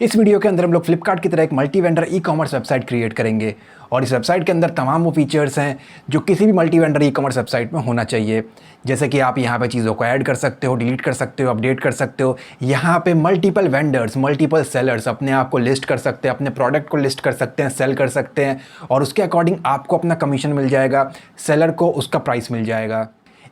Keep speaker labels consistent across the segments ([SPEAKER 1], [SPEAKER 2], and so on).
[SPEAKER 1] इस वीडियो के अंदर हम लोग फ्लिपकार्ट की तरह एक multi vendor e commerce website create करेंगे और इस वेबसाइट के अंदर तमाम वो फीचर्स हैं जो किसी भी multi vendor e commerce website में होना चाहिए। जैसे कि आप यहाँ पे चीज़ों को ऐड कर सकते हो, डिलीट कर सकते हो, अपडेट कर सकते हो। यहाँ पे मल्टीपल वेंडर्स, मल्टीपल सेलर्स अपने आप को लिस्ट कर सकते हैं, अपने प्रोडक्ट को लिस्ट कर सकते हैं, सेल कर सकते हैं और उसके अकॉर्डिंग आपको अपना कमीशन मिल जाएगा, सेलर को उसका प्राइस मिल जाएगा।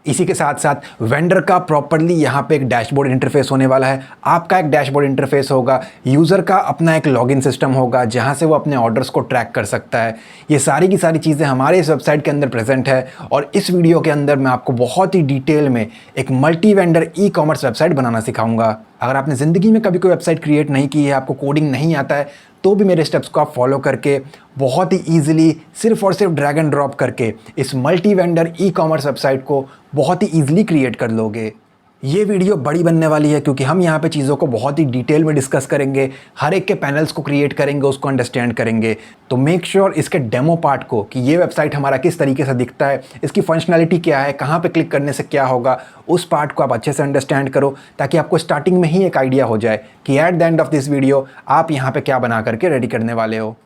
[SPEAKER 1] इसी के साथ साथ वेंडर का प्रॉपर्ली यहाँ पे एक डैशबोर्ड इंटरफेस होने वाला है। आपका एक डैशबोर्ड इंटरफेस होगा, यूज़र का अपना एक लॉगिन सिस्टम होगा जहाँ से वो अपने ऑर्डर्स को ट्रैक कर सकता है। ये सारी की सारी चीज़ें हमारे इस वेबसाइट के अंदर प्रेजेंट है और इस वीडियो के अंदर मैं आपको बहुत ही डिटेल में एक multi vendor e commerce website बनाना सिखाऊंगा। अगर आपने ज़िंदगी में कभी कोई वेबसाइट क्रिएट नहीं की है, आपको कोडिंग नहीं आता है, तो भी मेरे स्टेप्स को आप फॉलो करके बहुत ही ईजिली सिर्फ और सिर्फ ड्रैग एंड ड्रॉप करके इस multi vendor e commerce website को बहुत ही ईजिली क्रिएट कर लोगे। ये वीडियो बड़ी बनने वाली है क्योंकि हम यहाँ पे चीज़ों को बहुत ही डिटेल में डिस्कस करेंगे, हर एक के पैनल्स को क्रिएट करेंगे, उसको अंडरस्टैंड करेंगे। तो मेक श्योर इसके डेमो पार्ट को कि ये वेबसाइट हमारा किस तरीके से दिखता है, इसकी फंक्शनैलिटी क्या है, कहाँ पे क्लिक करने से क्या होगा, उस पार्ट को आप अच्छे से अंडरस्टैंड करो ताकि आपको स्टार्टिंग में ही एक आइडिया हो जाए कि at the end of this video आप यहाँ पर क्या बना करके रेडी करने वाले हो।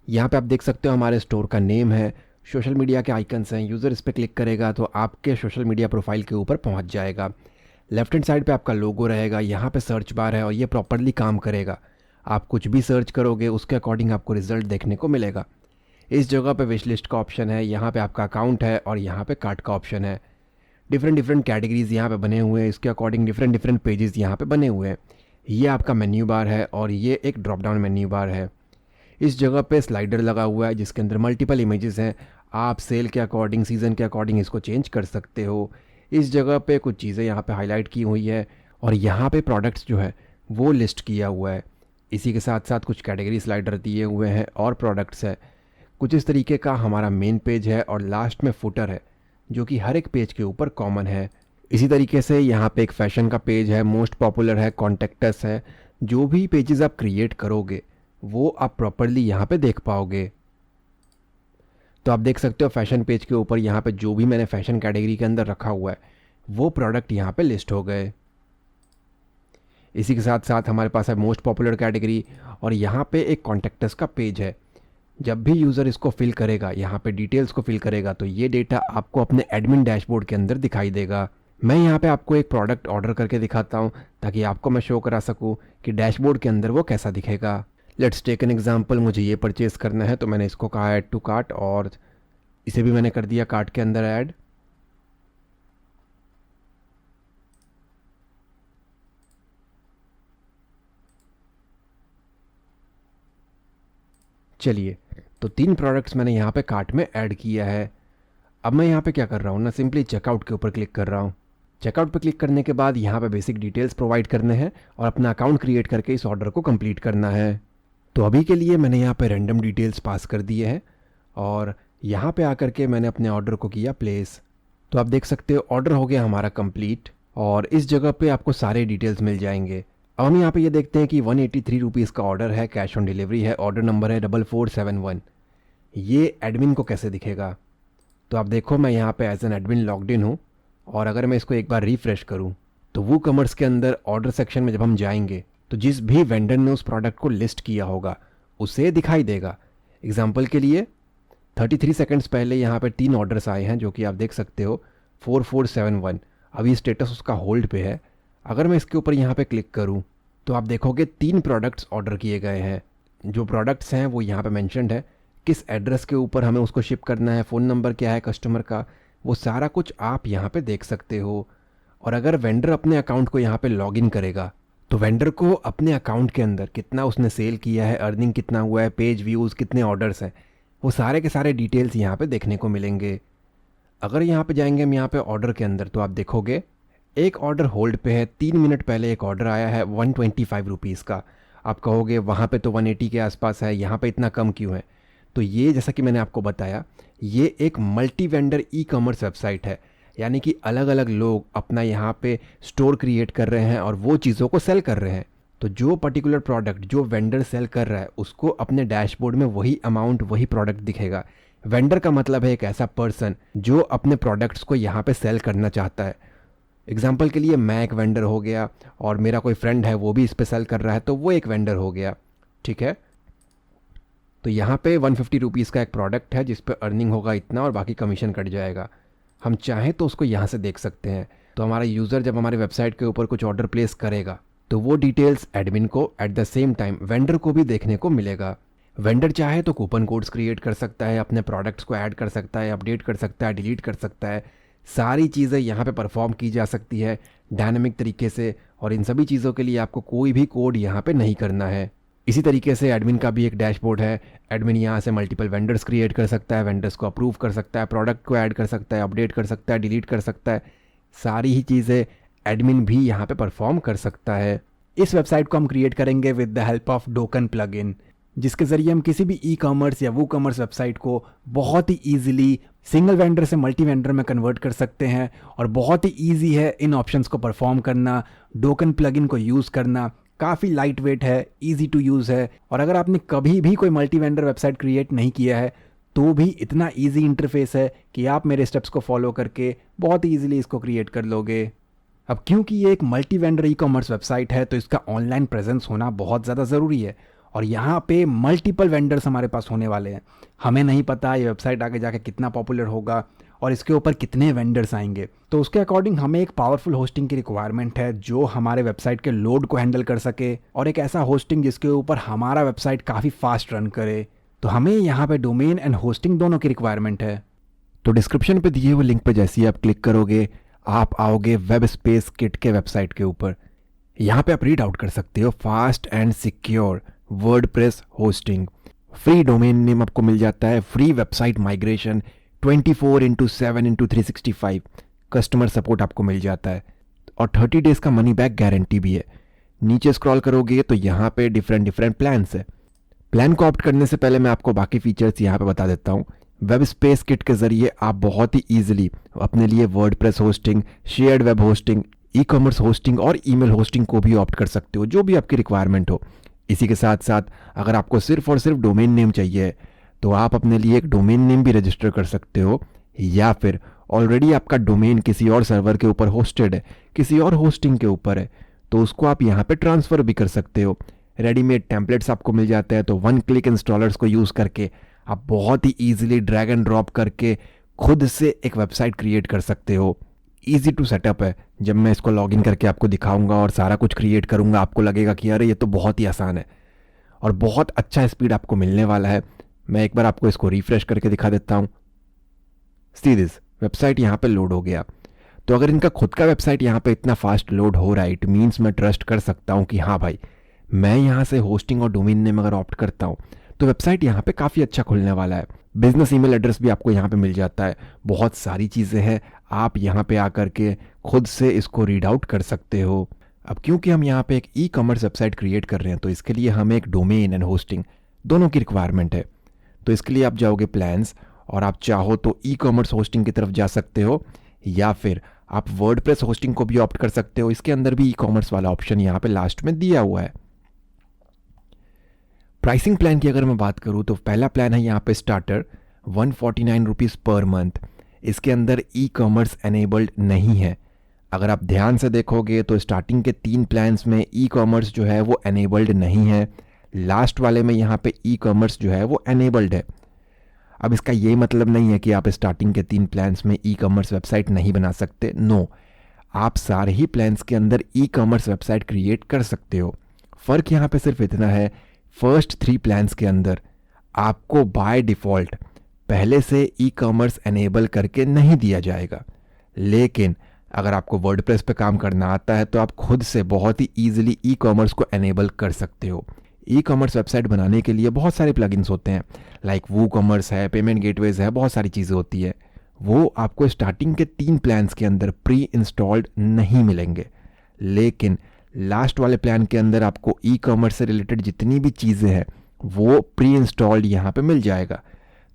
[SPEAKER 2] यहाँ पे आप देख सकते हो हमारे स्टोर का नेम है, सोशल मीडिया के आइकन्स हैं। यूज़र इस पर क्लिक करेगा तो आपके सोशल मीडिया प्रोफाइल के ऊपर पहुँच जाएगा। लेफ्ट हैंड साइड पे आपका लोगो रहेगा, यहाँ पे सर्च बार है और ये प्रॉपरली काम करेगा। आप कुछ भी सर्च करोगे उसके अकॉर्डिंग आपको रिजल्ट देखने को मिलेगा। इस जगह पे विश लिस्ट का ऑप्शन है, यहाँ पे आपका अकाउंट है और यहाँ पे कार्ट का ऑप्शन है। डिफरेंट कैटेगरीज यहाँ पे बने हुए हैं, इसके अकॉर्डिंग डिफरेंट पेजेस यहाँ पे बने हुए हैं। ये आपका मेन्यू बार है और ये एक ड्रॉप डाउन मेन्यू बार है। इस जगह पे स्लाइडर लगा हुआ है जिसके अंदर मल्टीपल इमेजेस हैं। आप सेल के अकॉर्डिंग, सीज़न के अकॉर्डिंग इसको चेंज कर सकते हो। इस जगह पे कुछ चीज़ें यहाँ पे हाईलाइट की हुई है और यहाँ पे प्रोडक्ट्स जो है वो लिस्ट किया हुआ है। इसी के साथ साथ कुछ कैटेगरी स्लाइडर दिए हुए हैं और प्रोडक्ट्स है। कुछ इस तरीके का हमारा मेन पेज है और लास्ट में फुटर है जो कि हर एक पेज के ऊपर कॉमन है। इसी तरीके से यहाँ पे एक फैशन का पेज है, मोस्ट पॉपुलर है, कॉन्टेक्टस है। जो भी पेजेस आप क्रिएट करोगे वो आप प्रॉपरली यहाँ पे देख पाओगे। तो आप देख सकते हो फैशन पेज के ऊपर यहाँ पे जो भी मैंने फैशन कैटेगरी के अंदर रखा हुआ है वो प्रोडक्ट यहाँ पे लिस्ट हो गए। इसी के साथ साथ हमारे पास है मोस्ट पॉपुलर कैटेगरी और यहाँ पे एक कॉन्टेक्टस का पेज है। जब भी यूज़र इसको फिल करेगा, यहाँ पे डिटेल्स को फिल करेगा, तो ये डेटा आपको अपने एडमिन डैशबोर्ड के अंदर दिखाई देगा। मैं यहाँ पे आपको एक प्रोडक्ट ऑर्डर करके दिखाता हूँ ताकि आपको मैं शो करा सकूँ कि डैशबोर्ड के अंदर वो कैसा दिखेगा। Let's take an example. मुझे ये परचेज़ करना है तो मैंने इसको कहा ऐड टू कार्ट और इसे भी मैंने कर दिया कार्ट के अंदर ऐड। चलिए, तो 3 प्रोडक्ट्स मैंने यहाँ पे कार्ट में ऐड किया है। अब मैं यहाँ पे क्या कर रहा हूँ ना, सिंपली चेकआउट के ऊपर क्लिक कर रहा हूँ। चेकआउट पे क्लिक करने के बाद यहाँ पे बेसिक डिटेल्स प्रोवाइड करने हैं और अपना अकाउंट क्रिएट करके इस ऑर्डर को कंप्लीट करना है। तो अभी के लिए मैंने यहाँ पे रैंडम डिटेल्स पास कर दिए हैं और यहाँ पे आकर के मैंने अपने ऑर्डर को किया प्लेस। तो आप देख सकते हो ऑर्डर हो गया हमारा कंप्लीट और इस जगह पे आपको सारे डिटेल्स मिल जाएंगे। अब हम यहाँ पे ये देखते हैं कि 183 रुपीज़ का ऑर्डर है, कैश ऑन डिलीवरी है, ऑर्डर नंबर है 4471। ये एडमिन को कैसे दिखेगा? तो आप देखो मैं यहाँ पे as an admin logged in हूँ और अगर मैं इसको एक बार रिफ़्रेश करूँ तो वो कॉमर्स के अंदर ऑर्डर सेक्शन में जब हम जाएंगे तो जिस भी वेंडर ने उस प्रोडक्ट को लिस्ट किया होगा उसे दिखाई देगा। एग्जाम्पल के लिए 33 सेकंड्स पहले यहाँ पे 3 ऑर्डर्स आए हैं जो कि आप देख सकते हो 4471। अभी स्टेटस उसका होल्ड पे है। अगर मैं इसके ऊपर यहाँ पे क्लिक करूँ तो आप देखोगे 3 प्रोडक्ट्स ऑर्डर किए गए हैं। जो प्रोडक्ट्स हैं वो यहाँ पे मेंशन्ड है, किस एड्रेस के ऊपर हमें उसको शिप करना है, फ़ोन नंबर क्या है कस्टमर का, वो सारा कुछ आप यहाँ पे देख सकते हो। और अगर वेंडर अपने अकाउंट को यहाँ पे लॉगिन करेगा तो वेंडर को अपने अकाउंट के अंदर कितना उसने सेल किया है, अर्निंग कितना हुआ है, पेज व्यूज़ कितने ऑर्डर्स हैं, वो सारे के सारे डिटेल्स यहाँ पे देखने को मिलेंगे। अगर यहाँ पे जाएंगे हम यहाँ पे ऑर्डर के अंदर तो आप देखोगे एक ऑर्डर होल्ड पे है। 3 मिनट पहले एक ऑर्डर आया है 125 रुपीज़ का। आप कहोगे वहाँ पे तो 180 के आसपास है, यहाँ पे इतना कम क्यों है? तो ये जैसा कि मैंने आपको बताया, ये एक multi vendor e commerce website है, यानी कि अलग अलग लोग अपना यहाँ पे स्टोर क्रिएट कर रहे हैं और वो चीज़ों को सेल कर रहे हैं। तो जो पर्टिकुलर प्रोडक्ट जो वेंडर सेल कर रहा है उसको अपने डैशबोर्ड में वही अमाउंट, वही प्रोडक्ट दिखेगा। वेंडर का मतलब है एक ऐसा पर्सन जो अपने प्रोडक्ट्स को यहाँ पे सेल करना चाहता है। एग्जाम्पल के लिए मैं एक वेंडर हो गया और मेरा कोई फ्रेंड है वो भी इस पे सेल कर रहा है तो वो एक वेंडर हो गया। ठीक है। तो यहाँ पे 150 रुपीज़ का एक प्रोडक्ट है जिस पे अर्निंग होगा इतना और बाकी कमीशन कट जाएगा। हम चाहें तो उसको यहाँ से देख सकते हैं। तो हमारा यूज़र जब हमारे वेबसाइट के ऊपर कुछ ऑर्डर प्लेस करेगा तो वो डिटेल्स एडमिन को at the same time vendor को भी देखने को मिलेगा। वेंडर चाहे तो कूपन कोड्स क्रिएट कर सकता है, अपने प्रोडक्ट्स को ऐड कर सकता है, अपडेट कर सकता है, डिलीट कर सकता है। सारी चीज़ें यहाँ पे परफॉर्म की जा सकती है डायनामिक तरीके से, और इन सभी चीज़ों के लिए आपको कोई भी कोड यहाँ पे नहीं करना है। इसी तरीके से एडमिन का भी एक डैशबोर्ड है। एडमिन यहाँ से मल्टीपल वेंडर्स क्रिएट कर सकता है, वेंडर्स को अप्रूव कर सकता है, प्रोडक्ट को ऐड कर सकता है, अपडेट कर सकता है, डिलीट कर सकता है। सारी ही चीज़ें एडमिन भी यहाँ पे परफॉर्म कर सकता है।
[SPEAKER 1] इस वेबसाइट को हम क्रिएट करेंगे with the help of Dokan plugin, जिसके ज़रिए हम किसी भी ई कॉमर्स या वो कॉमर्स वेबसाइट को बहुत ही ईजिली सिंगल वेंडर से मल्टी वेंडर में कन्वर्ट कर सकते हैं। और बहुत ही ईजी है इन ऑप्शंस को परफॉर्म करना। डोकन प्लगइन को यूज़ करना काफ़ी लाइट वेट है, ईजी टू यूज़ है। और अगर आपने कभी भी कोई मल्टी वेंडर वेबसाइट क्रिएट नहीं किया है तो भी इतना ईजी इंटरफेस है कि आप मेरे स्टेप्स को फॉलो करके बहुत ईजिली इसको क्रिएट कर लोगे। अब क्योंकि ये एक multi vendor e commerce website है तो इसका ऑनलाइन प्रेजेंस होना बहुत ज़्यादा ज़रूरी है। और यहाँ पे मल्टीपल वेंडर्स हमारे पास होने वाले हैं। हमें नहीं पता ये वेबसाइट आगे जाके कितना पॉपुलर होगा और इसके ऊपर कितने वेंडर्स आएंगे। तो उसके अकॉर्डिंग हमें एक पावरफुल होस्टिंग की रिक्वायरमेंट है जो हमारे वेबसाइट के लोड को हैंडल कर सके, और एक ऐसा होस्टिंग जिसके ऊपर हमारा वेबसाइट काफ़ी फास्ट रन करे। तो हमें यहाँ पे डोमेन एंड होस्टिंग दोनों की रिक्वायरमेंट है।
[SPEAKER 2] तो डिस्क्रिप्शन पे दिए हुए लिंक पे जैसे ही आप क्लिक करोगे आप आओगे वेब स्पेस किट के वेबसाइट के ऊपर। यहाँ पे आप रीड आउट कर सकते हो fast and secure WordPress hosting, free domain name आपको मिल जाता है, free website migration 24/7/365, customer support आपको मिल जाता है और 30 डेज का मनी बैक गारंटी भी है। नीचे स्क्रॉल करोगे तो यहाँ पे डिफरेंट प्लान्स है। प्लान को ऑप्ट करने से पहले मैं आपको बाकी फीचर्स यहाँ पे बता देता हूँ। वेब स्पेस किट के जरिए आप बहुत ही ईजिली अपने लिए WordPress hosting, shared web hosting, e commerce hosting और ईमेल होस्टिंग को भी ऑप्ट कर सकते हो, जो भी आपकी रिक्वायरमेंट हो। इसी के साथ साथ अगर आपको सिर्फ और सिर्फ डोमेन नेम चाहिए तो आप अपने लिए एक डोमेन नेम भी रजिस्टर कर सकते हो, या फिर ऑलरेडी आपका डोमेन किसी और सर्वर के ऊपर होस्टेड है, किसी और होस्टिंग के ऊपर है, तो उसको आप यहाँ पे ट्रांसफ़र भी कर सकते हो। रेडीमेड टेम्पलेट्स आपको मिल जाते हैं, तो वन क्लिक इंस्टॉलर्स को यूज़ करके आप बहुत ही ईजिली ड्रैग एंड ड्रॉप करके खुद से एक वेबसाइट क्रिएट कर सकते हो। ईजी टू सेटअप है। जब मैं इसको लॉगिन करके आपको दिखाऊंगा और सारा कुछ क्रिएट करूंगा आपको लगेगा कि अरे ये तो बहुत ही आसान है और बहुत अच्छा स्पीड आपको मिलने वाला है। मैं एक बार आपको इसको रिफ्रेश करके दिखा देता हूँ। सी दिस, वेबसाइट यहाँ पे लोड हो गया। तो अगर इनका खुद का वेबसाइट यहाँ पे इतना फास्ट लोड हो रहा है, इट मीन्स मैं ट्रस्ट कर सकता हूँ कि हाँ भाई, मैं यहाँ से होस्टिंग और डोमेन नेम अगर ऑप्ट करता हूँ तो वेबसाइट यहाँ पे काफ़ी अच्छा खुलने वाला है। बिजनेस ईमेल एड्रेस भी आपको यहाँ पे मिल जाता है। बहुत सारी चीज़ें हैं, आप यहाँ पे आकर के खुद से इसको रीड आउट कर सकते हो। अब क्योंकि हम यहाँ पे एक ई कॉमर्स वेबसाइट क्रिएट कर रहे हैं तो इसके लिए हमें एक डोमेन एंड होस्टिंग दोनों की रिक्वायरमेंट है। तो इसके लिए आप जाओगे प्लान्स और आप चाहो तो ई कॉमर्स होस्टिंग की तरफ जा सकते हो, या फिर आप वर्डप्रेस होस्टिंग को भी ऑप्ट कर सकते हो। इसके अंदर भी ई कॉमर्स वाला ऑप्शन यहाँ पे लास्ट में दिया हुआ है। प्राइसिंग प्लान की अगर मैं बात करूँ तो पहला प्लान है यहाँ पे स्टार्टर 149 रुपीज़ पर मंथ। इसके अंदर ई कॉमर्स एनेबल्ड नहीं है। अगर आप ध्यान से देखोगे तो स्टार्टिंग के 3 प्लान्स में ई कॉमर्स जो है वो एनेबल्ड नहीं है, लास्ट वाले में यहाँ पे ई कॉमर्स जो है वो एनेबल्ड है। अब इसका ये मतलब नहीं है कि आप स्टार्टिंग के 3 प्लान्स में ई कॉमर्स वेबसाइट नहीं बना सकते। नो, आप सारे ही प्लान्स के अंदर ई कॉमर्स वेबसाइट क्रिएट कर सकते हो। फ़र्क यहाँ पे सिर्फ इतना है, फर्स्ट 3 प्लान्स के अंदर आपको बाय डिफ़ॉल्ट पहले से ई कॉमर्स एनेबल करके नहीं दिया जाएगा। लेकिन अगर आपको वर्डप्रेस पे काम करना आता है तो आप खुद से बहुत ही ईजिली ई कॉमर्स को एनेबल कर सकते हो। ई कॉमर्स वेबसाइट बनाने के लिए बहुत सारे प्लगइन्स होते हैं, लाइक वो कॉमर्स है, पेमेंट गेटवेज है, बहुत सारी चीज़ें होती है। वो आपको स्टार्टिंग के 3 प्लान्स के अंदर प्री इंस्टॉल्ड नहीं मिलेंगे, लेकिन लास्ट वाले प्लान के अंदर आपको ई कॉमर्स से रिलेटेड जितनी भी चीज़ें हैं वो प्री इंस्टॉल्ड यहाँ पे मिल जाएगा।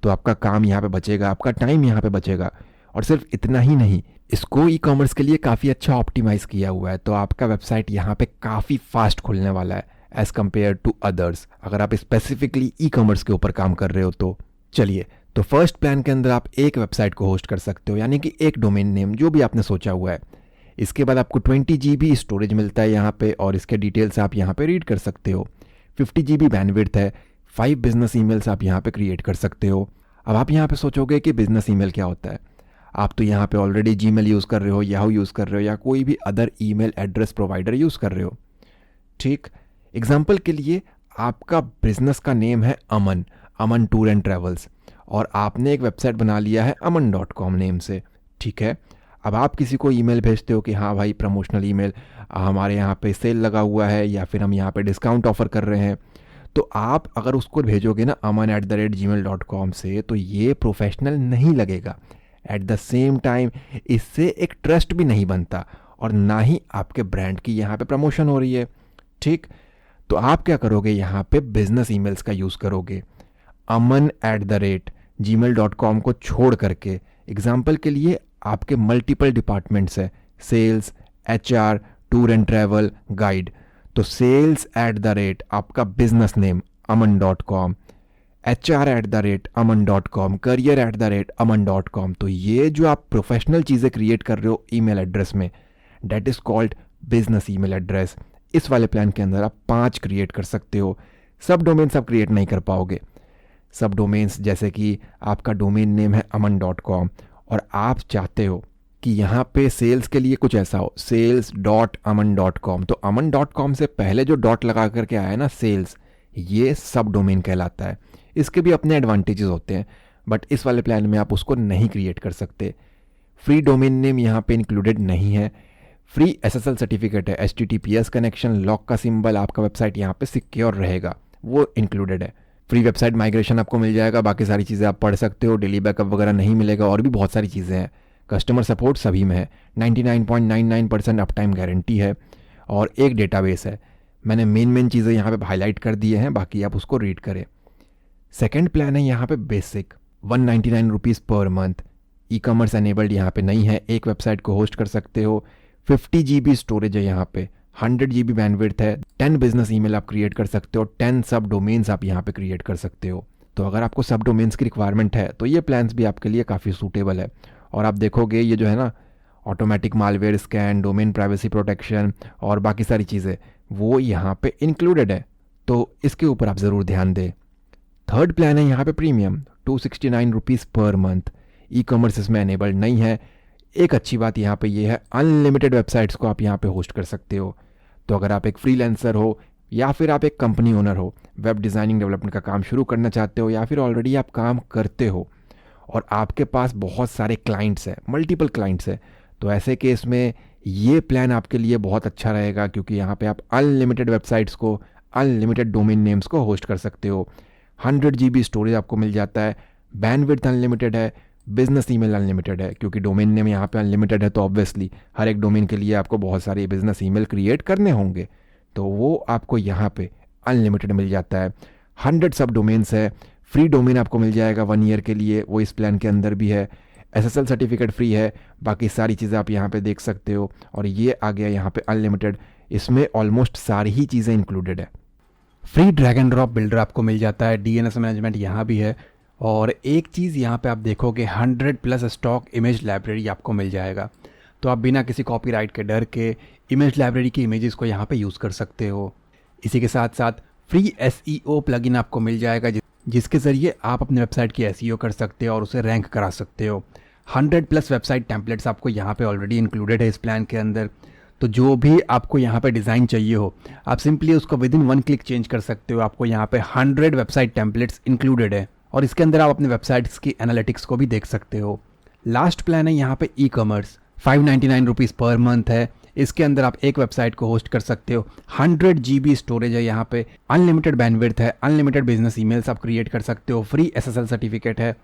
[SPEAKER 2] तो आपका काम यहाँ पे बचेगा, आपका टाइम यहाँ पे बचेगा। और सिर्फ इतना ही नहीं, इसको ई कॉमर्स के लिए काफ़ी अच्छा ऑप्टिमाइज़ किया हुआ है, तो आपका वेबसाइट यहाँ पे काफ़ी फास्ट खुलने वाला है एज़ कम्पेयर टू अदर्स, अगर आप स्पेसिफिकली ई कॉमर्स के ऊपर काम कर रहे हो तो। चलिए, तो फर्स्ट प्लान के अंदर आप एक वेबसाइट को होस्ट कर सकते हो, यानी कि एक डोमेन नेम जो भी आपने सोचा हुआ है। इसके बाद आपको 20 GB स्टोरेज मिलता है यहाँ पे, और इसके डिटेल्स आप यहाँ पे रीड कर सकते हो। 50 GB बैंडविड्थ है, 5 बिजनेस ईमेल्स आप यहाँ पे क्रिएट कर सकते हो। अब आप यहाँ पे सोचोगे कि बिजनेस ईमेल क्या होता है। आप तो यहाँ पे ऑलरेडी जीमेल यूज़ कर रहे हो, याहू यूज़ कर रहे हो या कोई भी other email address provider use कर रहे हो, ठीक। एग्जाम्पल के लिए आपका बिजनेस का नेम है अमन, अमन टूर एंड ट्रैवल्स, और आपने एक वेबसाइट बना लिया है aman.com नेम से, ठीक है। अब आप किसी को ईमेल भेजते हो कि हाँ भाई प्रमोशनल ईमेल, हमारे यहाँ पे सेल लगा हुआ है या फिर हम यहाँ पे डिस्काउंट ऑफर कर रहे हैं, तो आप अगर उसको भेजोगे ना aman@gmail.com से, तो ये प्रोफेशनल नहीं लगेगा। एट द सेम टाइम इससे एक ट्रस्ट भी नहीं बनता और ना ही आपके ब्रांड की यहाँ पे प्रमोशन हो रही है, ठीक। तो आप क्या करोगे, यहाँ पे बिजनेस ईमेल्स का यूज़ करोगे aman@gmail.com को छोड़ करके। एग्जाम्पल के लिए आपके मल्टीपल डिपार्टमेंट्स है, sales, HR, tour and travel, guide, तो सेल्स आपका business name aman.com, HR@aman.com, career @aman.com। तो ये जो आप प्रोफेशनल चीज़ें क्रिएट कर रहे हो ईमेल एड्रेस में, that is called business email address. इस वाले प्लान के अंदर आप 5 क्रिएट कर सकते हो। सब डोमेन्स आप क्रिएट नहीं कर पाओगे। सब डोमेन्स जैसे कि आपका डोमेन नेम है aman.com और आप चाहते हो कि यहाँ पे सेल्स के लिए कुछ ऐसा हो, sales.aman.com, तो aman.com से पहले जो डॉट लगा करके आया है ना सेल्स, ये सब डोमेन कहलाता है। इसके भी अपने एडवांटेजेस होते हैं, बट इस वाले प्लान में आप उसको नहीं क्रिएट कर सकते। फ्री डोमेन नेम यहाँ पे इंक्लूडेड नहीं है। फ्री SSL सर्टिफिकेट है, HTTPS कनेक्शन, लॉक का सिंबल, आपका वेबसाइट यहाँ पे सिक्योर रहेगा, वो इंक्लूडेड है। फ्री वेबसाइट माइग्रेशन आपको मिल जाएगा, बाकी सारी चीज़ें आप पढ़ सकते हो, डेली बैकअप वगैरह नहीं मिलेगा, और भी बहुत सारी चीज़ें हैं। कस्टमर सपोर्ट सभी में है, 99.99% अप टाइम गारंटी है, और एक डेटाबेस है। मैंने मेन चीज़ें यहाँ पे हाईलाइट कर दिए हैं, बाकी आप उसको रीड करें। सेकेंड प्लान है यहाँ पे basic, 199 rupees per month. E commerce enabled यहाँ पे नहीं है, एक वेबसाइट को होस्ट कर सकते हो, 50 GB स्टोरेज है यहाँ पे, 100 GB बैंडविड्थ है, 10 बिजनेस ईमेल आप क्रिएट कर सकते हो, 10 सब डोमेन्स आप यहाँ पे क्रिएट कर सकते हो। तो अगर आपको सब डोमेन्स की रिक्वायरमेंट है तो ये प्लान्स भी आपके लिए काफ़ी सूटेबल है। और आप देखोगे ये जो है ना, automatic malware scan, domain privacy protection और बाकी सारी चीज़ें, वो यहाँ पे इंक्लूडेड है, तो इसके ऊपर आप ज़रूर ध्यान दें। थर्ड प्लान है यहाँ पे premium, 269 rupees per month. E commerce इसमें एनेबल्ड नहीं है। एक अच्छी बात यहाँ पे ये है, अनलिमिटेड वेबसाइट्स को आप यहाँ पे होस्ट कर सकते हो। तो अगर आप एक फ्रीलांसर हो या फिर आप एक कंपनी ओनर हो, वेब डिज़ाइनिंग डेवलपमेंट का काम शुरू करना चाहते हो, या फिर ऑलरेडी आप काम करते हो और आपके पास बहुत सारे क्लाइंट्स हैं, मल्टीपल क्लाइंट्स हैं, तो ऐसे केस में ये प्लान आपके लिए बहुत अच्छा रहेगा, क्योंकि यहाँ पे आप अनलिमिटेड वेबसाइट्स को, अनलिमिटेड डोमेन नेम्स को होस्ट कर सकते हो। 100 GB स्टोरेज आपको मिल जाता है, बैंडविड्थ अनलिमिटेड है, बिजनेस ईमेल अनलिमिटेड है, क्योंकि डोमेन नेम यहाँ पे अनलिमिटेड है, तो ऑब्वियसली हर एक डोमेन के लिए आपको बहुत सारे बिजनेस ईमेल क्रिएट करने होंगे, तो वो आपको यहाँ पे अनलिमिटेड मिल जाता है। 100 सब डोमेन्स है, फ्री डोमेन आपको मिल जाएगा 1 ईयर के लिए, वो इस प्लान के अंदर भी है। SSL सर्टिफिकेट फ्री है, बाकी सारी चीज़ें आप यहाँ पे देख सकते हो, और ये आ गया यहाँ पे अनलिमिटेड, इसमें ऑलमोस्ट सारी ही चीज़ें इंक्लूडेड है। Free drag and drop builder आपको मिल जाता है, DNS मैनेजमेंट यहाँ भी है, और एक चीज़ यहाँ पे आप देखोगे 100+ स्टॉक इमेज लाइब्रेरी आपको मिल जाएगा, तो आप बिना किसी कॉपीराइट के डर के इमेज लाइब्रेरी की इमेजेस को यहाँ पे यूज़ कर सकते हो। इसी के साथ साथ फ्री SEO प्लगइन आपको मिल जाएगा, जिसके ज़रिए आप अपने वेबसाइट की SEO कर सकते हो और उसे रैंक करा सकते हो। 100+ वेबसाइट टेम्पलेट्स आपको यहाँ पे ऑलरेडी इंक्लूडेड है इस प्लान के अंदर, तो जो भी आपको यहाँ पे डिज़ाइन चाहिए हो, आप सिंपली उसको विदिन 1 क्लिक चेंज कर सकते हो। आपको यहाँ पे 100 वेबसाइट टेम्पलेट्स इंक्लूडेड है, और इसके अंदर आप अपने वेबसाइट्स की एनालिटिक्स को भी देख सकते हो। लास्ट प्लान है यहाँ पे e commerce, 599 rupees per month है। इसके अंदर आप एक वेबसाइट को होस्ट कर सकते हो, 100 GB स्टोरेज है यहाँ पे, अनलिमिटेड बैंडविड्थ है, अनलिमिटेड बिजनेस ईमेल्स आप क्रिएट कर सकते हो, फ्री SSL सर्टिफिकेट है,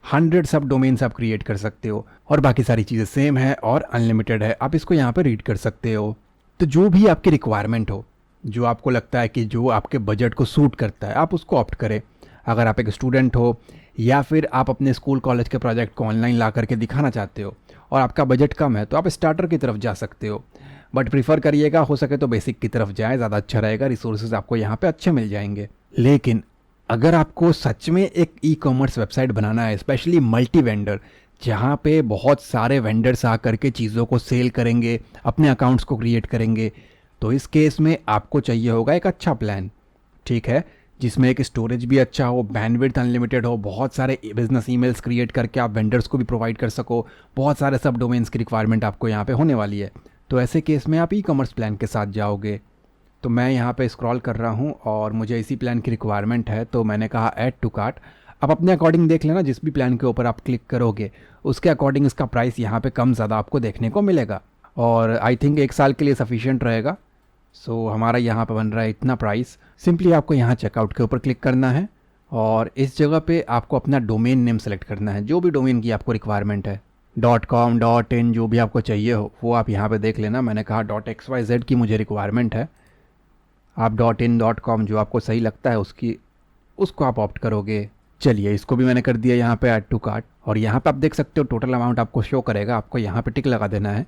[SPEAKER 2] 100 सब डोमेन्स आप क्रिएट कर सकते हो, और बाकी सारी चीज़ें सेम है और अनलिमिटेड है। आप इसको यहाँ पे रीड कर सकते हो। तो जो भी आपकी रिक्वायरमेंट हो, जो आपको लगता है कि जो आपके बजट को सूट करता है, आप उसको ऑप्ट करें। अगर आप एक स्टूडेंट हो या फिर आप अपने स्कूल कॉलेज के प्रोजेक्ट को ऑनलाइन ला करके दिखाना चाहते हो और आपका बजट कम है, तो आप स्टार्टर की तरफ जा सकते हो, बट प्रीफर करिएगा हो सके तो बेसिक की तरफ जाएं, ज़्यादा अच्छा रहेगा, रिसोर्सेज आपको यहाँ पे अच्छे मिल जाएंगे। लेकिन अगर आपको सच में एक ई कॉमर्स वेबसाइट बनाना है, स्पेशली मल्टी वेंडर, जहाँ पे बहुत सारे वेंडर्स आ करके चीज़ों को सेल करेंगे, अपने अकाउंट्स को क्रिएट करेंगे, तो इस केस में आपको चाहिए होगा एक अच्छा प्लान। ठीक है, जिसमें एक स्टोरेज भी अच्छा हो, बैंडविड्थ अनलिमिटेड हो, बहुत सारे बिजनेस ईमेल्स क्रिएट करके आप वेंडर्स को भी प्रोवाइड कर सको, बहुत सारे सब डोमेन्स की रिक्वायरमेंट आपको यहाँ पे होने वाली है। तो ऐसे केस में आप ई कॉमर्स प्लान के साथ जाओगे। तो मैं यहाँ पे स्क्रॉल कर रहा हूँ और मुझे इसी प्लान की रिक्वायरमेंट है, तो मैंने कहा ऐड टू कार्ट। आप अपने अकॉर्डिंग देख लेना, जिस भी प्लान के ऊपर आप क्लिक करोगे उसके अकॉर्डिंग इसका प्राइस यहाँ पे कम ज़्यादा आपको देखने को मिलेगा, और आई थिंक 1 साल के लिए सफिशिएंट रहेगा। सो हमारा यहाँ पे बन रहा है इतना प्राइस। सिंपली आपको यहाँ चेकआउट के ऊपर क्लिक करना है और इस जगह पे आपको अपना डोमेन नेम सेलेक्ट करना है, जो भी डोमेन की आपको रिक्वायरमेंट है, .com .in जो भी आपको चाहिए हो वो आप यहाँ पे देख लेना। मैंने कहा .xyz की मुझे रिक्वायरमेंट है, आप .in .com जो आपको सही लगता है उसको आप ऑप्ट करोगे। चलिए, इसको भी मैंने कर दिया यहाँ पे ऐड टू कार्ट, और यहाँ पे आप देख सकते हो टोटल अमाउंट आपको शो करेगा। आपको यहाँ पे टिक लगा देना है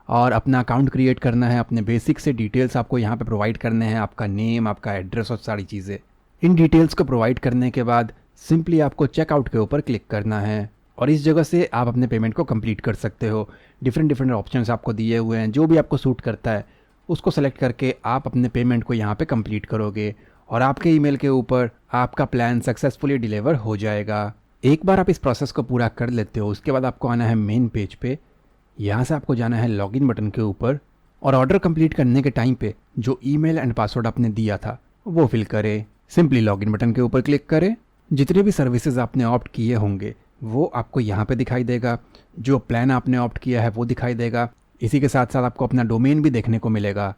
[SPEAKER 2] और अपना अकाउंट क्रिएट करना है, अपने बेसिक से डिटेल्स आपको यहाँ पे प्रोवाइड करने हैं, आपका नेम, आपका एड्रेस और सारी चीज़ें। इन डिटेल्स को प्रोवाइड करने के बाद सिंपली आपको चेकआउट के ऊपर क्लिक करना है और इस जगह से आप अपने पेमेंट को कंप्लीट कर सकते हो। डिफरेंट ऑप्शंस आपको दिए हुए हैं, जो भी आपको सूट करता है उसको सेलेक्ट करके आप अपने पेमेंट को यहाँ पे कंप्लीट करोगे और आपके ईमेल के ऊपर आपका प्लान सक्सेसफुली डिलीवर हो जाएगा। एक बार आप इस प्रोसेस को पूरा कर लेते हो, उसके बाद आपको आना है मेन पेज पे। यहाँ से आपको जाना है लॉगिन बटन के ऊपर और ऑर्डर कंप्लीट करने के टाइम पे जो ईमेल एंड पासवर्ड आपने दिया था वो फिल करें। सिंपली लॉगिन बटन के ऊपर क्लिक करें। जितने भी सर्विसेज आपने ऑप्ट किए होंगे वो आपको यहाँ पे दिखाई देगा, जो प्लान आपने ऑप्ट किया है वो दिखाई देगा। इसी के साथ साथ आपको अपना डोमेन भी देखने को मिलेगा।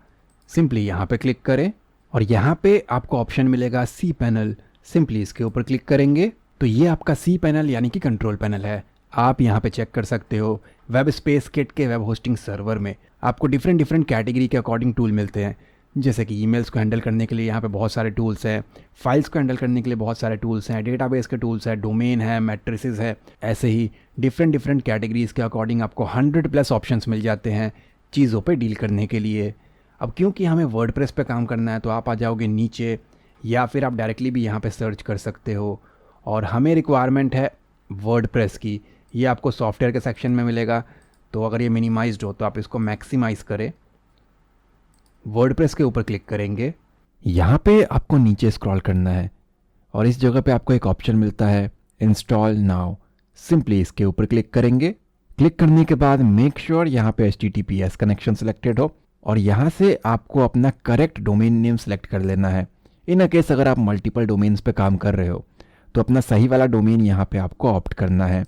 [SPEAKER 2] सिंपली यहाँ पे क्लिक करें और यहाँ पे आपको ऑप्शन मिलेगा सी पैनल। सिंपली इसके ऊपर क्लिक करेंगे तो ये आपका सी पैनल यानी कि कंट्रोल पैनल है। आप यहाँ पे चेक कर सकते हो वेब स्पेस किट के वेब होस्टिंग सर्वर में आपको डिफरेंट कैटेगरी के अकॉर्डिंग टूल मिलते हैं, जैसे कि ईमेल्स को हैंडल करने के लिए यहाँ पे बहुत सारे टूल्स हैं, फाइल्स को हैंडल करने के लिए बहुत सारे टूल्स हैं, डेटाबेस के टूल्स हैं, डोमेन है, मैट्रिसेस है। ऐसे ही डिफरेंट कैटेगरीज के अकॉर्डिंग आपको 100+ ऑप्शंस मिल जाते हैं चीज़ों पे डील करने के लिए। अब क्योंकि हमें वर्डप्रेस पे काम करना है तो आप आ जाओगे नीचे, या फिर आप डायरेक्टली भी यहाँ पे सर्च कर सकते हो। और हमें रिक्वायरमेंट है वर्डप्रेस की, ये आपको सॉफ्टवेयर के सेक्शन में मिलेगा। तो अगर ये मिनिमाइज्ड हो तो आप इसको मैक्सिमाइज़ करें। वर्डप्रेस के ऊपर क्लिक करेंगे, यहाँ पे आपको नीचे स्क्रॉल करना है और इस जगह पे आपको एक ऑप्शन मिलता है इंस्टॉल नाउ। सिंपली इसके ऊपर क्लिक करेंगे। क्लिक करने के बाद मेक श्योर यहाँ पे HTTPS कनेक्शन सेलेक्टेड हो और यहाँ से आपको अपना करेक्ट डोमेन नेम सेलेक्ट कर लेना है। इन केस अगर आप मल्टीपल डोमेन्स पे काम कर रहे हो तो अपना सही वाला डोमेन यहाँ पे आपको ऑप्ट करना है।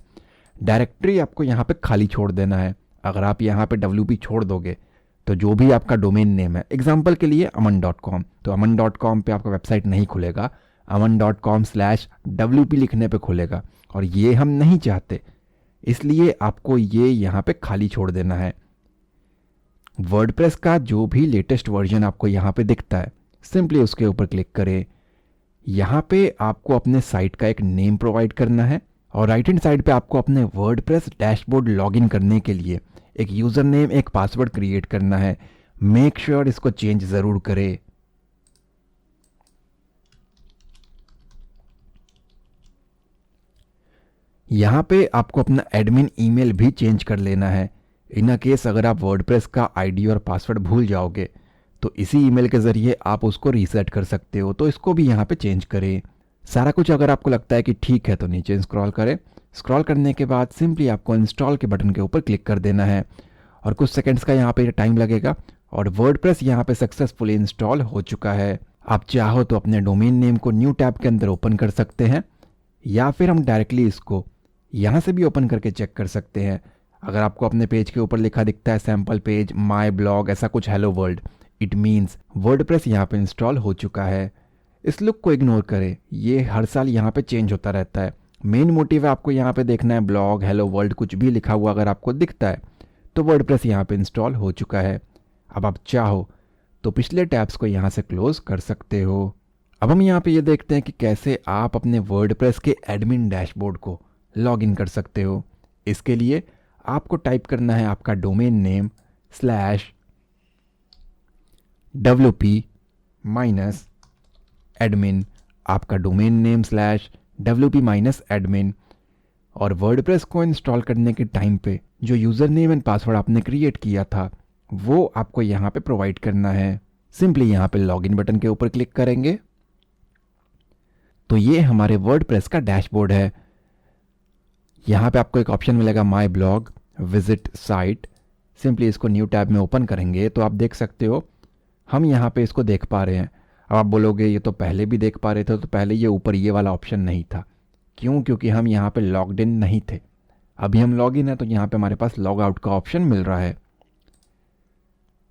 [SPEAKER 2] डायरेक्टरी आपको यहाँ पे खाली छोड़ देना है। अगर आप यहाँ पे WP छोड़ दोगे तो जो भी आपका डोमेन नेम है, एग्जाम्पल के लिए aman.com, तो aman.com पे आपका वेबसाइट नहीं खुलेगा, aman.com/WP लिखने पे खुलेगा और ये हम नहीं चाहते, इसलिए आपको ये यहाँ पे खाली छोड़ देना है। वर्डप्रेस का जो भी लेटेस्ट वर्जन आपको यहाँ पे दिखता है सिंपली उसके ऊपर क्लिक करें। यहाँ पे आपको अपने साइट का एक नेम प्रोवाइड करना है और राइट हैंड साइड पे आपको अपने वर्डप्रेस डैशबोर्ड लॉगिन करने के लिए एक यूज़र नेम, एक पासवर्ड क्रिएट करना है। मेक श्योर इसको चेंज ज़रूर करें। यहाँ पे आपको अपना एडमिन ईमेल भी चेंज कर लेना है। इन केस अगर आप वर्डप्रेस का आईडी और पासवर्ड भूल जाओगे तो इसी ईमेल के ज़रिए आप उसको रीसेट कर सकते हो, तो इसको भी यहाँ पे चेंज करें। सारा कुछ अगर आपको लगता है कि ठीक है तो नीचे स्क्रॉल करें। स्क्रॉल करने के बाद सिंपली आपको इंस्टॉल के बटन के ऊपर क्लिक कर देना है और कुछ सेकंड्स का यहाँ पे टाइम लगेगा और वर्डप्रेस यहाँ पे सक्सेसफुली इंस्टॉल हो चुका है। आप चाहो तो अपने डोमेन नेम को न्यू टैब के अंदर ओपन कर सकते हैं या फिर हम डायरेक्टली इसको यहाँ से भी ओपन करके चेक कर सकते हैं। अगर आपको अपने पेज के ऊपर लिखा दिखता है सैम्पल पेज, माई ब्लॉग, ऐसा कुछ hello world, it means WordPress यहाँ पे इंस्टॉल हो चुका है। इस लुक को इग्नोर करें, ये हर साल यहाँ पे चेंज होता रहता है। मेन मोटिव है आपको यहाँ पे देखना है ब्लॉग, हेलो वर्ल्ड, कुछ भी लिखा हुआ अगर आपको दिखता है तो वर्डप्रेस यहाँ पे इंस्टॉल हो चुका है। अब आप चाहो तो पिछले टैब्स को यहाँ से क्लोज कर सकते हो। अब हम यहाँ पे ये देखते हैं कि कैसे आप अपने वर्डप्रेस के एडमिन डैशबोर्ड को लॉग इन कर सकते हो। इसके लिए आपको टाइप करना है आपका डोमेन नेम /WP-admin, आपका डोमेन नेम /WP-admin, और वर्डप्रेस को इंस्टॉल करने के टाइम पे जो यूज़र नेम एंड पासवर्ड आपने क्रिएट किया था वो आपको यहाँ पे प्रोवाइड करना है। सिंपली यहाँ पे लॉगिन बटन के ऊपर क्लिक करेंगे। तो ये हमारे वर्डप्रेस का डैशबोर्ड है। यहाँ पे आपको एक ऑप्शन मिलेगा my blog visit site. Simply इसको न्यू टैब में ओपन करेंगे तो आप देख सकते हो हम यहाँ पे इसको देख पा रहे हैं। अब आप बोलोगे ये तो पहले भी देख पा रहे थे, तो पहले ये ऊपर ये वाला ऑप्शन नहीं था। क्यों? क्योंकि हम यहाँ पे लॉग्ड इन नहीं थे। अभी हम लॉग इन है तो यहाँ पे हमारे पास लॉग आउट का ऑप्शन मिल रहा है।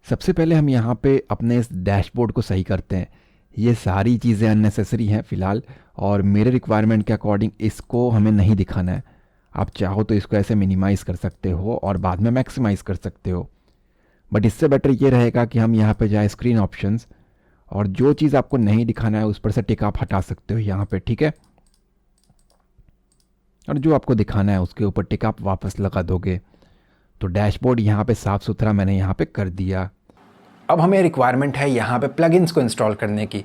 [SPEAKER 2] सबसे पहले हम यहाँ पे अपने इस डैशबोर्ड को सही करते हैं। ये सारी चीज़ें अननेसेसरी हैं फ़िलहाल, और मेरे रिक्वायरमेंट के अकॉर्डिंग इसको हमें नहीं दिखाना है। आप चाहो तो इसको ऐसे मिनिमाइज़ कर सकते हो और बाद में मैक्सिमाइज़ कर सकते हो, बट इससे बेटर ये रहेगा कि हम यहाँ पे जाए स्क्रीन ऑप्शंस, और जो चीज़ आपको नहीं दिखाना है उस पर से टिक आप हटा सकते हो यहाँ पे, ठीक है। और जो आपको दिखाना है उसके ऊपर टिक आप वापस लगा दोगे। तो डैशबोर्ड यहाँ पे साफ़ सुथरा मैंने यहाँ पे कर दिया।
[SPEAKER 1] अब हमें रिक्वायरमेंट है यहाँ पे प्लगइन्स को इंस्टॉल करने की।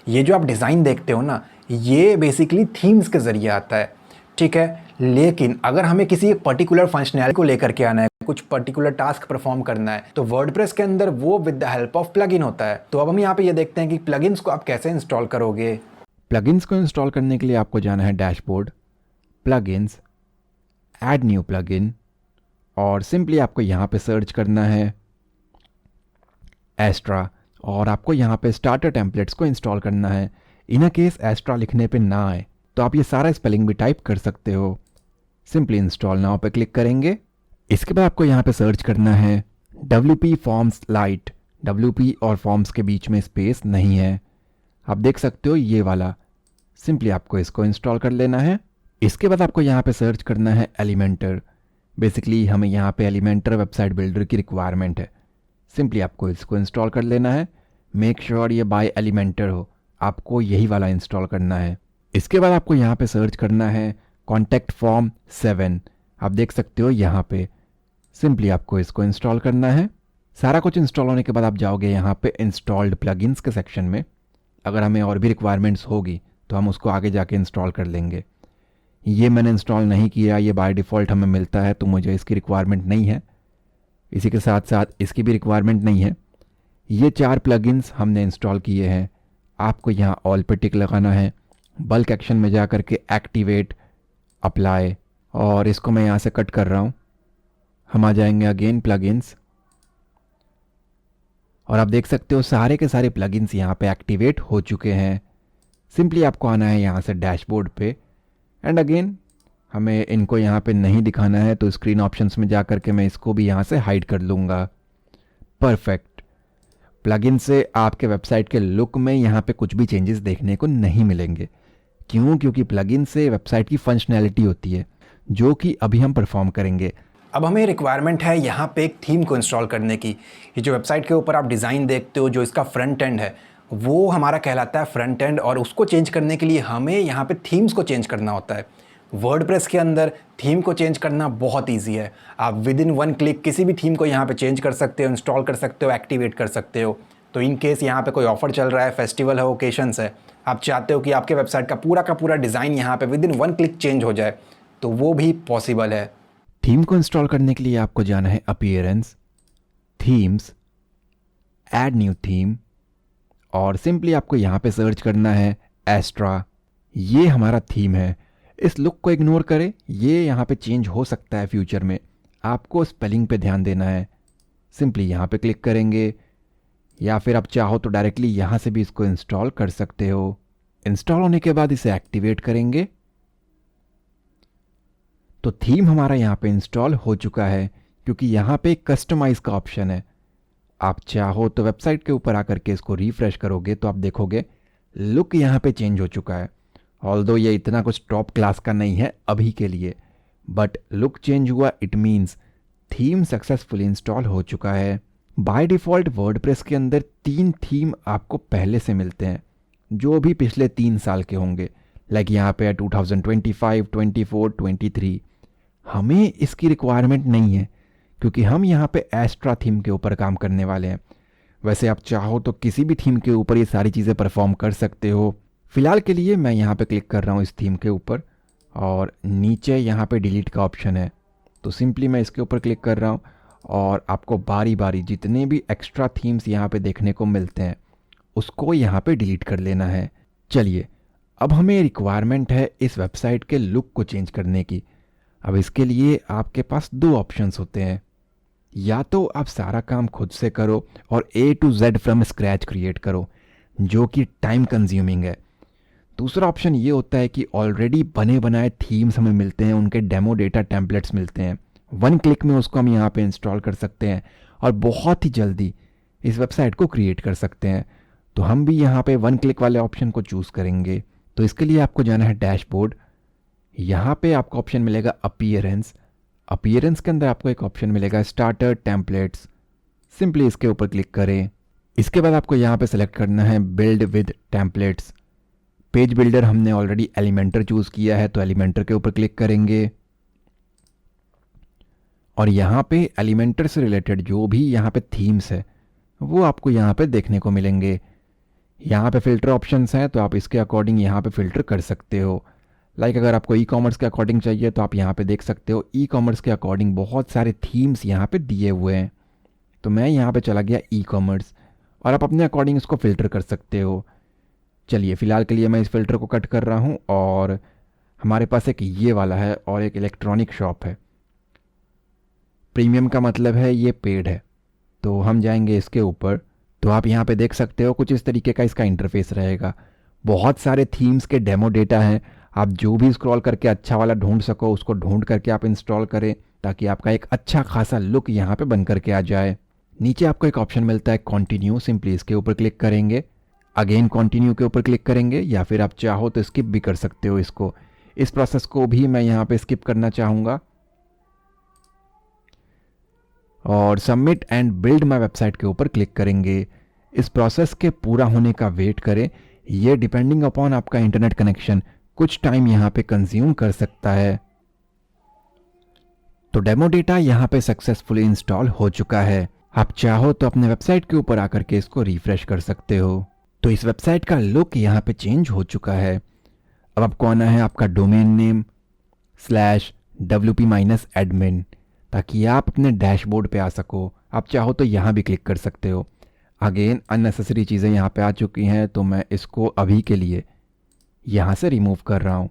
[SPEAKER 1] ये जो आप डिज़ाइन देखते हो ना, ये बेसिकली थीम्स के ज़रिए आता है, ठीक है। लेकिन अगर हमें किसी एक पर्टिकुलर फंक्शनैलिटी को लेकर के आना है, कुछ पर्टिकुलर टास्क परफॉर्म करना है, तो वर्डप्रेस के अंदर वो with the help of plugin होता है। तो अब हम यहाँ पे ये देखते हैं कि प्लगइन्स को आप कैसे इंस्टॉल करोगे।
[SPEAKER 2] प्लगइन्स को इंस्टॉल करने के लिए आपको जाना है dashboard, plugins, add new plugin, और सिंपली आपको यहाँ पे सर्च करना है एस्ट्रा, और आपको यहाँ पे स्टार्टर टेम्पलेट्स को इंस्टॉल करना है। इन केस एस्ट्रा लिखने पे ना आए तो आप ये सारा स्पेलिंग भी टाइप कर सकते हो। सिंपली इंस्टॉल नाउ पे क्लिक करेंगे। इसके बाद आपको यहाँ पे सर्च करना है WP फॉर्म्स लाइट। WP और फॉर्म्स के बीच में स्पेस नहीं है, आप देख सकते हो ये वाला। सिंपली आपको इसको इंस्टॉल कर लेना है। इसके बाद आपको यहाँ पे सर्च करना है एलिमेंटर। बेसिकली हमें यहाँ पे एलिमेंटर वेबसाइट बिल्डर की रिक्वायरमेंट है। सिंपली आपको इसको इंस्टॉल कर लेना है। मेक श्योर ये बाय एलिमेंटर हो, आपको यही वाला इंस्टॉल करना है। इसके बाद आपको यहाँ पे सर्च करना है कॉन्टैक्ट फॉर्म 7। आप देख सकते हो यहाँ पे। सिंपली आपको इसको इंस्टॉल करना है। सारा कुछ इंस्टॉल होने के बाद आप जाओगे यहाँ पे इंस्टॉल्ड प्लगइन्स के सेक्शन में। अगर हमें और भी रिक्वायरमेंट्स होगी तो हम उसको आगे जाके इंस्टॉल कर लेंगे। ये मैंने इंस्टॉल नहीं किया, ये बाय डिफ़ॉल्ट हमें मिलता है, तो मुझे इसकी रिक्वायरमेंट नहीं है। इसी के साथ साथ इसकी भी रिक्वायरमेंट नहीं है। ये 4 प्लगइन्स हमने इंस्टॉल किए हैं। आपको यहाँ ऑल पे टिक लगाना है। बल्क एक्शन में जा कर के एक्टिवेट, अप्लाई, और इसको मैं यहाँ से कट कर रहा हूँ। हम आ जाएंगे अगेन प्लगइन्स, और आप देख सकते हो सारे के सारे प्लगइन्स यहाँ पे एक्टिवेट हो चुके हैं। सिंपली आपको आना है यहाँ से डैशबोर्ड पे, एंड अगेन हमें इनको यहाँ पे नहीं दिखाना है तो स्क्रीन ऑप्शंस में जा कर के मैं इसको भी यहाँ से हाइड कर लूँगा। परफेक्ट। प्लगइन से आपके वेबसाइट के लुक में यहाँ पे कुछ भी चेंजेस देखने को नहीं मिलेंगे। क्यों? क्योंकि प्लगइन से वेबसाइट की फंक्शनैलिटी होती है जो कि अभी हम परफॉर्म करेंगे।
[SPEAKER 1] अब हमें रिक्वायरमेंट है यहाँ पे एक थीम को इंस्टॉल करने की। ये जो वेबसाइट के ऊपर आप डिज़ाइन देखते हो, जो इसका फ्रंट एंड है, वो हमारा कहलाता है फ्रंट एंड, और उसको चेंज करने के लिए हमें यहाँ पे थीम्स को चेंज करना होता है। वर्डप्रेस के अंदर थीम को चेंज करना बहुत ईजी है। आप विद इन 1 क्लिक किसी भी थीम को यहाँ पे चेंज कर सकते हो, इंस्टॉल कर सकते हो, एक्टिवेट कर सकते हो। तो इन केस यहाँ पे कोई ऑफर चल रहा है, फेस्टिवल है, ओकेशंस है, आप चाहते हो कि आपके वेबसाइट का पूरा डिज़ाइन यहाँ पे विद इन 1 क्लिक चेंज हो जाए, तो वो भी पॉसिबल है।
[SPEAKER 2] थीम को इंस्टॉल करने के लिए आपको जाना है appearance, themes, add new theme, और सिंपली आपको यहाँ पे सर्च करना है एस्ट्रा। ये हमारा थीम है। इस लुक को इग्नोर करें, ये यहाँ पे चेंज हो सकता है फ्यूचर में। आपको स्पेलिंग पे ध्यान देना है। सिंपली यहाँ पे क्लिक करेंगे, या फिर आप चाहो तो डायरेक्टली यहाँ से भी इसको इंस्टॉल कर सकते हो। इंस्टॉल होने के बाद इसे एक्टिवेट करेंगे तो थीम हमारा यहाँ पे इंस्टॉल हो चुका है, क्योंकि यहाँ पे कस्टमाइज का ऑप्शन है। आप चाहो तो वेबसाइट के ऊपर आकर के इसको रिफ्रेश करोगे तो आप देखोगे लुक यहाँ पे चेंज हो चुका है। ऑल्दो ये इतना कुछ टॉप क्लास का नहीं है अभी के लिए, बट लुक चेंज हुआ, it means theme successfully install हो चुका है। बाय डिफ़ॉल्ट वर्डप्रेस के अंदर 3 थीम आपको पहले से मिलते हैं जो भी पिछले 3 साल के होंगे। लाइक यहाँ पे 2025, 24, 23। हमें इसकी रिक्वायरमेंट नहीं है क्योंकि हम यहाँ पे एस्ट्रा थीम के ऊपर काम करने वाले हैं। वैसे आप चाहो तो किसी भी थीम के ऊपर ये सारी चीज़ें परफॉर्म कर सकते हो। फ़िलहाल के लिए मैं यहाँ पे क्लिक कर रहा हूँ इस थीम के ऊपर, और नीचे यहाँ पे डिलीट का ऑप्शन है, तो सिंपली मैं इसके ऊपर क्लिक कर रहा हूँ, और आपको बारी बारी जितने भी एक्स्ट्रा थीम्स यहाँ पे देखने को मिलते हैं उसको यहाँ पे डिलीट कर लेना है। चलिए अब हमें रिक्वायरमेंट है इस वेबसाइट के लुक को चेंज करने की। अब इसके लिए आपके पास दो ऑप्शंस होते हैं, या तो आप सारा काम खुद से करो और A to Z from scratch create करो, जो कि टाइम कंज्यूमिंग है। दूसरा ऑप्शन ये होता है कि ऑलरेडी बने बनाए थीम्स हमें मिलते हैं, उनके डेमो डेटा टेम्पलेट्स मिलते हैं, वन क्लिक में उसको हम यहाँ पे इंस्टॉल कर सकते हैं और बहुत ही जल्दी इस वेबसाइट को क्रिएट कर सकते हैं। तो हम भी यहाँ पे वन क्लिक वाले ऑप्शन को चूज़ करेंगे। तो इसके लिए आपको जाना है डैशबोर्ड। यहाँ पे आपको ऑप्शन मिलेगा अपीयरेंस। अपीयरेंस के अंदर आपको एक ऑप्शन मिलेगा स्टार्टर टेम्पलेट्स। सिंपली इसके ऊपर क्लिक करें। इसके बाद आपको यहाँ पे सेलेक्ट करना है build with templates. Page builder हमने ऑलरेडी एलिमेंटर चूज़ किया है, तो एलिमेंटर के ऊपर क्लिक करेंगे और यहाँ पे एलिमेंटर से रिलेटेड जो भी यहाँ पे थीम्स है वो आपको यहाँ पे देखने को मिलेंगे। यहाँ पे फ़िल्टर ऑप्शंस हैं, तो आप इसके अकॉर्डिंग यहाँ पे फ़िल्टर कर सकते हो। लाइक अगर आपको ई कॉमर्स के अकॉर्डिंग चाहिए तो आप यहाँ पे देख सकते हो ई कॉमर्स के अकॉर्डिंग बहुत सारे थीम्स यहाँ पे दिए हुए हैं। तो मैं यहाँ पे चला गया ई कॉमर्स और आप अपने अकॉर्डिंग इसको फ़िल्टर कर सकते हो। चलिए फ़िलहाल के लिए मैं इस फ़िल्टर को कट कर रहा हूँ और हमारे पास एक ये वाला है और एक इलेक्ट्रॉनिक शॉप है। प्रीमियम का मतलब है ये पेड है, तो हम जाएंगे इसके ऊपर। तो आप यहाँ पे देख सकते हो कुछ इस तरीके का इसका इंटरफेस रहेगा। बहुत सारे थीम्स के डेमो डेटा हैं, आप जो भी स्क्रॉल करके अच्छा वाला ढूंढ सको उसको ढूंढ करके आप इंस्टॉल करें, ताकि आपका एक अच्छा खासा लुक यहाँ पे बन करके आ जाए। नीचे आपको एक ऑप्शन मिलता है कंटिन्यू, सिंपली इसके ऊपर क्लिक करेंगे। अगेन कंटिन्यू के ऊपर क्लिक करेंगे, या फिर आप चाहो तो स्किप भी कर सकते हो इसको। इस प्रोसेस को भी मैं यहाँ पे स्किप करना चाहूँगा और submit and build my website के ऊपर क्लिक करेंगे। इस प्रोसेस के पूरा होने का वेट करें। ये डिपेंडिंग अपॉन आपका इंटरनेट कनेक्शन कुछ टाइम यहाँ पे कंज्यूम कर सकता है। तो डेमो डेटा यहाँ पे सक्सेसफुली इंस्टॉल हो चुका है। आप चाहो तो अपने वेबसाइट के ऊपर आकर के इसको रिफ्रेश कर सकते हो। तो इस वेबसाइट का लुक यहाँ पे चेंज हो चुका है। अब आपको आना है आपका डोमेन नेम /wp-admin, ताकि आप अपने डैशबोर्ड पे आ सको। आप चाहो तो यहाँ भी क्लिक कर सकते हो। अगेन अननेसेसरी चीज़ें यहाँ पे आ चुकी हैं, तो मैं इसको अभी के लिए यहाँ से रिमूव कर रहा हूँ।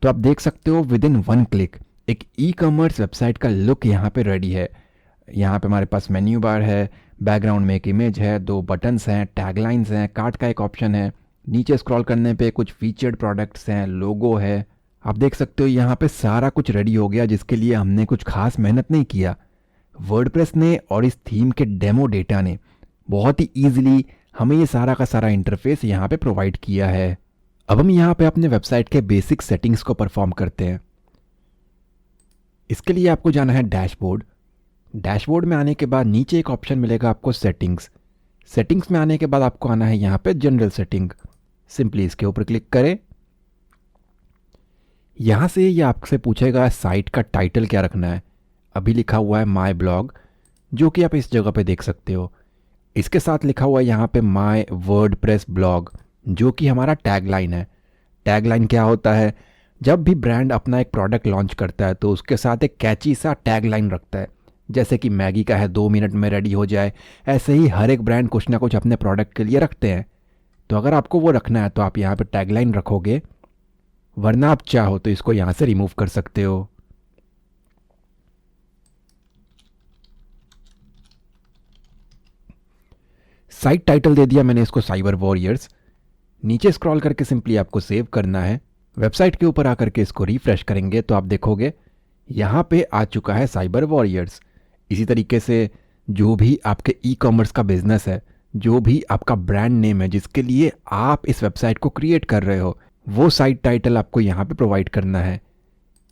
[SPEAKER 2] तो आप देख सकते हो विद इन वन क्लिक एक ई कॉमर्स वेबसाइट का लुक यहाँ पे रेडी है। यहाँ पे हमारे पास मेन्यू बार है, बैकग्राउंड में एक इमेज है, दो बटन्स हैं, टैगलाइंस हैं, कार्ट का एक ऑप्शन है, नीचे स्क्रॉल करने पे कुछ फीचर्ड प्रोडक्ट्स हैं, लोगो है। आप देख सकते हो यहाँ पे सारा कुछ रेडी हो गया, जिसके लिए हमने कुछ खास मेहनत नहीं किया। वर्डप्रेस ने और इस थीम के डेमो डेटा ने बहुत ही ईजिली हमें ये सारा का सारा इंटरफेस यहाँ पे प्रोवाइड किया है। अब हम यहाँ पे अपने वेबसाइट के बेसिक सेटिंग्स को परफॉर्म करते हैं। इसके लिए आपको जाना है डैशबोर्ड। डैशबोर्ड में आने के बाद नीचे एक ऑप्शन मिलेगा आपको सेटिंग्स। सेटिंग्स में आने के बाद आपको आना है यहाँ पे जनरल सेटिंग। सिंपली इसके ऊपर क्लिक करें। यहाँ से ये आपसे पूछेगा साइट का टाइटल क्या रखना है। अभी लिखा हुआ है माय ब्लॉग, जो कि आप इस जगह पे देख सकते हो। इसके साथ लिखा हुआ है यहाँ पे माय वर्डप्रेस ब्लॉग, जो कि हमारा टैगलाइन है। टैगलाइन क्या होता है? जब भी ब्रांड अपना एक प्रोडक्ट लॉन्च करता है तो उसके साथ एक कैची सा टैगलाइन रखता है। जैसे कि मैगी का है 2 मिनट में रेडी हो जाए, ऐसे ही हर एक ब्रांड कुछ ना कुछ अपने प्रोडक्ट के लिए रखते हैं। तो अगर आपको वो रखना है तो आप यहाँ पे टैगलाइन रखोगे, वरना आप चाहो तो इसको यहाँ से रिमूव कर सकते हो। साइट टाइटल दे दिया मैंने इसको साइबर वॉरियर्स। नीचे स्क्रॉल करके सिंपली आपको सेव करना है। वेबसाइट के ऊपर आकर के इसको रिफ्रेश करेंगे तो आप देखोगे यहाँ पे आ चुका है साइबर वॉरियर्स। इसी तरीके से जो भी आपके ई कॉमर्स का बिजनेस है, जो भी आपका ब्रांड नेम है जिसके लिए आप इस वेबसाइट को क्रिएट कर रहे हो, वो साइट टाइटल आपको यहाँ पे प्रोवाइड करना है।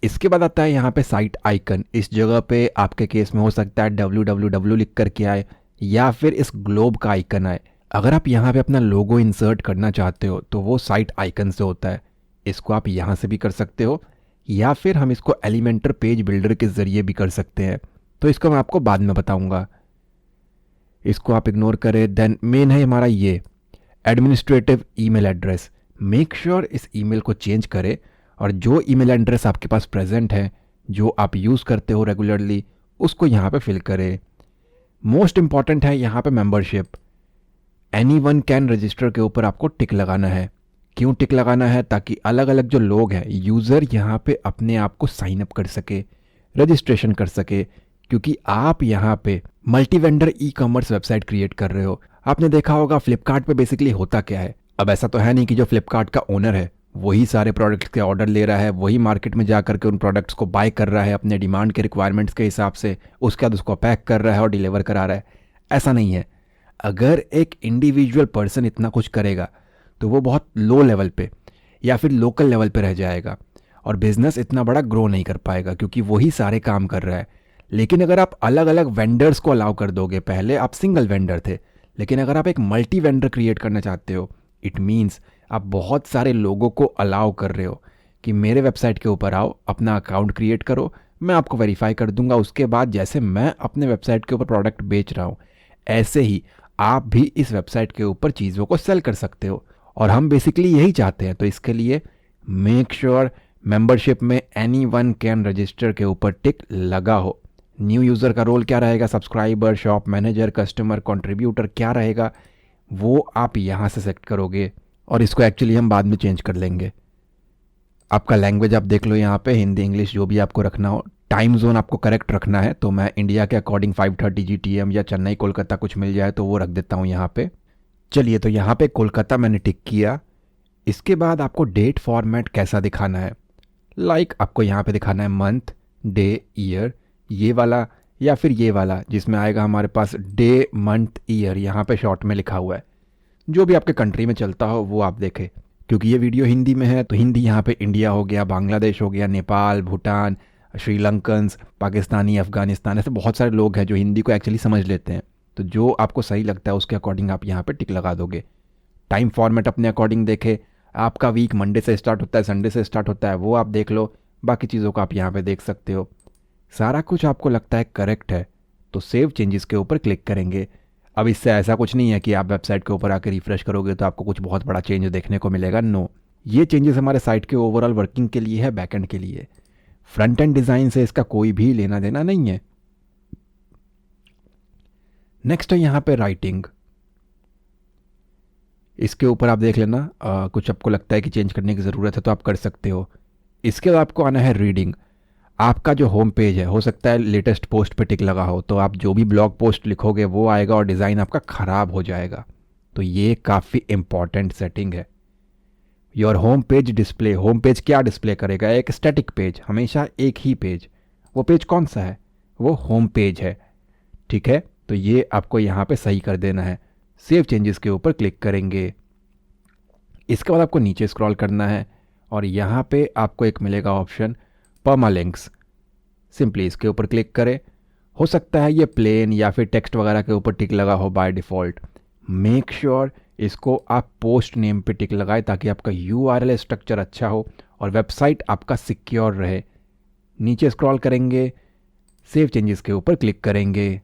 [SPEAKER 2] इसके बाद आता है यहाँ पे साइट आइकन। इस जगह पे आपके केस में हो सकता है www लिख करके आए, या फिर इस ग्लोब का आइकन आए। अगर आप यहाँ पे अपना लोगो इंसर्ट करना चाहते हो तो वो साइट आइकन से होता है। इसको आप यहाँ से भी कर सकते हो, या फिर हम इसको एलिमेंटर पेज बिल्डर के ज़रिए भी कर सकते हैं। तो इसको मैं आपको बाद में बताऊँगा, इसको आप इग्नोर करें। देन मेन है हमारा ये administrative email address. Make sure इस ईमेल को चेंज करें, और जो ईमेल एड्रेस आपके पास प्रेजेंट है, जो आप यूज़ करते हो रेगुलरली, उसको यहाँ पे फिल करें। मोस्ट इम्पॉर्टेंट है यहाँ पे मेंबरशिप। एनीवन कैन रजिस्टर के ऊपर आपको टिक लगाना है। क्यों टिक लगाना है? ताकि अलग अलग जो लोग हैं, यूज़र यहाँ पे अपने आप को साइन अप कर सके, रजिस्ट्रेशन कर सके, क्योंकि आप यहाँ पे multi vendor e commerce website create कर रहे हो। आपने देखा होगा फ्लिपकार्ट पे बेसिकली होता क्या है। अब ऐसा तो है नहीं कि जो फ्लिपकार्ट का ओनर है वही सारे प्रोडक्ट्स के ऑर्डर ले रहा है, वही मार्केट में जा करके उन प्रोडक्ट्स को बाय कर रहा है अपने डिमांड के रिक्वायरमेंट्स के हिसाब से, उसके बाद उसको पैक कर रहा है और डिलीवर करा रहा है। ऐसा नहीं है। अगर एक इंडिविजुअल पर्सन इतना कुछ करेगा तो वो बहुत लो लेवल पे या फिर लोकल लेवल पे रह जाएगा और बिजनेस इतना बड़ा ग्रो नहीं कर पाएगा, क्योंकि वही सारे काम कर रहा है। लेकिन अगर आप अलग अलग वेंडर्स को अलाउ कर दोगे, पहले आप सिंगल वेंडर थे, लेकिन अगर आप एक मल्टी वेंडर क्रिएट करना चाहते हो, इट मीन्स आप बहुत सारे लोगों को अलाउ कर रहे हो कि मेरे वेबसाइट के ऊपर आओ, अपना अकाउंट क्रिएट करो, मैं आपको वेरीफाई कर दूंगा। उसके बाद जैसे मैं अपने वेबसाइट के ऊपर प्रोडक्ट बेच रहा हूँ, ऐसे ही आप भी इस वेबसाइट के ऊपर चीज़ों को सेल कर सकते हो। और हम बेसिकली यही चाहते हैं। तो इसके लिए मेक श्योर मेंबरशिप में एनीवन कैन रजिस्टर के ऊपर टिक लगा हो। न्यू यूज़र का रोल क्या रहेगा, subscriber, shop manager, customer, contributor क्या रहेगा, वो आप यहाँ से सेलेक्ट करोगे। और इसको एक्चुअली हम बाद में चेंज कर लेंगे। आपका लैंग्वेज आप देख लो यहाँ पे, हिंदी इंग्लिश जो भी आपको रखना हो। टाइम जोन आपको करेक्ट रखना है, तो मैं इंडिया के अकॉर्डिंग 5:30 GTM या चेन्नई कोलकाता कुछ मिल जाए तो वो रख देता हूँ यहाँ पे। चलिए, तो यहाँ पे कोलकाता मैंने टिक किया। इसके बाद आपको डेट फॉर्मेट कैसा दिखाना है, लाइक आपको यहाँ पे दिखाना है मंथ, डे, ईयर, ये वाला या फिर ये वाला जिसमें आएगा हमारे पास डे, मंथ, ईयर, यहाँ पे शॉर्ट में लिखा हुआ है। जो भी आपके कंट्री में चलता हो वो आप देखें। क्योंकि ये वीडियो हिंदी में है तो हिंदी यहाँ पे इंडिया हो गया, बांग्लादेश हो गया, नेपाल, भूटान, श्रीलंकन्स, पाकिस्तानी, अफगानिस्तान, ऐसे बहुत सारे लोग हैं जो हिंदी को एक्चुअली समझ लेते हैं। तो जो आपको सही लगता है उसके अकॉर्डिंग आप यहाँ पे टिक लगा दोगे। टाइम फॉर्मेट अपने अकॉर्डिंग देखे। आपका वीक मंडे से स्टार्ट होता है, संडे से स्टार्ट होता है, वो आप देख लो। बाकी चीज़ों को आप यहाँ पे देख सकते हो। सारा कुछ आपको लगता है करेक्ट है तो सेव चेंजेस के ऊपर क्लिक करेंगे। अब इससे ऐसा कुछ नहीं है कि आप वेबसाइट के ऊपर आकर रिफ्रेश करोगे तो आपको कुछ बहुत बड़ा चेंज देखने को मिलेगा। नो, ये चेंजेस हमारे साइट के ओवरऑल वर्किंग के लिए है, बैकएंड के लिए। फ्रंट एंड डिज़ाइन से इसका कोई भी लेना देना नहीं है। नेक्स्ट है यहाँ पे राइटिंग। इसके ऊपर आप देख लेना, कुछ आपको लगता है कि चेंज करने की ज़रूरत है तो आप कर सकते हो। इसके बाद आपको आना है रीडिंग। आपका जो होम पेज है, हो सकता है लेटेस्ट पोस्ट पे टिक लगा हो, तो आप जो भी ब्लॉग पोस्ट लिखोगे वो आएगा और डिज़ाइन आपका ख़राब हो जाएगा। तो ये काफ़ी इम्पॉर्टेंट सेटिंग है। Your home page display. Home page क्या डिस्प्ले करेगा? एक स्टैटिक पेज, हमेशा एक ही पेज। वो पेज कौन सा है? वो होम पेज है। ठीक है, तो ये आपको यहाँ पे सही कर देना है। सेव चेंजेस के ऊपर क्लिक करेंगे। इसके बाद आपको नीचे स्क्रॉल करना है और यहाँ पे आपको एक मिलेगा ऑप्शन परमालिंक्स। सिंपली इसके ऊपर क्लिक करें। हो सकता है ये प्लेन या फिर टेक्स्ट वगैरह के ऊपर टिक लगा हो बाय डिफ़ॉल्ट। मेक श्योर इसको आप पोस्ट नेम पे टिक लगाए ताकि आपका URL स्ट्रक्चर अच्छा हो और वेबसाइट आपका सिक्योर रहे। नीचे स्क्रॉल करेंगे, सेव चेंजेस के ऊपर क्लिक करेंगे।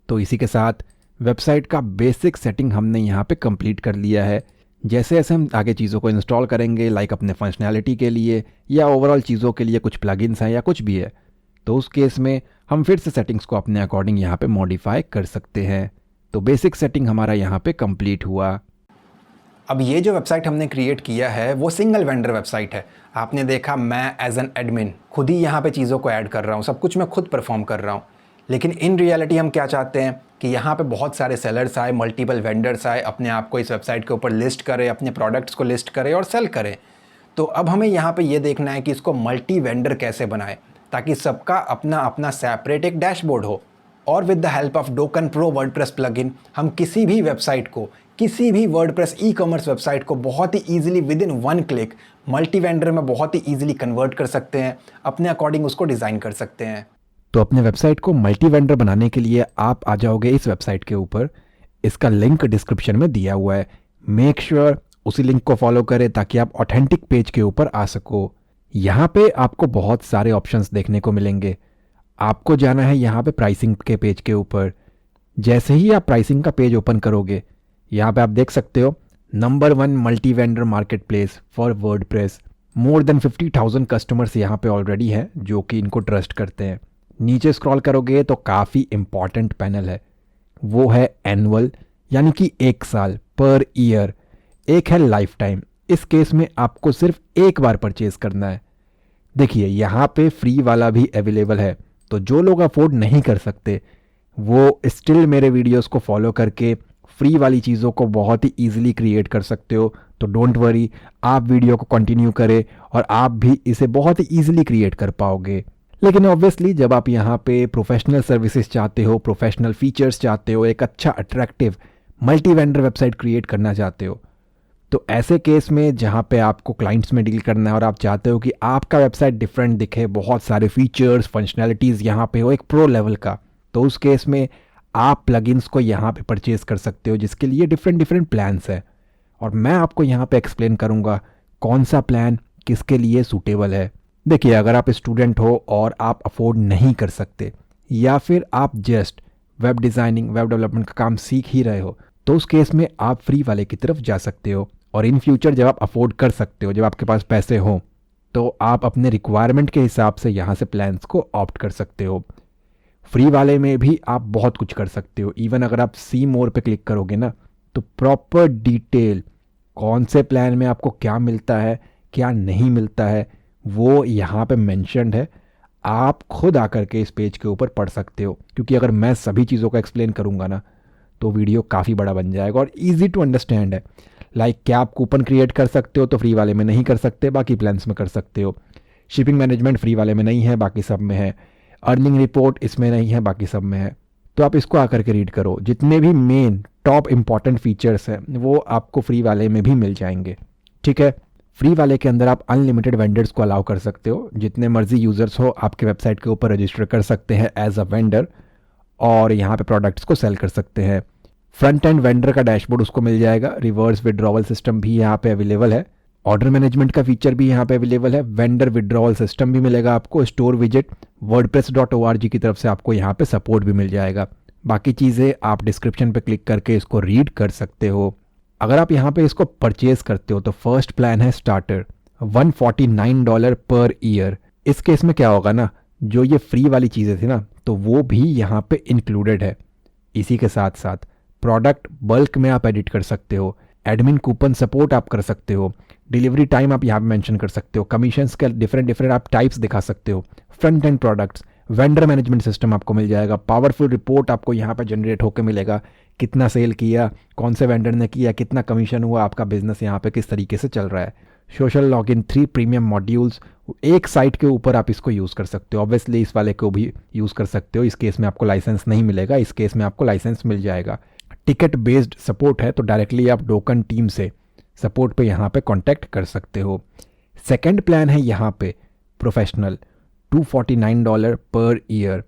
[SPEAKER 2] तो इसी के साथ वेबसाइट का बेसिक सेटिंग हमने यहाँ पे कंप्लीट कर लिया है। जैसे जैसे हम आगे चीज़ों को इंस्टॉल करेंगे, लाइक अपने फंक्शनैलिटी के लिए या ओवरऑल चीज़ों के लिए कुछ प्लगइन्स हैं या कुछ भी है, तो उस केस में हम फिर से सेटिंग्स को अपने अकॉर्डिंग यहाँ पे मॉडिफाई कर सकते हैं। तो बेसिक सेटिंग हमारा यहाँ पे कंप्लीट हुआ।
[SPEAKER 1] अब ये जो वेबसाइट हमने क्रिएट किया है वो सिंगल वेंडर वेबसाइट है। आपने देखा मैं एज एन एडमिन खुद ही यहाँ पे चीज़ों को ऐड कर रहा हूँ, सब कुछ मैं खुद परफॉर्म कर रहा हूँ। लेकिन इन रियलिटी हम क्या चाहते हैं कि यहाँ पे बहुत सारे सेलर्स आए, मल्टीपल वेंडर्स आए, अपने आप को इस वेबसाइट के ऊपर लिस्ट करें, अपने प्रोडक्ट्स को लिस्ट करें और सेल करें। तो अब हमें यहाँ पे ये देखना है कि इसको मल्टी वेंडर कैसे बनाए ताकि सबका अपना अपना सेपरेट एक डैशबोर्ड हो। और with the help of Dokan pro WordPress plugin हम किसी भी वेबसाइट को, किसी भी वर्डप्रेस ई कॉमर्स वेबसाइट को बहुत ही easily with in 1 click multi vendor में बहुत ही ईजिली कन्वर्ट कर सकते हैं, अपने अकॉर्डिंग उसको डिज़ाइन कर सकते हैं।
[SPEAKER 2] तो अपने वेबसाइट को मल्टी वेंडर बनाने के लिए आप आ जाओगे इस वेबसाइट के ऊपर। इसका लिंक डिस्क्रिप्शन में दिया हुआ है। मेक श्योर उसी लिंक को फॉलो करें ताकि आप ऑथेंटिक पेज के ऊपर आ सको। यहाँ पे आपको बहुत सारे ऑप्शंस देखने को मिलेंगे। आपको जाना है यहाँ पे प्राइसिंग के पेज के ऊपर। जैसे ही आप प्राइसिंग का पेज ओपन करोगे, यहाँ पे आप देख सकते हो number 1 multi vendor market place for WordPress. More than 50,000 customers यहाँ पे ऑलरेडी हैं जो कि इनको ट्रस्ट करते हैं। नीचे स्क्रॉल करोगे तो काफ़ी इंपॉर्टेंट पैनल है। वो है एनुअल यानी कि 1 साल पर ईयर, एक है लाइफ टाइम। इस केस में आपको सिर्फ एक बार परचेज करना है। देखिए यहाँ पे फ्री वाला भी अवेलेबल है, तो जो लोग अफोर्ड नहीं कर सकते वो स्टिल मेरे वीडियोस को फॉलो करके फ्री वाली चीज़ों को बहुत ही ईजिली क्रिएट कर सकते हो। तो डोंट वरी, आप वीडियो को कंटिन्यू करें और आप भी इसे बहुत ही ईजिली क्रिएट कर पाओगे। लेकिन ऑब्वियसली जब आप यहाँ पे प्रोफेशनल सर्विसेज चाहते हो, प्रोफेशनल फीचर्स चाहते हो, एक अच्छा attractive multi vendor website create करना चाहते हो, तो ऐसे केस में जहाँ पे आपको क्लाइंट्स में डील करना है और आप चाहते हो कि आपका वेबसाइट डिफरेंट दिखे, बहुत सारे फीचर्स फंक्शनैलिटीज़ यहाँ पे हो एक प्रो लेवल का, तो उस केस में आप प्लगइन्स को यहाँ पे परचेज कर सकते हो, जिसके लिए डिफरेंट डिफरेंट प्लान्स है। और मैं आपको यहाँ पे एक्सप्लेन करूँगा कौन सा प्लान किसके लिए सूटेबल है। देखिए अगर आप स्टूडेंट हो और आप अफोर्ड नहीं कर सकते, या फिर आप just web designing web development का काम सीख ही रहे हो, तो उस केस में आप फ्री वाले की तरफ जा सकते हो। और इन फ्यूचर जब आप अफोर्ड कर सकते हो, जब आपके पास पैसे हों, तो आप अपने रिक्वायरमेंट के हिसाब से यहाँ से प्लान्स को ऑप्ट कर सकते हो। फ्री वाले में भी आप बहुत कुछ कर सकते हो। इवन अगर आप सी मोर पे क्लिक करोगे ना, तो प्रॉपर डिटेल कौन से प्लान में आपको क्या मिलता है क्या नहीं मिलता है वो यहाँ पे मेंशन्ड है। आप खुद आकर के इस पेज के ऊपर पढ़ सकते हो, क्योंकि अगर मैं सभी चीज़ों को एक्सप्लेन करूँगा ना तो वीडियो काफ़ी बड़ा बन जाएगा और ईजी टू अंडरस्टैंड है। लाइक क्या आप कूपन क्रिएट कर सकते हो तो फ्री वाले में नहीं कर सकते, बाकी प्लान्स में कर सकते हो। शिपिंग मैनेजमेंट फ्री वाले में नहीं है, बाकी सब में है। अर्निंग रिपोर्ट इसमें नहीं है, बाकी सब में है। तो आप इसको आकर के रीड करो, जितने भी मेन टॉप इंपॉर्टेंट फीचर्स हैं वो आपको फ्री वाले में भी मिल जाएंगे। ठीक है, फ्री वाले के अंदर आप अनलिमिटेड वेंडर्स को अलाउ कर सकते हो, जितने मर्जी यूज़र्स हो आपके वेबसाइट के ऊपर रजिस्टर कर सकते हैं एज अ वेंडर, और यहाँ पे प्रोडक्ट्स को सेल कर सकते हैं। फ्रंट एंड वेंडर का डैशबोर्ड उसको मिल जाएगा, रिवर्स विड्रॉवल सिस्टम भी यहाँ पे अवेलेबल है, ऑर्डर मैनेजमेंट का फीचर भी यहाँ पे अवेलेबल है, वेंडर विड्रॉवल सिस्टम भी मिलेगा आपको, स्टोर विजेट, wordpress.org की तरफ से आपको यहाँ पे सपोर्ट भी मिल जाएगा। बाकी चीज़ें आप डिस्क्रिप्शन पे क्लिक करके इसको रीड कर सकते हो। अगर आप यहाँ पे इसको परचेज करते हो तो फर्स्ट प्लान है स्टार्टर, $149 पर ईयर। इस केस में क्या होगा ना, जो ये फ्री वाली चीज़ें थी ना तो वो भी यहाँ पे इंक्लूडेड है। इसी के साथ साथ प्रोडक्ट बल्क में आप एडिट कर सकते हो, एडमिन कूपन सपोर्ट आप कर सकते हो, डिलीवरी टाइम आप यहाँ पे मेंशन कर सकते हो, कमीशंस के डिफरेंट आप टाइप्स दिखा सकते हो, front end products, vendor management system आपको मिल जाएगा, पावरफुल रिपोर्ट आपको यहाँ पे जनरेट होकर मिलेगा, कितना सेल किया, कौन से वेंडर ने किया, कितना कमीशन हुआ, आपका बिजनेस यहाँ पे किस तरीके से चल रहा है। सोशल लॉगिन, 3 प्रीमियम मॉड्यूल्स, एक साइट के ऊपर आप इसको यूज़ कर सकते हो। ऑब्वियसली इस वाले को भी यूज़ कर सकते हो, इस केस में आपको लाइसेंस नहीं मिलेगा, इस केस में आपको लाइसेंस मिल जाएगा। टिकट बेस्ड सपोर्ट है, तो डायरेक्टली आप डोकन टीम से सपोर्ट पे यहाँ पे कांटेक्ट कर सकते हो। सेकंड प्लान है यहाँ पे प्रोफेशनल, $249 पर ईयर।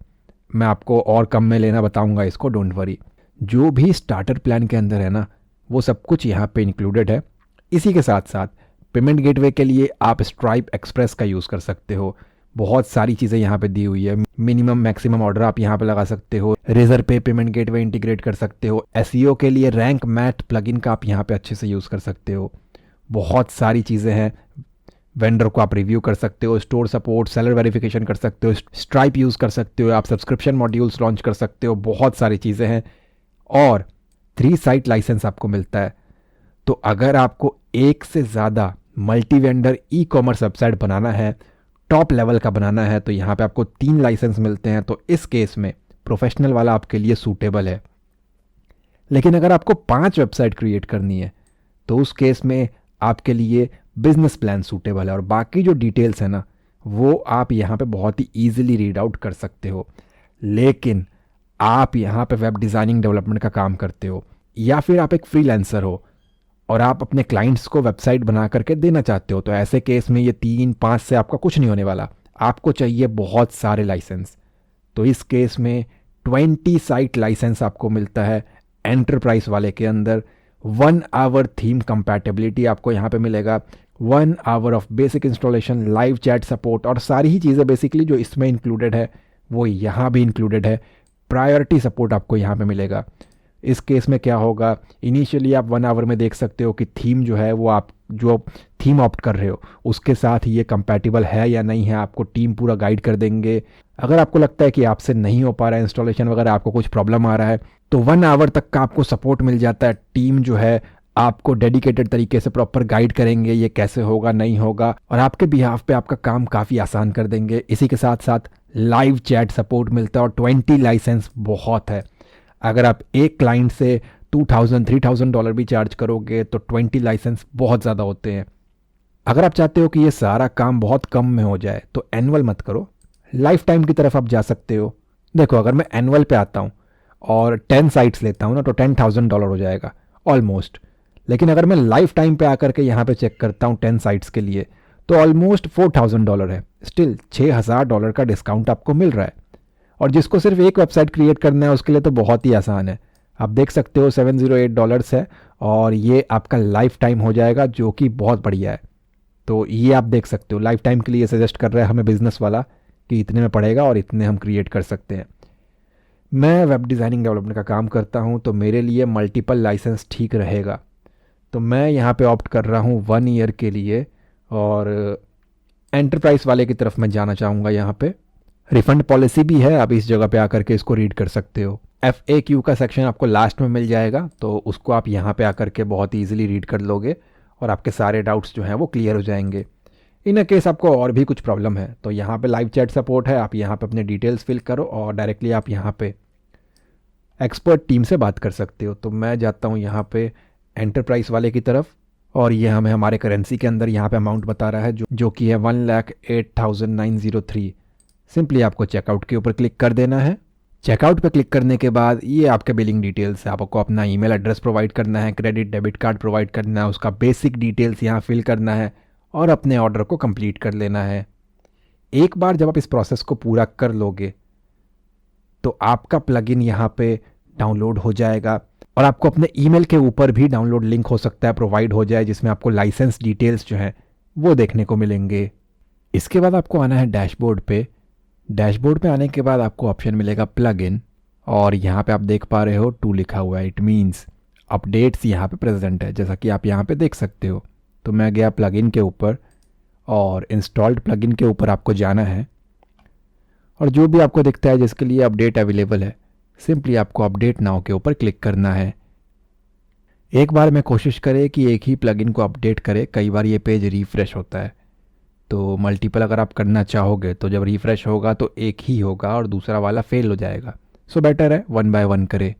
[SPEAKER 2] मैं आपको और कम में लेना बताऊंगा इसको, डोंट वरी। जो भी स्टार्टर प्लान के अंदर है ना वो सब कुछ यहाँ पे इंक्लूडेड है। इसी के साथ साथ पेमेंट गेटवे के लिए आप स्ट्राइप एक्सप्रेस का यूज़ कर सकते हो। बहुत सारी चीज़ें यहाँ पे दी हुई है, मिनिमम मैक्सिमम ऑर्डर आप यहाँ पे लगा सकते हो, रेजर पे पेमेंट गेटवे इंटीग्रेट कर सकते हो, एसईओ के लिए रैंक मैट प्लगइन का आप यहाँ पे अच्छे से यूज़ कर सकते हो। बहुत सारी चीज़ें हैं, वेंडर को आप रिव्यू कर सकते हो, स्टोर सपोर्ट, सेलर वेरिफिकेशन कर सकते हो, स्ट्राइप यूज़ कर सकते हो, आप सब्सक्रिप्शन मॉड्यूल्स लॉन्च कर सकते हो, बहुत सारी चीज़ें हैं। और 3 साइट लाइसेंस आपको मिलता है। तो अगर आपको एक से ज़्यादा multi vendor e commerce website बनाना है, टॉप लेवल का बनाना है, तो यहाँ पे आपको 3 लाइसेंस मिलते हैं। तो इस केस में प्रोफेशनल वाला आपके लिए सूटेबल है। लेकिन अगर आपको 5 वेबसाइट क्रिएट करनी है तो उस केस में आपके लिए बिजनेस प्लान सूटेबल है, और बाकी जो डिटेल्स है ना वो आप यहाँ पे बहुत ही ईजिली रीड आउट कर सकते हो। लेकिन आप यहाँ पे वेब डिज़ाइनिंग डेवलपमेंट का काम करते हो, या फिर आप एक फ्रीलांसर हो और आप अपने क्लाइंट्स को वेबसाइट बना करके देना चाहते हो, तो ऐसे केस में ये 3-5 से आपका कुछ नहीं होने वाला, आपको चाहिए बहुत सारे लाइसेंस। तो इस केस में 20 साइट लाइसेंस आपको मिलता है एंटरप्राइज वाले के अंदर। 1 आवर थीम कंपैटिबिलिटी आपको यहाँ पे मिलेगा, 1 hour of basic installation, live chat support, और सारी ही चीज़ें बेसिकली जो इसमें इंक्लूडेड है वो यहाँ भी इंक्लूडेड है। प्रायोरिटी सपोर्ट आपको यहाँ पे मिलेगा। इस केस में क्या होगा, इनिशियली आप 1 आवर में देख सकते हो कि थीम जो है वो आप जो थीम ऑप्ट कर रहे हो उसके साथ ये कंपैटिबल है या नहीं है, आपको टीम पूरा गाइड कर देंगे। अगर आपको लगता है कि आपसे नहीं हो पा रहा है इंस्टॉलेशन वगैरह, आपको कुछ प्रॉब्लम आ रहा है, तो 1 आवर तक का आपको सपोर्ट मिल जाता है। टीम जो है आपको डेडिकेटेड तरीके से प्रॉपर गाइड करेंगे ये कैसे होगा नहीं होगा, और आपके बिहाफ पे आपका काम काफ़ी आसान कर देंगे। इसी के साथ साथ लाइव चैट सपोर्ट मिलता है और 20 लाइसेंस बहुत है। अगर आप एक क्लाइंट से $2,000-3,000 भी चार्ज करोगे तो 20 लाइसेंस बहुत ज़्यादा होते हैं। अगर आप चाहते हो कि ये सारा काम बहुत कम में हो जाए तो एनुअल मत करो, लाइफ टाइम की तरफ आप जा सकते हो। देखो, अगर मैं एनुअल पे आता हूँ और 10 साइट्स लेता हूँ ना तो $10,000 हो जाएगा ऑलमोस्ट। लेकिन अगर मैं लाइफ टाइम पे आकर के यहाँ पे चेक करता हूँ 10 साइट्स के लिए तो ऑलमोस्ट $4,000 है। स्टिल $6,000 का डिस्काउंट आपको मिल रहा है, और जिसको सिर्फ एक वेबसाइट क्रिएट करना है उसके लिए तो बहुत ही आसान है। आप देख सकते हो $708 है और ये आपका लाइफ टाइम हो जाएगा, जो कि बहुत बढ़िया है। तो ये आप देख सकते हो, लाइफ टाइम के लिए सजेस्ट कर रहा है हमें बिजनेस वाला कि इतने में पड़ेगा और इतने हम क्रिएट कर सकते हैं। मैं वेब डिज़ाइनिंग डेवलपमेंट का काम करता हूँ तो मेरे लिए मल्टीपल लाइसेंस ठीक रहेगा। तो मैं यहाँ पे ऑप्ट कर रहा हूँ 1 ईयर के लिए, और एंटरप्राइज वाले की तरफ मैं जाना चाहूँगा। यहाँ पे रिफंड पॉलिसी भी है, आप इस जगह पे आकर के इसको रीड कर सकते हो। FAQ का सेक्शन आपको लास्ट में मिल जाएगा, तो उसको आप यहाँ पे आकर के बहुत ईजिली रीड कर लोगे और आपके सारे डाउट्स जो हैं वो क्लियर हो जाएंगे। इन केस आपको और भी कुछ प्रॉब्लम है तो यहाँ पे लाइव चैट सपोर्ट है, आप यहाँ पे अपने डिटेल्स फिल करो और डायरेक्टली आप यहाँ पे एक्सपर्ट टीम से बात कर सकते हो। तो मैं जाता हूँ यहाँ पे एंटरप्राइज वाले की तरफ, और ये हमें हमारे करेंसी के अंदर यहाँ पे अमाउंट बता रहा है जो कि है 1,08,903। सिंपली आपको चेकआउट के ऊपर क्लिक कर देना है। चेकआउट पे क्लिक करने के बाद ये आपके बिलिंग डिटेल्स है, आपको अपना ईमेल एड्रेस प्रोवाइड करना है, क्रेडिट डेबिट कार्ड प्रोवाइड करना है, उसका बेसिक डिटेल्स यहाँ फिल करना है और अपने ऑर्डर को कंप्लीट कर लेना है। एक बार जब आप इस प्रोसेस को पूरा कर लोगे तो आपका प्लगइन यहाँ पे डाउनलोड हो जाएगा, और आपको अपने ईमेल के ऊपर भी डाउनलोड लिंक हो सकता है प्रोवाइड हो जाए, जिसमें आपको लाइसेंस डिटेल्स जो हैं वो देखने को मिलेंगे। इसके बाद आपको आना है डैशबोर्ड पे। डैशबोर्ड पे आने के बाद आपको ऑप्शन मिलेगा प्लग इन, और यहाँ पे आप देख पा रहे हो 2 लिखा हुआ है। इट मीन्स अपडेट्स यहाँ पे प्रेजेंट है, जैसा कि आप यहाँ पे देख सकते हो। तो मैं गया प्लगइन के ऊपर और इंस्टॉल्ड प्लगइन के ऊपर आपको जाना है, और जो भी आपको दिखता है जिसके लिए अपडेट अवेलेबल है सिंपली आपको अपडेट नाउ के ऊपर क्लिक करना है। एक बार में कोशिश करें कि एक ही प्लगइन को अपडेट करें, कई बार ये पेज रिफ्रेश होता है। तो मल्टीपल अगर आप करना चाहोगे तो जब रिफ्रेश होगा तो एक ही होगा और दूसरा वाला फेल हो जाएगा। सो बेटर है 1 बाय 1 करें।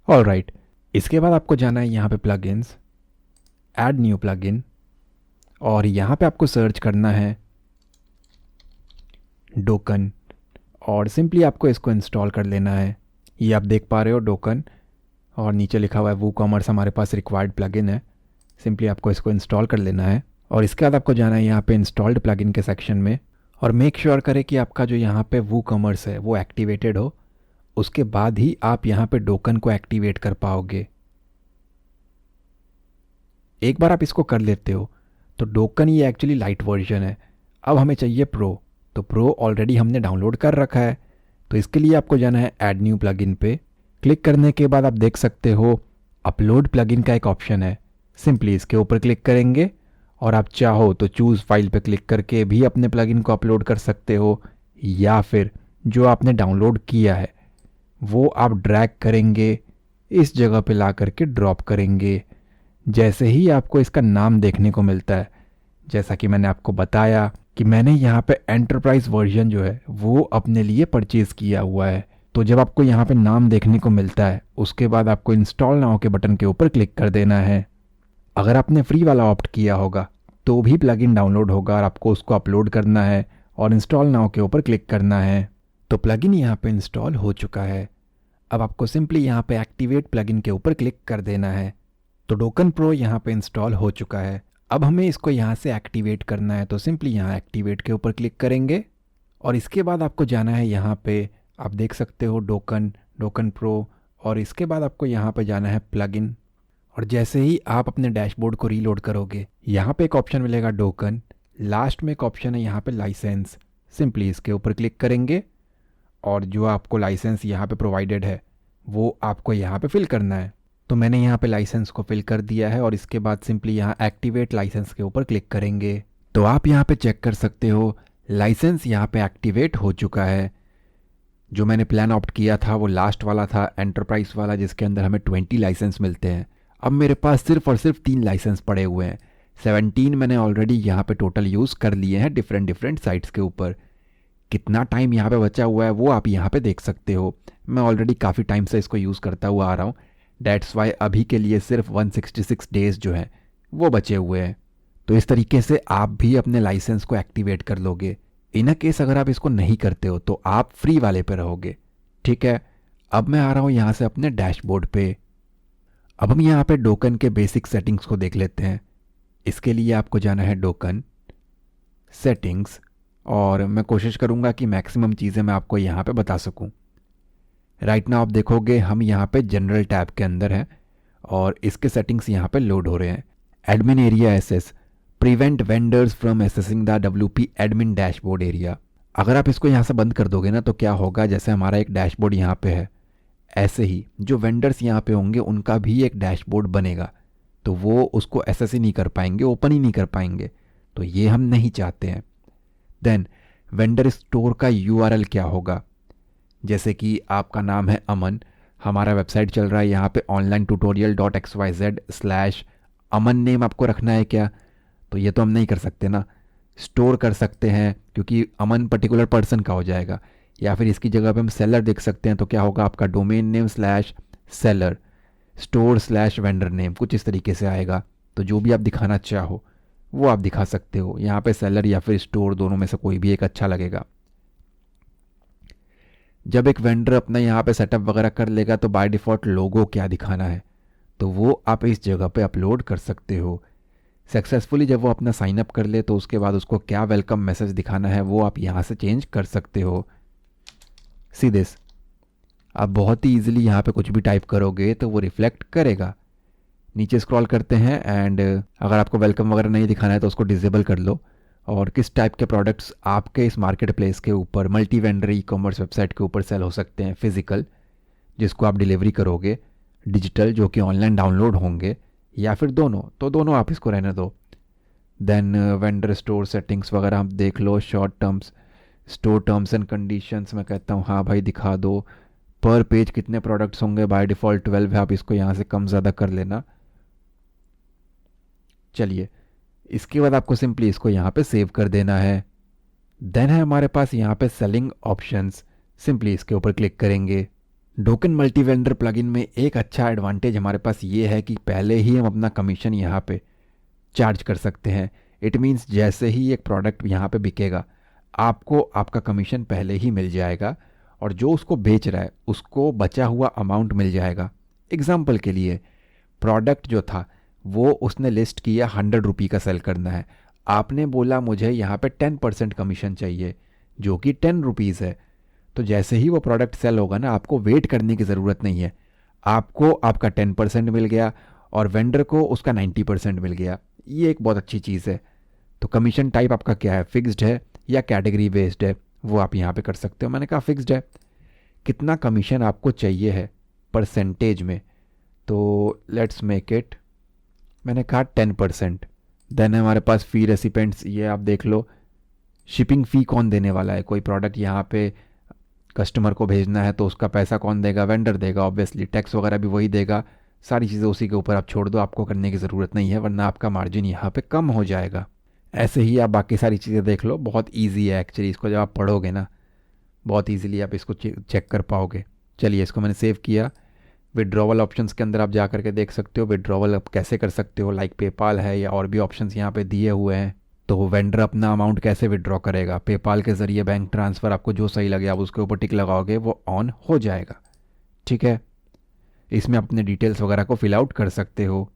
[SPEAKER 2] ऑलराइट, इसके बाद आपको जाना है यहाँ पे प्लगइन्स, ऐड न्यू प्लगइन, और यहाँ पे आपको सर्च करना है डोकन, और सिंपली आपको इसको इंस्टॉल कर लेना है। ये आप देख पा रहे हो डोकन, और नीचे लिखा हुआ है वूकॉमर्स हमारे पास रिक्वायर्ड प्लगइन है। सिंपली आपको इसको इंस्टॉल कर लेना है, और इसके बाद आपको जाना है यहाँ पे इंस्टॉल्ड प्लगइन के सेक्शन में, और मेक श्योर करें कि आपका जो यहाँ पे वूकॉमर्स है वो एक्टिवेटेड हो। उसके बाद ही आप यहाँ पे डोकन को एक्टिवेट कर पाओगे। एक बार आप इसको कर लेते हो तो डोकन ये एक्चुअली लाइट वर्जन है। अब हमें चाहिए प्रो, तो प्रो ऑलरेडी हमने डाउनलोड कर रखा है। तो इसके लिए आपको जाना है ऐड न्यू प्लगइन पे। क्लिक करने के बाद आप देख सकते हो अपलोड प्लगइन का एक ऑप्शन है, सिंपली इसके ऊपर क्लिक करेंगे, और आप चाहो तो चूज़ फाइल पे क्लिक करके भी अपने प्लगइन को अपलोड कर सकते हो, या फिर जो आपने डाउनलोड किया है वो आप ड्रैग करेंगे, इस जगह पे ला करके ड्रॉप करेंगे। जैसे ही आपको इसका नाम देखने को मिलता है, जैसा कि मैंने आपको बताया कि मैंने यहाँ पे एंटरप्राइज वर्जन जो है वो अपने लिए परचेज़ किया हुआ है। तो जब आपको यहाँ पे नाम देखने को मिलता है उसके बाद आपको इंस्टॉल नाउ के बटन के ऊपर क्लिक कर देना है। अगर आपने फ्री वाला ऑप्ट किया होगा तो भी प्लगइन डाउनलोड होगा और आपको उसको अपलोड करना है और इंस्टॉल नाउ के ऊपर क्लिक करना है। तो प्लगइन यहाँ पे इंस्टॉल हो चुका है। अब आपको सिंपली यहाँ पे एक्टिवेट प्लगइन के ऊपर क्लिक कर देना है। तो डोकन प्रो यहाँ पे इंस्टॉल हो चुका है। अब हमें इसको यहाँ से एक्टिवेट करना है, तो सिंपली यहाँ एक्टिवेट के ऊपर क्लिक करेंगे, और इसके बाद आपको जाना है यहाँ पे, आप देख सकते हो डोकन प्रो, और इसके बाद आपको यहाँ पे जाना है प्लगइन। और जैसे ही आप अपने डैशबोर्ड को रीलोड करोगे यहाँ पे एक ऑप्शन मिलेगा डोकन, लास्ट में एक ऑप्शन है यहाँ पे लाइसेंस। सिंपली इसके ऊपर क्लिक करेंगे और जो आपको लाइसेंस यहाँ पे प्रोवाइडेड है वो आपको यहाँ पे फिल करना है। तो मैंने यहाँ पे लाइसेंस को फिल कर दिया है, और इसके बाद सिंपली यहाँ एक्टिवेट लाइसेंस के ऊपर क्लिक करेंगे। तो आप यहाँ पे चेक कर सकते हो लाइसेंस यहाँ पे एक्टिवेट हो चुका है। जो मैंने प्लान ऑप्ट किया था वो लास्ट वाला था, एंटरप्राइज वाला, जिसके अंदर हमें 20 लाइसेंस मिलते हैं। अब मेरे पास सिर्फ और सिर्फ 3 लाइसेंस पड़े हुए हैं। 17 मैंने ऑलरेडी यहाँ पे टोटल यूज़ कर लिए हैं डिफरेंट डिफरेंट साइट्स के ऊपर। कितना टाइम यहाँ पे बचा हुआ है वो आप यहाँ पे देख सकते हो। मैं ऑलरेडी काफ़ी टाइम से इसको यूज़ करता हुआ आ रहा हूँ। डेट्स वाई अभी के लिए सिर्फ 166 डेज़ जो हैं वो बचे हुए हैं। तो इस तरीके से आप भी अपने लाइसेंस को एक्टिवेट कर लोगे। इन केस अगर आप इसको नहीं करते हो तो आप फ्री वाले पे रहोगे। ठीक है, अब मैं आ रहा हूँ यहाँ से अपने डैशबोर्ड पे। अब हम यहाँ पे डोकन के बेसिक सेटिंग्स को देख लेते हैं। इसके लिए आपको जाना है डोकन सेटिंग्स, और मैं कोशिश करूँगा कि मैक्सिमम चीज़ें मैं आपको यहाँ पे बता सकूँ। राइट नाउ आप देखोगे हम यहाँ पे जनरल टैब के अंदर हैं और इसके सेटिंग्स यहाँ पे लोड हो रहे हैं। Admin area access, prevent vendors from accessing the WP admin dashboard area. अगर आप इसको यहाँ से बंद कर दोगे ना तो क्या होगा, जैसे हमारा एक डैशबोर्ड यहाँ पे है, ऐसे ही जो वेंडर्स यहाँ पे होंगे उनका भी एक डैशबोर्ड बनेगा, तो वो उसको एसेस ही नहीं कर पाएंगे, ओपन ही नहीं कर पाएंगे। तो ये हम नहीं चाहते हैं। देन वेंडर स्टोर का URL क्या होगा, जैसे कि आपका नाम है अमन, हमारा वेबसाइट चल रहा है यहाँ पे onlinetutorial.xyz/अमन नेम आपको रखना है क्या, तो ये तो हम नहीं कर सकते ना। स्टोर कर सकते हैं क्योंकि अमन पर्टिकुलर पर्सन का हो जाएगा, या फिर इसकी जगह पे हम सेलर देख सकते हैं, तो क्या होगा आपका डोमेन नेम /सेलर स्टोर/वेंडर नेम, कुछ इस तरीके से आएगा। तो जो भी आप दिखाना चाहो वो आप दिखा सकते हो। यहाँ पे सेलर या फिर स्टोर दोनों में से कोई भी एक अच्छा लगेगा। जब एक वेंडर अपना यहाँ पे सेटअप वगैरह कर लेगा तो बाय डिफ़ॉल्ट लोगो क्या दिखाना है तो वो आप इस जगह पे अपलोड कर सकते हो। सक्सेसफुली जब वो अपना साइन अप कर ले तो उसके बाद उसको क्या वेलकम मैसेज दिखाना है वो आप यहाँ से चेंज कर सकते हो। सी दिस, आप बहुत ही ईजिली यहाँ पे कुछ भी टाइप करोगे तो वो रिफ्लेक्ट करेगा। नीचे स्क्रॉल करते हैं एंड अगर आपको वेलकम वगैरह नहीं दिखाना है तो उसको डिसेबल कर लो। और किस टाइप के प्रोडक्ट्स आपके इस मार्केट प्लेस के ऊपर, मल्टी वेंडर ई-कॉमर्स वेबसाइट के ऊपर सेल हो सकते हैं, फिजिकल जिसको आप डिलीवरी करोगे, डिजिटल जो कि ऑनलाइन डाउनलोड होंगे, या फिर दोनों, तो दोनों आप इसको रहने दो। देन वेंडर स्टोर सेटिंग्स वगैरह आप देख लो। Short terms store terms and conditions मैं कहता हूँ हाँ भाई दिखा दो। पर पेज कितने प्रोडक्ट्स होंगे, बाय डिफ़ॉल्ट 12 है, आप इसको यहाँ से कम ज़्यादा कर लेना। चलिए, इसके बाद आपको सिंपली इसको यहाँ पे सेव कर देना है। देन है हमारे पास यहाँ पे सेलिंग ऑप्शंस, सिंपली इसके ऊपर क्लिक करेंगे। डोकन मल्टी वेंडर प्लगइन में एक अच्छा एडवांटेज हमारे पास ये है कि पहले ही हम अपना कमीशन यहाँ पे चार्ज कर सकते हैं। इट मीन्स जैसे ही एक प्रोडक्ट यहाँ पे बिकेगा आपको आपका कमीशन पहले ही मिल जाएगा और जो उसको बेच रहा है उसको बचा हुआ अमाउंट मिल जाएगा। एग्जाम्पल के लिए प्रोडक्ट जो था वो उसने लिस्ट किया 100 रुपये का सेल करना है, आपने बोला मुझे यहाँ पे 10% कमीशन चाहिए जो कि 10 रुपीज़ है। तो जैसे ही वो प्रोडक्ट सेल होगा ना आपको वेट करने की ज़रूरत नहीं है, आपको आपका 10% मिल गया और वेंडर को उसका 90% मिल गया। ये एक बहुत अच्छी चीज़ है। तो कमीशन टाइप आपका क्या है, फिक्स्ड है या कैटेगरी बेस्ड है, वो आप यहाँ पे कर सकते हो। मैंने कहा फिक्स्ड है। कितना कमीशन आपको चाहिए है परसेंटेज में, तो लेट्स मेक इट, मैंने कहा 10%। देन हमारे पास फ़ी रेसिपेंट्स, ये आप देख लो। शिपिंग फ़ी कौन देने वाला है, कोई प्रोडक्ट यहाँ पे कस्टमर को भेजना है तो उसका पैसा कौन देगा, वेंडर देगा ऑब्वियसली, टैक्स वगैरह भी वही देगा। सारी चीज़ें उसी के ऊपर आप छोड़ दो, आपको करने की ज़रूरत नहीं है वरना आपका मार्जिन यहाँ पे कम हो जाएगा। ऐसे ही आप बाकी सारी चीज़ें देख लो, बहुत ईजी है एक्चुअली, इसको जब आप पढ़ोगे ना बहुत ईजिली आप इसको चेक कर पाओगे। चलिए, इसको मैंने सेव किया। विड्रॉवल ऑप्शंस के अंदर आप जा करके देख सकते हो विड्रॉवल आप कैसे कर सकते हो, लाइक पेपाल है या और भी ऑप्शंस यहाँ पे दिए हुए हैं। तो वेंडर अपना अमाउंट कैसे विड्रॉ करेगा, पेपाल के ज़रिए, बैंक ट्रांसफ़र, आपको जो सही लगे आप उसके ऊपर टिक लगाओगे वो ऑन हो जाएगा। ठीक है, इसमें आप अपने डिटेल्स वगैरह को फिल आउट कर सकते हो।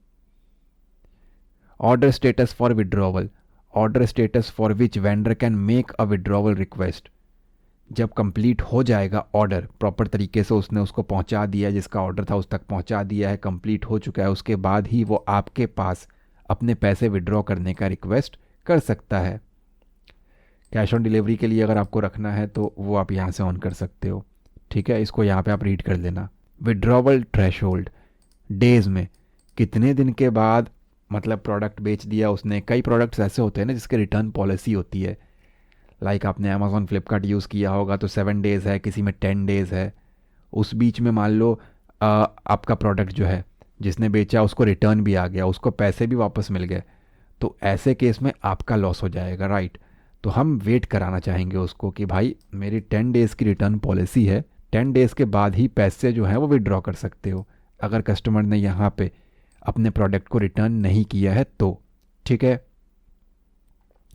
[SPEAKER 2] Order status for withdrawal, order status for which vendor can make a withdrawal request. जब कंप्लीट हो जाएगा ऑर्डर, प्रॉपर तरीके से उसने उसको पहुंचा दिया, जिसका ऑर्डर था उस तक पहुंचा दिया है, कंप्लीट हो चुका है, उसके बाद ही वो आपके पास अपने पैसे विड्रॉ करने का रिक्वेस्ट कर सकता है। कैश ऑन डिलीवरी के लिए अगर आपको रखना है तो वो आप यहाँ से ऑन कर सकते हो। ठीक है, इसको यहाँ पे आप रीड कर लेना। विड्रॉवल थ्रेशोल्ड, डेज़ में कितने दिन के बाद मतलब प्रोडक्ट बेच दिया उसने। कई प्रोडक्ट्स ऐसे होते हैं ना जिसके रिटर्न पॉलिसी होती है, लाइक आपने अमेज़ॉन फ्लिपकार्ट यूज़ किया होगा तो 7 डेज़ है, किसी में 10 डेज़ है। उस बीच में मान लो आपका प्रोडक्ट जो है जिसने बेचा उसको रिटर्न भी आ गया, उसको पैसे भी वापस मिल गए, तो ऐसे केस में आपका लॉस हो जाएगा, राइट। तो हम वेट कराना चाहेंगे उसको कि भाई मेरी 10 डेज़ की रिटर्न पॉलिसी है, 10 डेज़ के बाद ही पैसे जो हैं वो विड्रॉ कर सकते हो अगर कस्टमर ने यहाँ पे अपने प्रोडक्ट को रिटर्न नहीं किया है तो। ठीक है,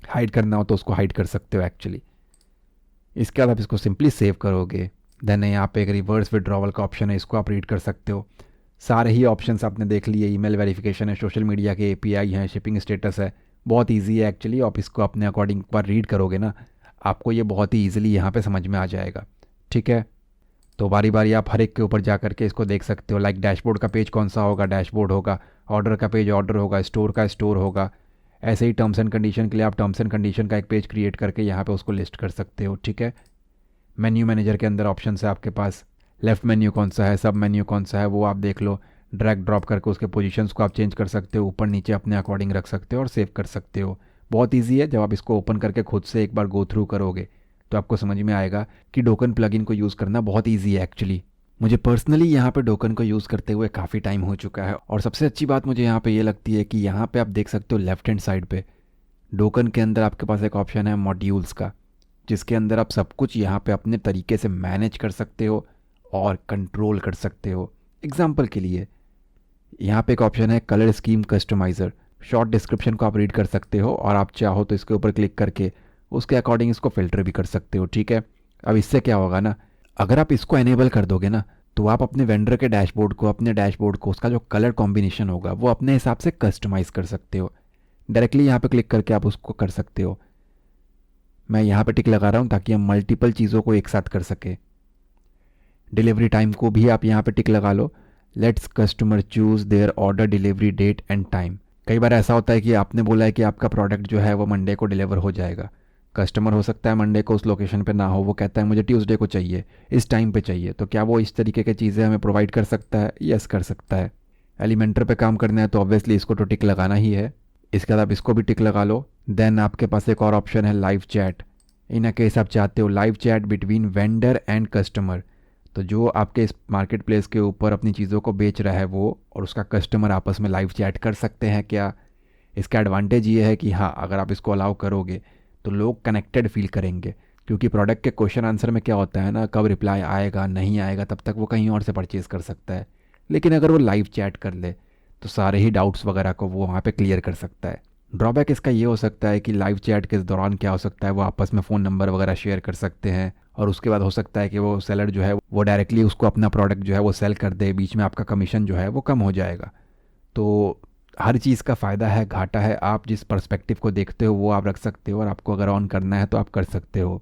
[SPEAKER 2] हाइड करना हो तो उसको हाइड कर सकते हो एक्चुअली। इसके बाद आप इसको सिंपली सेव करोगे। देन यहाँ पे एक रिवर्स विड्रॉवल का ऑप्शन है, इसको आप रीड कर सकते हो। सारे ही ऑप्शंस आपने देख लिए, ईमेल वेरिफिकेशन है, सोशल मीडिया के एपीआई हैं, शिपिंग स्टेटस है। बहुत इजी है एक्चुअली। आप इसको अपने अकॉर्डिंग एक बार रीड करोगे ना, आपको ये बहुत ही ईजिली यहाँ पे समझ में आ जाएगा। ठीक है, तो बारी बारी आप हर एक के ऊपर जा करके इसको देख सकते हो। लाइक डैशबोर्ड का पेज कौन सा होगा, डैशबोर्ड होगा। ऑर्डर का पेज ऑर्डर होगा, स्टोर का स्टोर होगा। ऐसे ही टर्म्स एंड कंडीशन के लिए आप टर्म्स एंड कंडीशन का एक पेज क्रिएट करके यहाँ पे उसको लिस्ट कर सकते हो। ठीक है, मेन्यू मैनेजर के अंदर ऑप्शन है आपके पास, लेफ्ट मेन्यू कौन सा है, सब मेन्यू कौन सा है वो आप देख लो। ड्रैग ड्रॉप करके उसके पोजीशंस को आप चेंज कर सकते हो, ऊपर नीचे अपने अकॉर्डिंग रख सकते हो और सेव कर सकते हो। बहुत ईजी है। जब आप इसको ओपन करके खुद से एक बार गो थ्रू करोगे तो आपको समझ में आएगा कि डोकन प्लगइन को यूज़ करना बहुत ईजी है एक्चुअली। मुझे पर्सनली यहाँ पे डोकन को यूज़ करते हुए काफ़ी टाइम हो चुका है, और सबसे अच्छी बात मुझे यहाँ पे ये लगती है कि यहाँ पे आप देख सकते हो लेफ्ट हैंड साइड पे डोकन के अंदर आपके पास एक ऑप्शन है मॉड्यूल्स का, जिसके अंदर आप सब कुछ यहाँ पे अपने तरीके से मैनेज कर सकते हो और कंट्रोल कर सकते हो। एग्जाम्पल के लिए यहाँ पे एक ऑप्शन है कलर स्कीम कस्टमाइज़र। शॉर्ट डिस्क्रिप्शन को आप रीड कर सकते हो और आप चाहो तो इसके ऊपर क्लिक करके उसके अकॉर्डिंग इसको फ़िल्टर भी कर सकते हो। ठीक है, अब इससे क्या होगा ना, अगर आप इसको एनेबल कर दोगे ना तो आप अपने वेंडर के डैशबोर्ड को, अपने डैशबोर्ड को, उसका जो कलर कॉम्बिनेशन होगा वो अपने हिसाब से कस्टमाइज़ कर सकते हो। डायरेक्टली यहाँ पे क्लिक करके आप उसको कर सकते हो। मैं यहाँ पे टिक लगा रहा हूँ ताकि हम मल्टीपल चीज़ों को एक साथ कर सके। डिलीवरी टाइम को भी आप यहाँ पे टिक लगा लो, let's customer choose their order delivery date and time. कई बार ऐसा होता है कि आपने बोला है कि आपका प्रोडक्ट जो है वो मंडे को डिलीवर हो जाएगा, कस्टमर हो सकता है मंडे को उस लोकेशन पे ना हो, वो कहता है मुझे ट्यूसडे को चाहिए, इस टाइम पे चाहिए। तो क्या वो इस तरीके की चीज़ें हमें प्रोवाइड कर सकता है? यस, कर सकता है। एलिमेंटर पे काम करना है तो ऑब्वियसली इसको तो टिक लगाना ही है। इसके बाद आप इसको भी टिक लगा लो। देन आपके पास एक और ऑप्शन है लाइव चैट। इन केस आप चाहते हो live chat between vendor and customer, तो जो आपके इस मार्केट प्लेस के ऊपर अपनी चीज़ों को बेच रहा है वो और उसका कस्टमर आपस में लाइव चैट कर सकते हैं क्या? इसका एडवांटेज ये है कि हाँ, अगर आप इसको अलाउ करोगे तो लोग कनेक्टेड फील करेंगे, क्योंकि प्रोडक्ट के क्वेश्चन आंसर में क्या होता है ना, कब रिप्लाई आएगा नहीं आएगा तब तक वो कहीं और से परचेज़ कर सकता है। लेकिन अगर वो लाइव चैट कर ले तो सारे ही डाउट्स वगैरह को वो वहाँ पे क्लियर कर सकता है। ड्रॉबैक इसका ये हो सकता है कि लाइव चैट के दौरान क्या हो सकता है, वो आपस में फ़ोन नंबर वगैरह शेयर कर सकते हैं, और उसके बाद हो सकता है कि वो सेलर जो है वो डायरेक्टली उसको अपना प्रोडक्ट जो है वो सेल कर दे, बीच में आपका कमीशन जो है वो कम हो जाएगा। तो हर चीज़ का फ़ायदा है, घाटा है। आप जिस पर्सपेक्टिव को देखते हो वो आप रख सकते हो, और आपको अगर ऑन करना है तो आप कर सकते हो।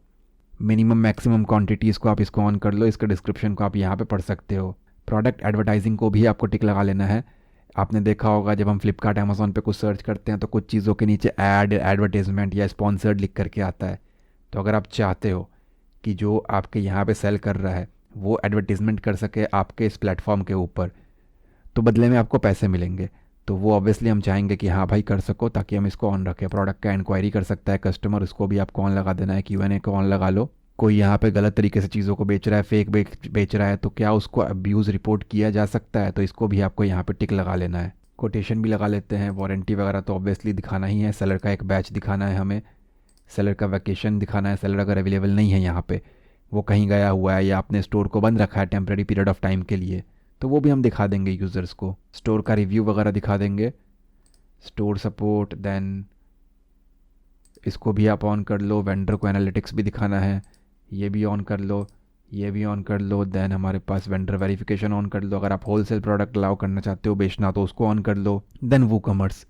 [SPEAKER 2] मिनिमम मैक्सिमम क्वांटिटीज़ को आप इसको ऑन कर लो, इसके डिस्क्रिप्शन को आप यहाँ पे पढ़ सकते हो। प्रोडक्ट एडवर्टाइजिंग को भी आपको टिक लगा लेना है। आपने देखा होगा जब हम फ्लिपकार्ट अमेज़ॉन पे कुछ सर्च करते हैं तो कुछ चीज़ों के नीचे ऐड, एडवर्टाइजमेंट या स्पॉन्सर्ड लिख करके आता है। तो अगर आप चाहते हो कि जो आपके यहाँ पे सेल कर रहा है वो एडवर्टीज़मेंट कर सके आपके इस प्लेटफॉर्म के ऊपर, तो बदले में आपको पैसे मिलेंगे। तो वो ऑब्वियसली हम चाहेंगे कि हाँ भाई कर सको, ताकि हम इसको ऑन रखें। प्रोडक्ट का इंक्वायरी कर सकता है कस्टमर, उसको भी आपको ऑन लगा देना है, Q&A को ऑन लगा लो। कोई यहाँ पे गलत तरीके से चीज़ों को बेच रहा है, फेक बेच रहा है, तो क्या उसको अब्यूज़ रिपोर्ट किया जा सकता है? तो इसको भी आपको यहाँ पे टिक लगा लेना है। कोटेशन भी लगा लेते हैं। वारंटी वगैरह तो ऑब्वियसली दिखाना ही है। सेलर का एक बैच दिखाना है हमें, सेलर का वैकेशन दिखाना है। सेलर अगर अवेलेबल नहीं है यहाँ पे, वो कहीं गया हुआ है या अपने स्टोर को बंद रखा है टेम्प्रेरी पीरियड ऑफ टाइम के लिए, तो वो भी हम दिखा देंगे यूज़र्स को। स्टोर का रिव्यू वगैरह दिखा देंगे, स्टोर सपोर्ट। देन इसको भी आप ऑन कर लो। वेंडर को एनालिटिक्स भी दिखाना है, ये भी ऑन कर लो, ये भी ऑन कर लो। देन हमारे पास वेंडर वेरिफिकेशन ऑन कर लो। अगर आप होलसेल प्रोडक्ट अलाउ करना चाहते हो बेचना तो उसको ऑन कर लो। देन वो कॉमर्स,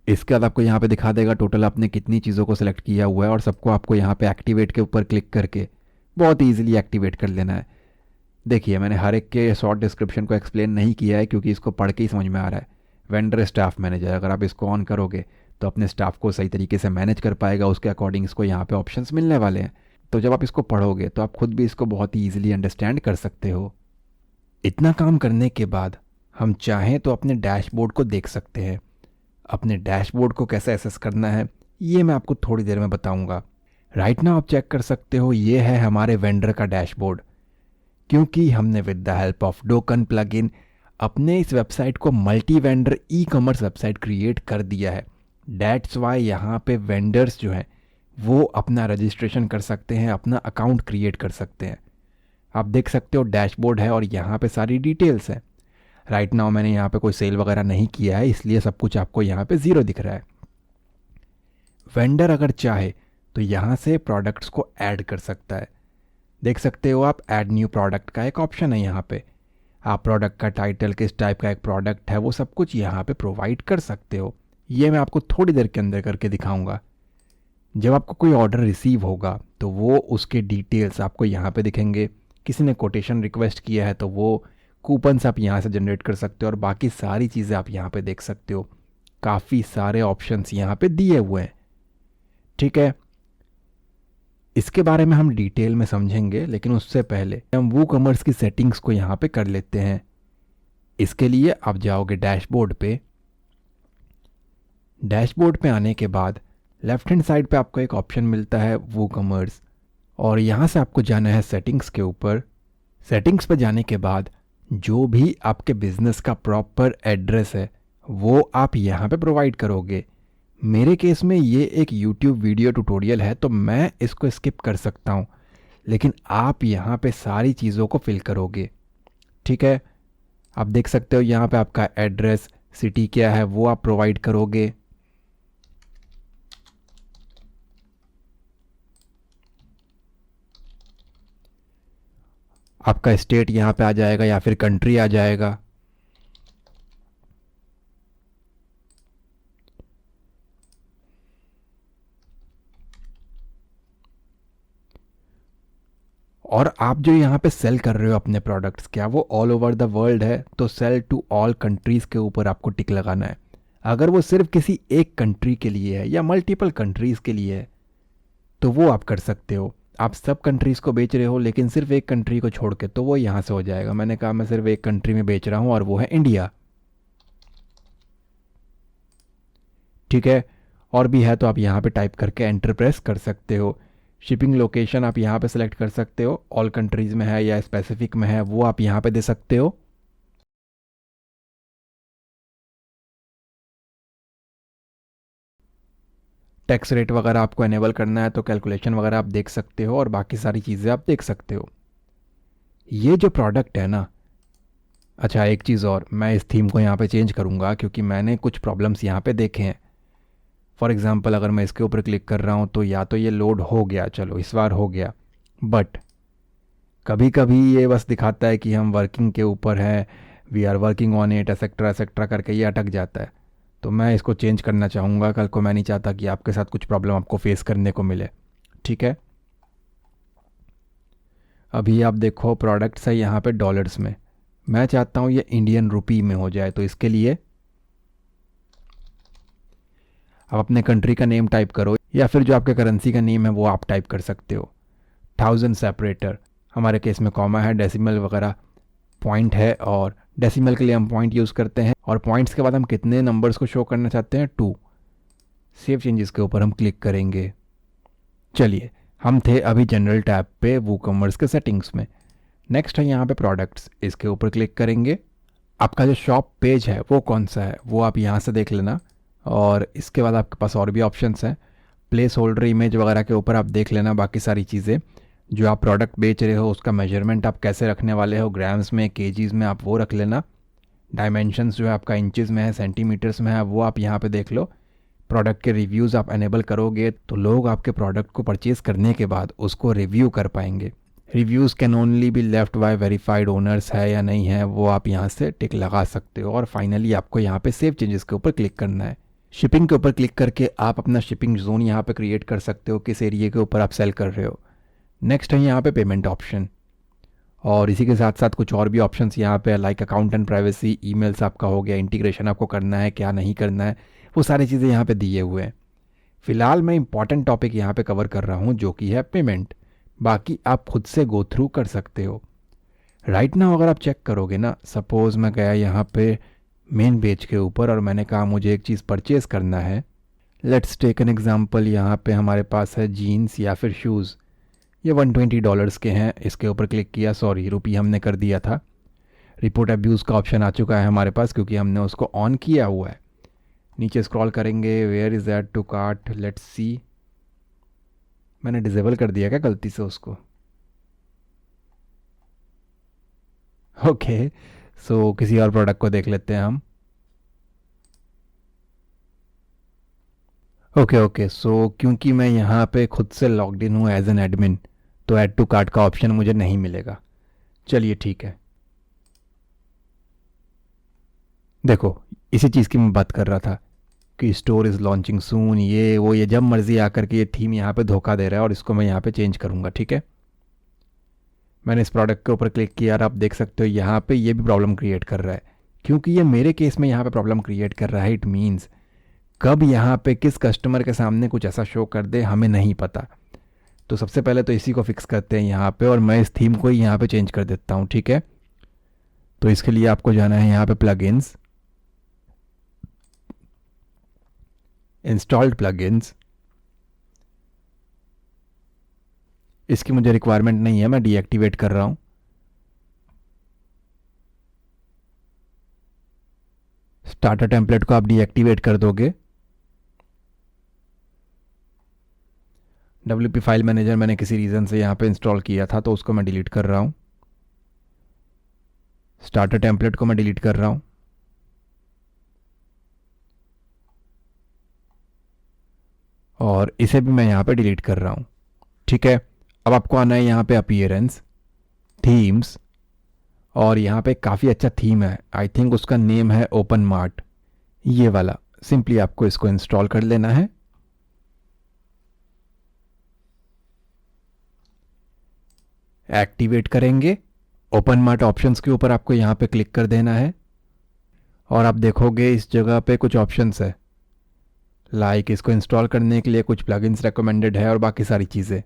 [SPEAKER 2] इसके बाद आपको यहाँ पे दिखा देगा टोटल आपने कितनी चीज़ों को सिलेक्ट किया हुआ है, और सबको आपको यहाँ पे एक्टिवेट के ऊपर क्लिक करके बहुत ईजिली एक्टिवेट कर लेना है। देखिए, मैंने हर एक के शॉर्ट डिस्क्रिप्शन को एक्सप्लेन नहीं किया है क्योंकि इसको पढ़ के ही समझ में आ रहा है। वेंडर स्टाफ मैनेजर, अगर आप इसको ऑन करोगे तो अपने स्टाफ को सही तरीके से मैनेज कर पाएगा, उसके अकॉर्डिंग इसको यहाँ पे ऑप्शंस मिलने वाले हैं। तो जब आप इसको पढ़ोगे तो आप खुद भी इसको बहुत ही ईजिली अंडरस्टैंड कर सकते हो। इतना काम करने के बाद हम चाहें तो अपने डैशबोर्ड को देख सकते हैं। अपने डैशबोर्ड को कैसे एसेस करना है ये मैं आपको थोड़ी देर में बताऊंगा। राइट नाउ आप चेक कर सकते हो, ये है हमारे वेंडर का डैशबोर्ड, क्योंकि हमने with the help of Dokan plugin अपने इस वेबसाइट को multi vendor e commerce website create कर दिया है। डैट्स वाई यहाँ पे वेंडर्स जो हैं वो अपना रजिस्ट्रेशन कर सकते हैं, अपना अकाउंट क्रिएट कर सकते हैं। आप देख सकते हो डैशबोर्ड है और यहाँ पे सारी डिटेल्स हैं। राइट नाउ मैंने यहाँ पे कोई सेल वगैरह नहीं किया है, इसलिए सब कुछ आपको यहाँ पे ज़ीरो दिख रहा है। वेंडर अगर चाहे तो यहाँ से प्रोडक्ट्स को ऐड कर सकता है। देख सकते हो आप, ऐड न्यू प्रोडक्ट का एक ऑप्शन है यहाँ पे। आप प्रोडक्ट का टाइटल, किस टाइप का एक प्रोडक्ट है, वो सब कुछ यहाँ पे प्रोवाइड कर सकते हो। ये मैं आपको थोड़ी देर के अंदर करके दिखाऊंगा। जब आपको कोई ऑर्डर रिसीव होगा तो वो उसके डिटेल्स आपको यहाँ पे दिखेंगे। किसी ने कोटेशन रिक्वेस्ट किया है तो वो कूपन्स आप यहाँ से जनरेट कर सकते हो और बाकी सारी चीज़ें आप यहाँ पे देख सकते हो। काफ़ी सारे ऑप्शंस यहाँ पे दिए हुए हैं। ठीक है, इसके बारे में हम डिटेल में समझेंगे, लेकिन उससे पहले हम वूकॉमर्स की सेटिंग्स को यहाँ पे कर लेते हैं। इसके लिए आप जाओगे डैशबोर्ड पे। डैशबोर्ड पे आने के बाद लेफ्ट हैंड साइड पे आपको एक ऑप्शन मिलता है वूकॉमर्स, और यहाँ से आपको जाना है सेटिंग्स के ऊपर। सेटिंग्स पे जाने के बाद जो भी आपके बिजनेस का प्रॉपर एड्रेस है वो आप यहाँ पे प्रोवाइड करोगे। मेरे केस में ये एक YouTube वीडियो ट्यूटोरियल है तो मैं इसको स्किप कर सकता हूँ, लेकिन आप यहाँ पे सारी चीज़ों को फिल करोगे। ठीक है, आप देख सकते हो यहाँ पे आपका एड्रेस, सिटी क्या है वो आप प्रोवाइड करोगे। आपका स्टेट यहाँ पे आ जाएगा या फिर कंट्री आ जाएगा। और आप जो यहाँ पे सेल कर रहे हो अपने प्रोडक्ट्स, क्या वो ऑल ओवर द वर्ल्ड है तो सेल टू ऑल कंट्रीज़ के ऊपर आपको टिक लगाना है। अगर वो सिर्फ किसी एक कंट्री के लिए है या मल्टीपल कंट्रीज़ के लिए है तो वो आप कर सकते हो। आप सब कंट्रीज़ को बेच रहे हो लेकिन सिर्फ एक कंट्री को छोड़ के, तो वो यहाँ से हो जाएगा। मैंने कहा मैं सिर्फ एक कंट्री में बेच रहा हूँ और वो है इंडिया। ठीक है, और भी है तो आप यहाँ पे टाइप करके एंटर प्रेस कर सकते हो। शिपिंग लोकेशन आप यहाँ पे सेलेक्ट कर सकते हो, ऑल कंट्रीज़ में है या स्पेसिफिक में है वो आप यहाँ पे दे सकते हो। टैक्स रेट वगैरह आपको एनेबल करना है तो कैलकुलेशन वगैरह आप देख सकते हो और बाकी सारी चीज़ें आप देख सकते हो। ये जो प्रोडक्ट है ना, अच्छा एक चीज़ और, मैं इस थीम को यहाँ पे चेंज करूँगा क्योंकि मैंने कुछ प्रॉब्लम्स यहाँ पे देखे हैं। फॉर एग्ज़ाम्पल अगर मैं इसके ऊपर क्लिक कर रहा हूँ तो या तो ये लोड हो गया, चलो इस बार हो गया, बट कभी कभी ये बस दिखाता है कि हम वर्किंग के ऊपर हैं, we are working on it etcetera etcetera करके ये अटक जाता है। तो मैं इसको चेंज करना चाहूँगा। कल को मैं नहीं चाहता कि आपके साथ कुछ प्रॉब्लम आपको फेस करने को मिले। ठीक है, अभी आप देखो प्रोडक्ट्स है यहाँ पे डॉलर्स में, मैं चाहता हूँ ये इंडियन रुपी में हो जाए। तो इसके लिए आप अपने कंट्री का नेम टाइप करो या फिर जो आपके करेंसी का नेम है वो आप टाइप कर सकते हो। 1000 सेपरेटर, हमारे केस में कॉमा है, डेसिमल वगैरह पॉइंट है, और डेसिमल के लिए हम पॉइंट यूज़ करते हैं, और पॉइंट्स के बाद हम कितने नंबर्स को शो करना चाहते हैं, 2। सेव चेंजेस के ऊपर हम क्लिक करेंगे। चलिए, हम थे अभी जनरल टैब पे वूकॉमर्स के सेटिंग्स में। नेक्स्ट है यहाँ पे प्रोडक्ट्स, इसके ऊपर क्लिक करेंगे। आपका जो शॉप पेज है वो कौन सा है वो आप यहाँ से देख लेना, और इसके बाद आपके पास और भी ऑप्शंस हैं। प्लेस होल्डर इमेज वगैरह के ऊपर आप देख लेना बाकी सारी चीज़ें। जो आप प्रोडक्ट बेच रहे हो उसका मेजरमेंट आप कैसे रखने वाले हो, ग्राम्स में, केजीज़ में, आप वो रख लेना। डायमेंशंस जो है आपका इंचज़ में है, सेंटीमीटर्स में है, वो आप यहाँ पे देख लो। प्रोडक्ट के रिव्यूज़ आप एनेबल करोगे तो लोग आपके प्रोडक्ट को परचेज़ करने के बाद उसको रिव्यू कर पाएंगे। Reviews can only be left by verified owners है या नहीं है वो आप यहाँ से टिक लगा सकते हो। और फाइनली आपको यहाँ पे सेव चेंजेस के ऊपर क्लिक करना है। शिपिंग के ऊपर क्लिक करके आप अपना शिपिंग जोन यहाँ पे क्रिएट कर सकते हो, किस एरिया के ऊपर आप सेल कर रहे हो। नेक्स्ट है यहाँ पे पेमेंट ऑप्शन, और इसी के साथ साथ कुछ और भी ऑप्शंस यहाँ पे, like account and privacy, emails आपका हो गया, इंटीग्रेशन आपको करना है क्या नहीं करना है, वो सारी चीज़ें यहाँ पे दिए हुए हैं। फ़िलहाल मैं इंपॉर्टेंट टॉपिक यहाँ पे कवर कर रहा हूँ जो कि है पेमेंट, बाकी आप खुद से गो थ्रू कर सकते हो। राइट नाउ अगर आप चेक करोगे ना, सपोज़ मैं गया यहाँ पे मेन पेज के ऊपर और मैंने कहा मुझे एक चीज़ परचेज़ करना है, लेट्स टेक एन एग्जांपल, यहाँ पे हमारे पास है जीन्स या फिर शूज़। ये $120 के हैं। इसके ऊपर क्लिक किया, सॉरी रुपी हमने कर दिया था। रिपोर्ट अब्यूज़ का ऑप्शन आ चुका है हमारे पास क्योंकि हमने उसको ऑन किया हुआ है। नीचे स्क्रॉल करेंगे, where is add to cart, let's see. मैंने डिसेबल कर दिया क्या गलती से उसको? ओके, सो किसी और प्रोडक्ट को देख लेते हैं हम। ओके, सो क्योंकि मैं यहाँ पे खुद से लॉग्ड इन हूँ एज एन एडमिन, तो ऐड टू कार्ट का ऑप्शन मुझे नहीं मिलेगा। चलिए ठीक है। देखो, इसी चीज़ की मैं बात कर रहा था कि स्टोर इज़ लॉन्चिंग सून, ये वो, ये जब मर्जी आकर के ये थीम यहाँ पे धोखा दे रहा है और इसको मैं यहाँ पे चेंज करूँगा। ठीक है, मैंने इस प्रोडक्ट के ऊपर क्लिक किया और आप देख सकते हो यहाँ पे ये भी प्रॉब्लम क्रिएट कर रहा है। क्योंकि ये मेरे केस में यहाँ पे प्रॉब्लम क्रिएट कर रहा है, इट मीन्स कब यहाँ पे किस कस्टमर के सामने कुछ ऐसा शो कर दे हमें नहीं पता। तो सबसे पहले तो इसी को फिक्स करते हैं यहाँ पे, और मैं इस थीम को ही यहाँ पे चेंज कर देता हूँ। ठीक है, तो इसके लिए आपको जाना है यहाँ पे प्लगइन्स, इंस्टॉल्ड प्लगइन्स। इसकी मुझे रिक्वायरमेंट नहीं है, मैं डीएक्टिवेट कर रहा हूँ। स्टार्टर टेम्पलेट को आप डीएक्टिवेट कर दोगे। WP फाइल मैनेजर मैंने किसी रीज़न से यहाँ पे इंस्टॉल किया था तो उसको मैं डिलीट कर रहा हूँ। स्टार्टर टेम्पलेट को मैं डिलीट कर रहा हूँ। और इसे भी मैं यहाँ पे डिलीट कर रहा हूँ। ठीक है, अब आपको आना है यहाँ पे अपीयरेंस, थीम्स, और यहाँ पे काफ़ी अच्छा थीम है, आई थिंक उसका नेम है ओपन मार्ट, ये वाला। सिंपली आपको इसको इंस्टॉल कर लेना है। एक्टिवेट करेंगे, ओपन मार्ट ऑप्शंस के ऊपर आपको यहाँ पे क्लिक कर देना है और आप देखोगे इस जगह पे कुछ ऑप्शंस है, लाइक इसको इंस्टॉल करने के लिए कुछ प्लगइन्स रेकमेंडेड है और बाकी सारी चीज़ें।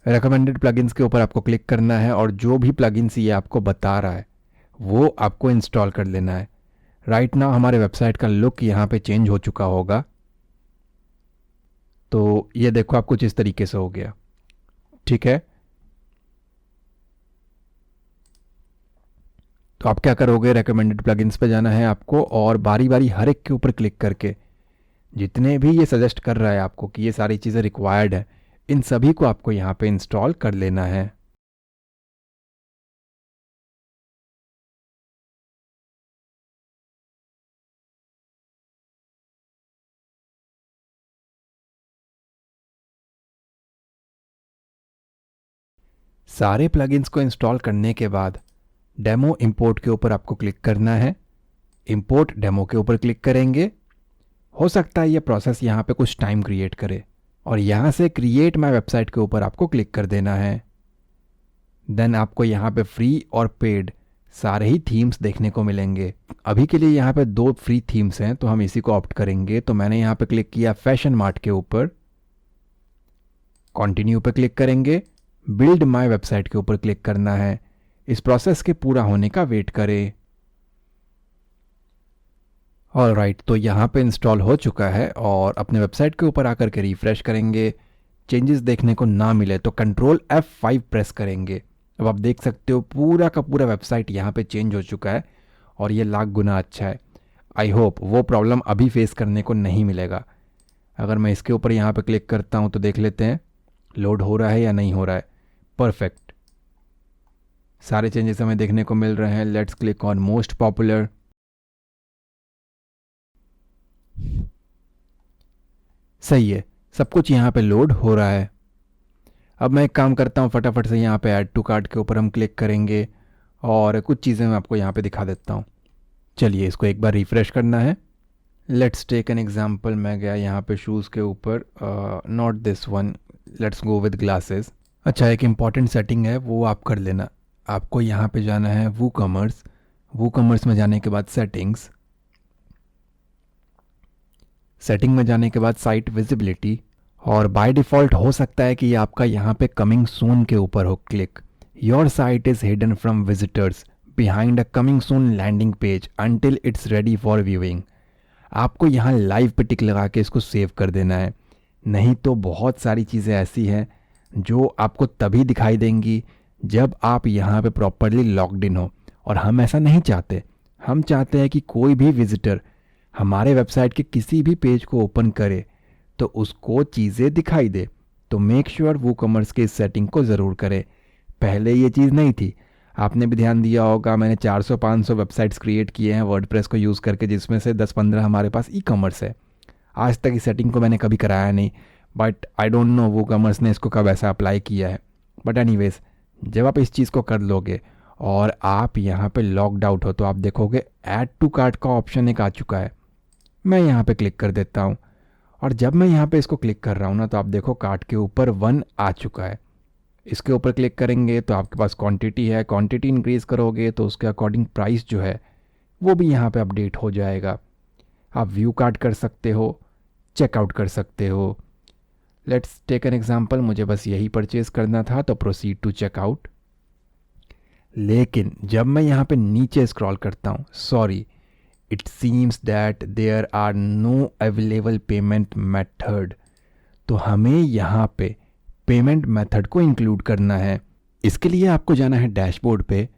[SPEAKER 2] रेकमेंडेड प्लगइन्स के ऊपर आपको क्लिक करना है और जो भी प्लगइन्स ये आपको बता रहा है वो आपको इंस्टॉल कर लेना है। राइट नाउ हमारे वेबसाइट का लुक यहाँ पे चेंज हो चुका होगा, तो ये देखो आप कुछ इस तरीके से हो गया। ठीक है, तो आप क्या करोगे, रेकमेंडेड प्लगइन्स पे जाना है आपको और बारी बारी हर एक के ऊपर क्लिक करके जितने भी ये सजेस्ट कर रहा है आपको कि ये सारी चीज़ें रिक्वायर्ड है, इन सभी को आपको यहाँ पे इंस्टॉल कर लेना है। सारे प्लगइन्स को इंस्टॉल करने के बाद डेमो इंपोर्ट के ऊपर आपको क्लिक करना है। इंपोर्ट डेमो के ऊपर क्लिक करेंगे, हो सकता है ये प्रोसेस यहाँ पे कुछ टाइम क्रिएट करे, और यहाँ से क्रिएट माय वेबसाइट के ऊपर आपको क्लिक कर देना है। देन आपको यहाँ पे फ्री और पेड सारे ही थीम्स देखने को मिलेंगे। अभी के लिए यहाँ पे 2 फ्री थीम्स हैं तो हम इसी को ऑप्ट करेंगे। तो मैंने यहाँ पे क्लिक किया फैशन मार्ट के ऊपर, कंटिन्यू पे क्लिक करेंगे, बिल्ड माय वेबसाइट के ऊपर क्लिक करना है। इस प्रोसेस के पूरा होने का वेट करें। ऑलराइट, तो यहाँ पे इंस्टॉल हो चुका है और अपने वेबसाइट के ऊपर आकर के रिफ्रेश करेंगे। चेंजेस देखने को ना मिले तो कंट्रोल F5 प्रेस करेंगे। अब आप देख सकते हो पूरा का पूरा वेबसाइट यहाँ पे चेंज हो चुका है और ये लाख गुना अच्छा है। आई होप वो प्रॉब्लम अभी फेस करने को नहीं मिलेगा। अगर मैं इसके ऊपर यहाँ पे क्लिक करता हूँ तो देख लेते हैं लोड हो रहा है या नहीं हो रहा है। परफेक्ट, सारे चेंजेस हमें देखने को मिल रहे हैं। Let's click on most popular. सही है, सब कुछ यहाँ पे लोड हो रहा है। अब मैं एक काम करता हूँ, फटाफट से यहाँ पे ऐड टू कार्ट के ऊपर हम क्लिक करेंगे और कुछ चीज़ें मैं आपको यहाँ पे दिखा देता हूँ। चलिए इसको एक बार रिफ़्रेश करना है। लेट्स टेक एन एग्जांपल, मैं गया यहाँ पे शूज़ के ऊपर, not this one, let's go with glasses. अच्छा, एक इम्पॉर्टेंट सेटिंग है वो आप कर लेना। आपको यहाँ पे जाना है वूकॉमर्स, वूकॉमर्स में जाने के बाद सेटिंग्स, सेटिंग में जाने के बाद साइट विजिबिलिटी, और बाय डिफ़ॉल्ट हो सकता है कि आपका यहाँ पे कमिंग सून के ऊपर हो click. Your site is hidden from visitors behind a coming soon landing page until it's ready for viewing. आपको यहाँ लाइव पे टिक लगा के इसको सेव कर देना है। नहीं तो बहुत सारी चीज़ें ऐसी हैं जो आपको तभी दिखाई देंगी जब आप यहाँ पे प्रॉपरली लॉग्ड इन हो, और हम ऐसा नहीं चाहते। हम चाहते हैं कि कोई भी विजिटर हमारे वेबसाइट के किसी भी पेज को ओपन करे तो उसको चीज़ें दिखाई दे। तो मेक श्योर वूकॉमर्स के इस सेटिंग को ज़रूर करें। पहले ये चीज़ नहीं थी, आपने भी ध्यान दिया होगा। मैंने 400-500 वेबसाइट्स क्रिएट किए हैं वर्डप्रेस को यूज़ करके, जिसमें से 10-15 हमारे पास ई कॉमर्स है। आज तक इस सेटिंग को मैंने कभी कराया नहीं, but I don't know WooCommerce ने इसको कब ऐसा अप्लाई किया है। बट एनीवेज, जब आप इस चीज़ को कर लोगे और आप यहाँ पे लॉग्ड आउट हो तो आप देखोगे ऐड टू कार्ट का ऑप्शन एक आ चुका है। मैं यहाँ पे क्लिक कर देता हूँ, और जब मैं यहाँ पे इसको क्लिक कर रहा हूँ ना, तो आप देखो कार्ट के ऊपर 1 आ चुका है। इसके ऊपर क्लिक करेंगे तो आपके पास क्वांटिटी है। क्वांटिटी इंक्रीज़ करोगे तो उसके अकॉर्डिंग प्राइस जो है वो भी यहाँ पे अपडेट हो जाएगा। आप व्यू कार्ट कर सकते हो, चेकआउट कर सकते हो। लेट्स टेक एन एग्जांपल, मुझे बस यही परचेज़ करना था तो प्रोसीड टू चेकआउट। लेकिन जब मैं यहाँ पे नीचे स्क्रॉल करता हूँ, sorry, it seems that there are no available payment method. तो हमें यहाँ पे पेमेंट मेथड को इंक्लूड करना है। इसके लिए आपको जाना है डैशबोर्ड पे,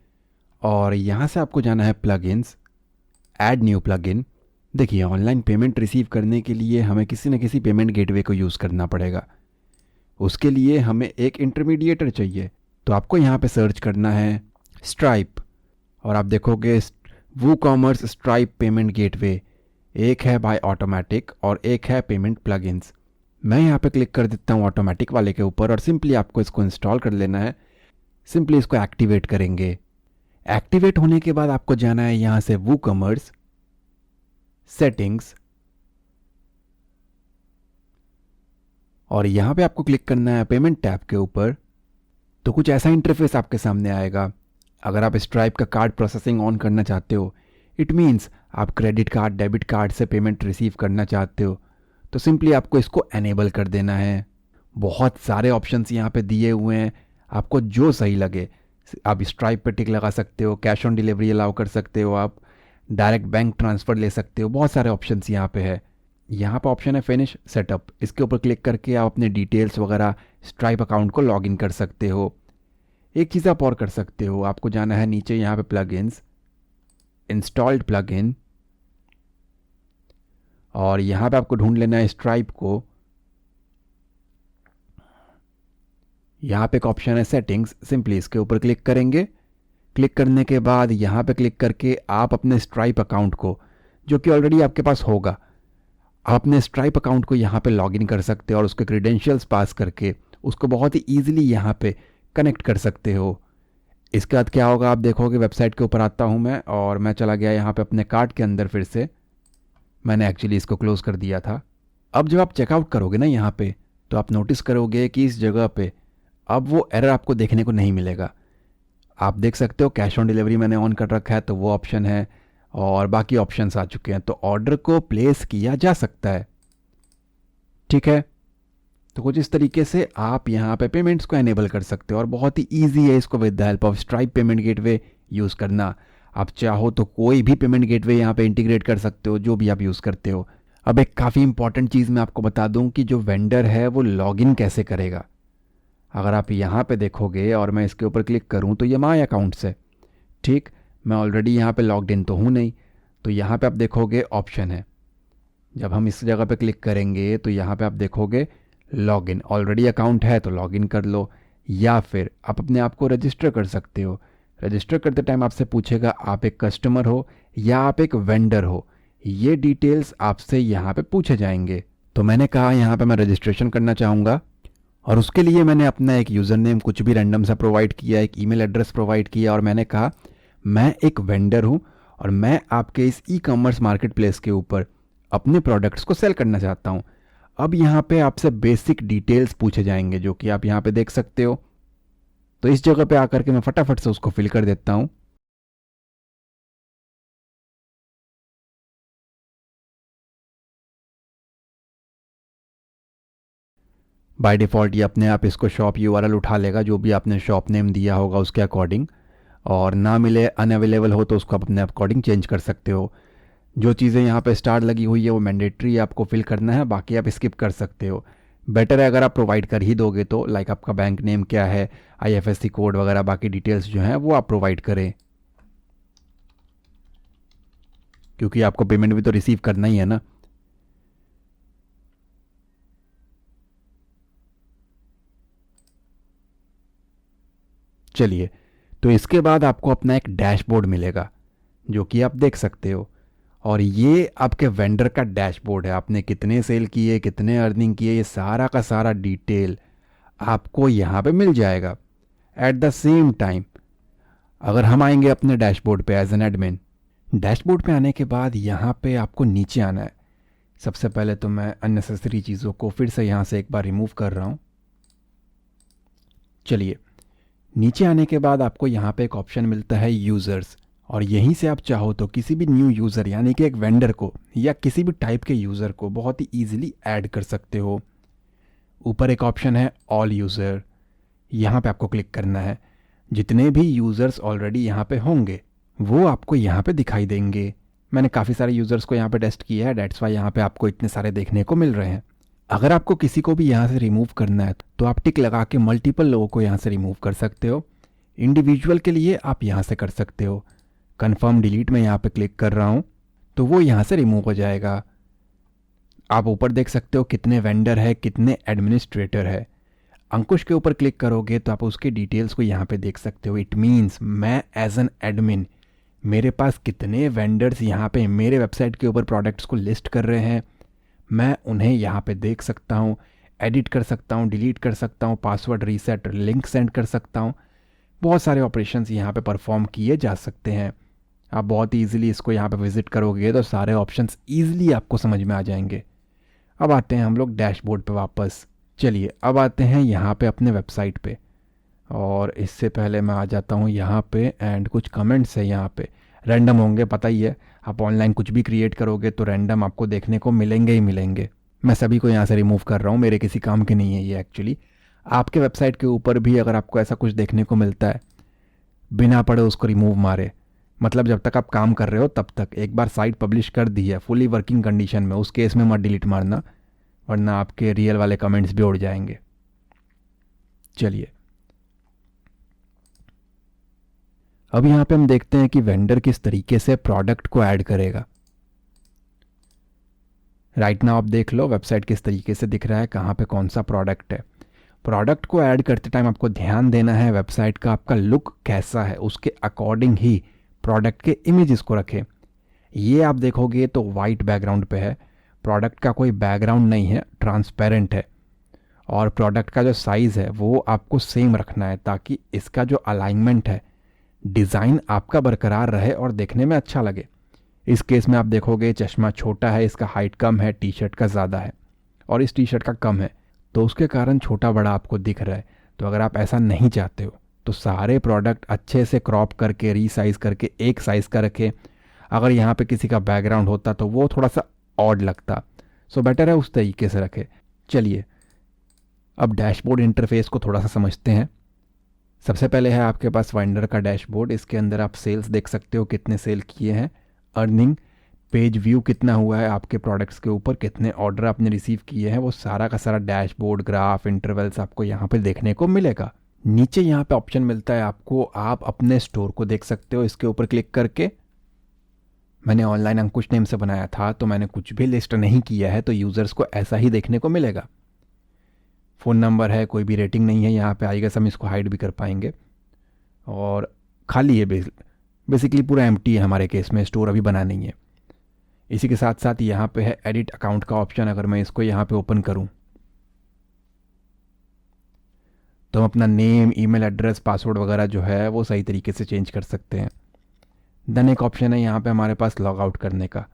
[SPEAKER 2] और यहाँ से आपको जाना है प्लगइन्स, ऐड न्यू प्लगइन। देखिए, ऑनलाइन पेमेंट रिसीव करने के लिए हमें किसी न किसी पेमेंट गेटवे को यूज़ करना पड़ेगा। उसके लिए हमें एक इंटरमीडिएटर चाहिए। तो आपको यहाँ पे सर्च करना है स्ट्राइप, और आप देखोगे वूकॉमर्स स्ट्राइप पेमेंट गेटवे। एक है बाय ऑटोमेटिक और एक है पेमेंट प्लगइन्स। मैं यहाँ पे क्लिक कर देता हूँ ऑटोमेटिक वाले के ऊपर, और सिंपली आपको इसको इंस्टॉल कर लेना है। सिंपली इसको एक्टिवेट करेंगे। एक्टिवेट होने के बाद आपको जाना है यहाँ से वूकॉमर्स सेटिंग्स, और यहाँ पे आपको क्लिक करना है पेमेंट टैब के ऊपर। तो कुछ ऐसा इंटरफेस आपके सामने आएगा। अगर आप स्ट्राइप का कार्ड प्रोसेसिंग ऑन करना चाहते हो, इट मीन्स आप क्रेडिट कार्ड, डेबिट कार्ड से पेमेंट रिसीव करना चाहते हो, तो सिंपली आपको इसको एनेबल कर देना है। बहुत सारे ऑप्शंस यहाँ पे दिए हुए हैं, आपको जो सही लगे। आप स्ट्राइप पे टिक लगा सकते हो, कैश ऑन डिलीवरी अलाउ कर सकते हो, आप डायरेक्ट बैंक ट्रांसफ़र ले सकते हो। बहुत सारे ऑप्शंस यहाँ पे है। यहाँ पर ऑप्शन है फिनिश सेटअप, इसके ऊपर क्लिक करके आप अपने डिटेल्स वगैरह स्ट्राइप अकाउंट को लॉगिन कर सकते हो। एक चीज़ आप और कर सकते हो, आपको जाना है नीचे यहाँ पे प्लगइन्स, इंस्टॉल्ड प्लगइन, और यहाँ पे आपको ढूंढ लेना है स्ट्राइप को। यहाँ पे एक ऑप्शन है सेटिंग्स, सिंपली इसके ऊपर क्लिक करेंगे। क्लिक करने के बाद यहाँ पे क्लिक करके आप अपने स्ट्राइप अकाउंट को, जो कि ऑलरेडी आपके पास होगा, आप अपने स्ट्राइप अकाउंट को यहाँ पे लॉगिन कर सकते हो और उसके क्रेडेंशियल्स पास करके उसको बहुत ही ईजिली यहाँ पे कनेक्ट कर सकते हो। इसके बाद क्या होगा, आप देखोगे वेबसाइट के ऊपर आता हूँ मैं, और मैं चला गया यहाँ पे अपने कार्ट के अंदर। फिर से मैंने एक्चुअली इसको क्लोज़ कर दिया था। अब जब आप चेकआउट करोगे ना यहाँ पे, तो आप नोटिस करोगे कि इस जगह पे अब वो एरर आपको देखने को नहीं मिलेगा। आप देख सकते हो कैश ऑन डिलीवरी मैंने ऑन कर रखा है, तो वो ऑप्शन है, और बाकी ऑप्शंस आ चुके हैं, तो ऑर्डर को प्लेस किया जा सकता है। ठीक है, तो कुछ इस तरीके से आप यहाँ पे पेमेंट्स को एनेबल कर सकते हो, और बहुत ही ईजी है इसको with the help of stripe payment gateway use करना। आप चाहो तो कोई भी पेमेंट गेटवे यहाँ पे इंटीग्रेट कर सकते हो, जो भी आप यूज़ करते हो। अब एक काफ़ी इंपॉर्टेंट चीज़ मैं आपको बता दूँ कि जो वेंडर है वो लॉगिन कैसे करेगा। अगर आप यहाँ पे देखोगे और मैं इसके ऊपर क्लिक करूँ तो ये माय अकाउंट्स है। ठीक, मैं ऑलरेडी यहाँ पे लॉग्ड इन तो हूँ नहीं, तो यहाँ पे आप देखोगे ऑप्शन है। जब हम इस जगह पे क्लिक करेंगे तो यहाँ पे आप देखोगे लॉगिन। ऑलरेडी अकाउंट है तो लॉगिन कर लो, या फिर आप अपने आप को रजिस्टर कर सकते हो। रजिस्टर करते टाइम आपसे पूछेगा आप एक कस्टमर हो या आप एक वेंडर हो, ये डिटेल्स आपसे यहाँ पे पूछे जाएंगे। तो मैंने कहा यहाँ पे मैं रजिस्ट्रेशन करना चाहूँगा, और उसके लिए मैंने अपना एक यूज़र नेम कुछ भी रैंडम सा प्रोवाइड किया, एक ईमेल एड्रेस प्रोवाइड किया, और मैंने कहा मैं एक वेंडर हूँ और मैं आपके इस ई कॉमर्स मार्केट प्लेस के ऊपर अपने प्रोडक्ट्स को सेल करना चाहता हूँ। अब यहाँ पे आपसे बेसिक डिटेल्स पूछे जाएंगे, जो कि आप यहाँ पे देख सकते हो। तो इस जगह पे आकर के मैं फटाफट से उसको फिल कर देता हूँ। बाय डिफ़ॉल्ट ये अपने आप इसको शॉप यूआरएल उठा लेगा, जो भी आपने शॉप नेम दिया होगा उसके अकॉर्डिंग, और ना मिले अनअवेलेबल हो तो उसको आप अपने अकॉर्डिंग चेंज कर सकते हो। जो चीज़ें यहाँ पे स्टार लगी हुई है वो मैंडेटरी आपको फिल करना है, बाकी आप स्किप कर सकते हो। बेटर है अगर आप प्रोवाइड कर ही दोगे तो, लाइक आपका बैंक नेम क्या है, आईएफएससी कोड वगैरह, बाकी डिटेल्स जो हैं वो आप प्रोवाइड करें, क्योंकि आपको पेमेंट भी तो रिसीव करना ही है ना। चलिए, तो इसके बाद आपको अपना एक डैशबोर्ड मिलेगा जो कि आप देख सकते हो, और ये आपके वेंडर का डैशबोर्ड है। आपने कितने सेल किए, कितने अर्निंग किए, ये सारा का सारा डिटेल आपको यहाँ पे मिल जाएगा। एट द सेम टाइम अगर हम आएंगे अपने डैशबोर्ड पे एज एन एडमिन, डैशबोर्ड पे आने के बाद यहाँ पे आपको नीचे आना है। सबसे पहले तो मैं अननेसेसरी चीज़ों को फिर से यहाँ से एक बार रिमूव कर रहा हूँ। चलिए, नीचे आने के बाद आपको यहाँ पे एक ऑप्शन मिलता है यूज़र्स, और यहीं से आप चाहो तो किसी भी न्यू यूज़र यानी कि एक वेंडर को या किसी भी टाइप के यूज़र को बहुत ही ईजिली ऐड कर सकते हो। ऊपर एक ऑप्शन है ऑल यूज़र, यहाँ पे आपको क्लिक करना है। जितने भी यूज़र्स ऑलरेडी यहाँ पे होंगे वो आपको यहाँ पे दिखाई देंगे। मैंने काफ़ी सारे यूज़र्स को यहाँ पे टेस्ट किया है, डेट्स वाई यहाँ पे आपको इतने सारे देखने को मिल रहे हैं। अगर आपको किसी को भी यहाँ से रिमूव करना है तो आप टिक लगा के मल्टीपल लोगों को यहाँ से रिमूव कर सकते हो। इंडिविजुअल के लिए आप यहाँ से कर सकते हो। कन्फर्म डिलीट में यहाँ पे क्लिक कर रहा हूँ तो वो यहाँ से रिमूव हो जाएगा। आप ऊपर देख सकते हो कितने वेंडर है, कितने एडमिनिस्ट्रेटर है। अंकुश के ऊपर क्लिक करोगे तो आप उसके डिटेल्स को यहाँ पे देख सकते हो। इट मीन्स मैं एज एन एडमिन, मेरे पास कितने वेंडर्स यहाँ पे मेरे वेबसाइट के ऊपर प्रोडक्ट्स को लिस्ट कर रहे हैं, मैं उन्हें यहाँ पे देख सकता हूँ, एडिट कर सकता हूँ, डिलीट कर सकता हूँ, पासवर्ड रीसेट, लिंक सेंड कर सकता हूँ। बहुत सारे ऑपरेशंस यहाँ पे परफॉर्म किए जा सकते हैं। आप बहुत ईजिली इसको यहाँ पे विजिट करोगे तो सारे ऑप्शंस ईजिली आपको समझ में आ जाएंगे। अब आते हैं हम लोग डैशबोर्ड पे वापस। चलिए, अब आते हैं यहाँ पे अपने वेबसाइट पे, और इससे पहले मैं आ जाता हूँ यहाँ पे, एंड कुछ कमेंट्स है यहाँ पे, रैंडम होंगे, पता ही है। आप ऑनलाइन कुछ भी क्रिएट करोगे तो रैंडम आपको देखने को मिलेंगे ही मिलेंगे। मैं सभी को यहाँ से रिमूव कर रहा हूँ, मेरे किसी काम के नहीं है ये एक्चुअली। आपके वेबसाइट के ऊपर भी अगर आपको ऐसा कुछ देखने को मिलता है, बिना पढ़े उसको रिमूव मारे, मतलब जब तक आप काम कर रहे हो तब तक, एक बार साइट पब्लिश कर दी है फुली वर्किंग कंडीशन में, उस केस में मत डिलीट मारना, वरना आपके रियल वाले कमेंट्स भी उड़ जाएंगे। चलिए, अब यहाँ पे हम देखते हैं कि वेंडर किस तरीके से प्रोडक्ट को ऐड करेगा। राइट नाउ आप देख लो वेबसाइट किस तरीके से दिख रहा है, कहाँ पे कौन सा प्रोडक्ट है। प्रोडक्ट को ऐड करते टाइम आपको ध्यान देना है वेबसाइट का आपका लुक कैसा है, उसके अकॉर्डिंग ही प्रोडक्ट के इमेजेस को रखें। ये आप देखोगे तो वाइट बैकग्राउंड पे है, प्रोडक्ट का कोई बैकग्राउंड नहीं है, ट्रांसपेरेंट है। और प्रोडक्ट का जो साइज़ है वो आपको सेम रखना है ताकि इसका जो अलाइनमेंट है, डिज़ाइन आपका बरकरार रहे और देखने में अच्छा लगे। इस केस में आप देखोगे चश्मा छोटा है, इसका हाइट कम है, टी शर्ट का ज़्यादा है और इस टी शर्ट का कम है, तो उसके कारण छोटा बड़ा आपको दिख रहा है। तो अगर आप ऐसा नहीं चाहते हो तो सारे प्रोडक्ट अच्छे से क्रॉप करके, रीसाइज करके एक साइज़ का रखें। अगर यहाँ पे किसी का बैकग्राउंड होता तो वो थोड़ा सा ऑड लगता, सो बेटर है उस तरीके से रखें। चलिए, अब डैशबोर्ड इंटरफेस को थोड़ा सा समझते हैं। सबसे पहले है आपके पास वेंडर का डैशबोर्ड। इसके अंदर आप सेल्स देख सकते हो, कितने सेल किए हैं, अर्निंग, पेज व्यू कितना हुआ है, आपके प्रोडक्ट्स के ऊपर कितने ऑर्डर आपने रिसीव किए हैं, वो सारा का सारा डैशबोर्ड, ग्राफ, इंटरवल्स आपको यहाँ पे देखने को मिलेगा। नीचे यहाँ पे ऑप्शन मिलता है आपको, आप अपने स्टोर को देख सकते हो इसके ऊपर क्लिक करके। मैंने ऑनलाइन अंकुश नेम से बनाया था तो मैंने कुछ भी लिस्ट नहीं किया है, तो यूज़र्स को ऐसा ही देखने को मिलेगा। फ़ोन नंबर है, कोई भी रेटिंग नहीं है यहाँ पे, आएगा हम इसको हाइड भी कर पाएंगे। और खाली है, बेसिकली पूरा एम्प्टी है हमारे केस में, स्टोर अभी बना नहीं है। इसी के साथ साथ यहाँ पे है एडिट अकाउंट का ऑप्शन। अगर मैं इसको यहाँ पे ओपन करूँ तो हम अपना नेम, ईमेल एड्रेस, पासवर्ड वगैरह जो है वो सही तरीके से चेंज कर सकते हैं। देन एक ऑप्शन है यहाँ पे हमारे पास लॉग आउट करने का।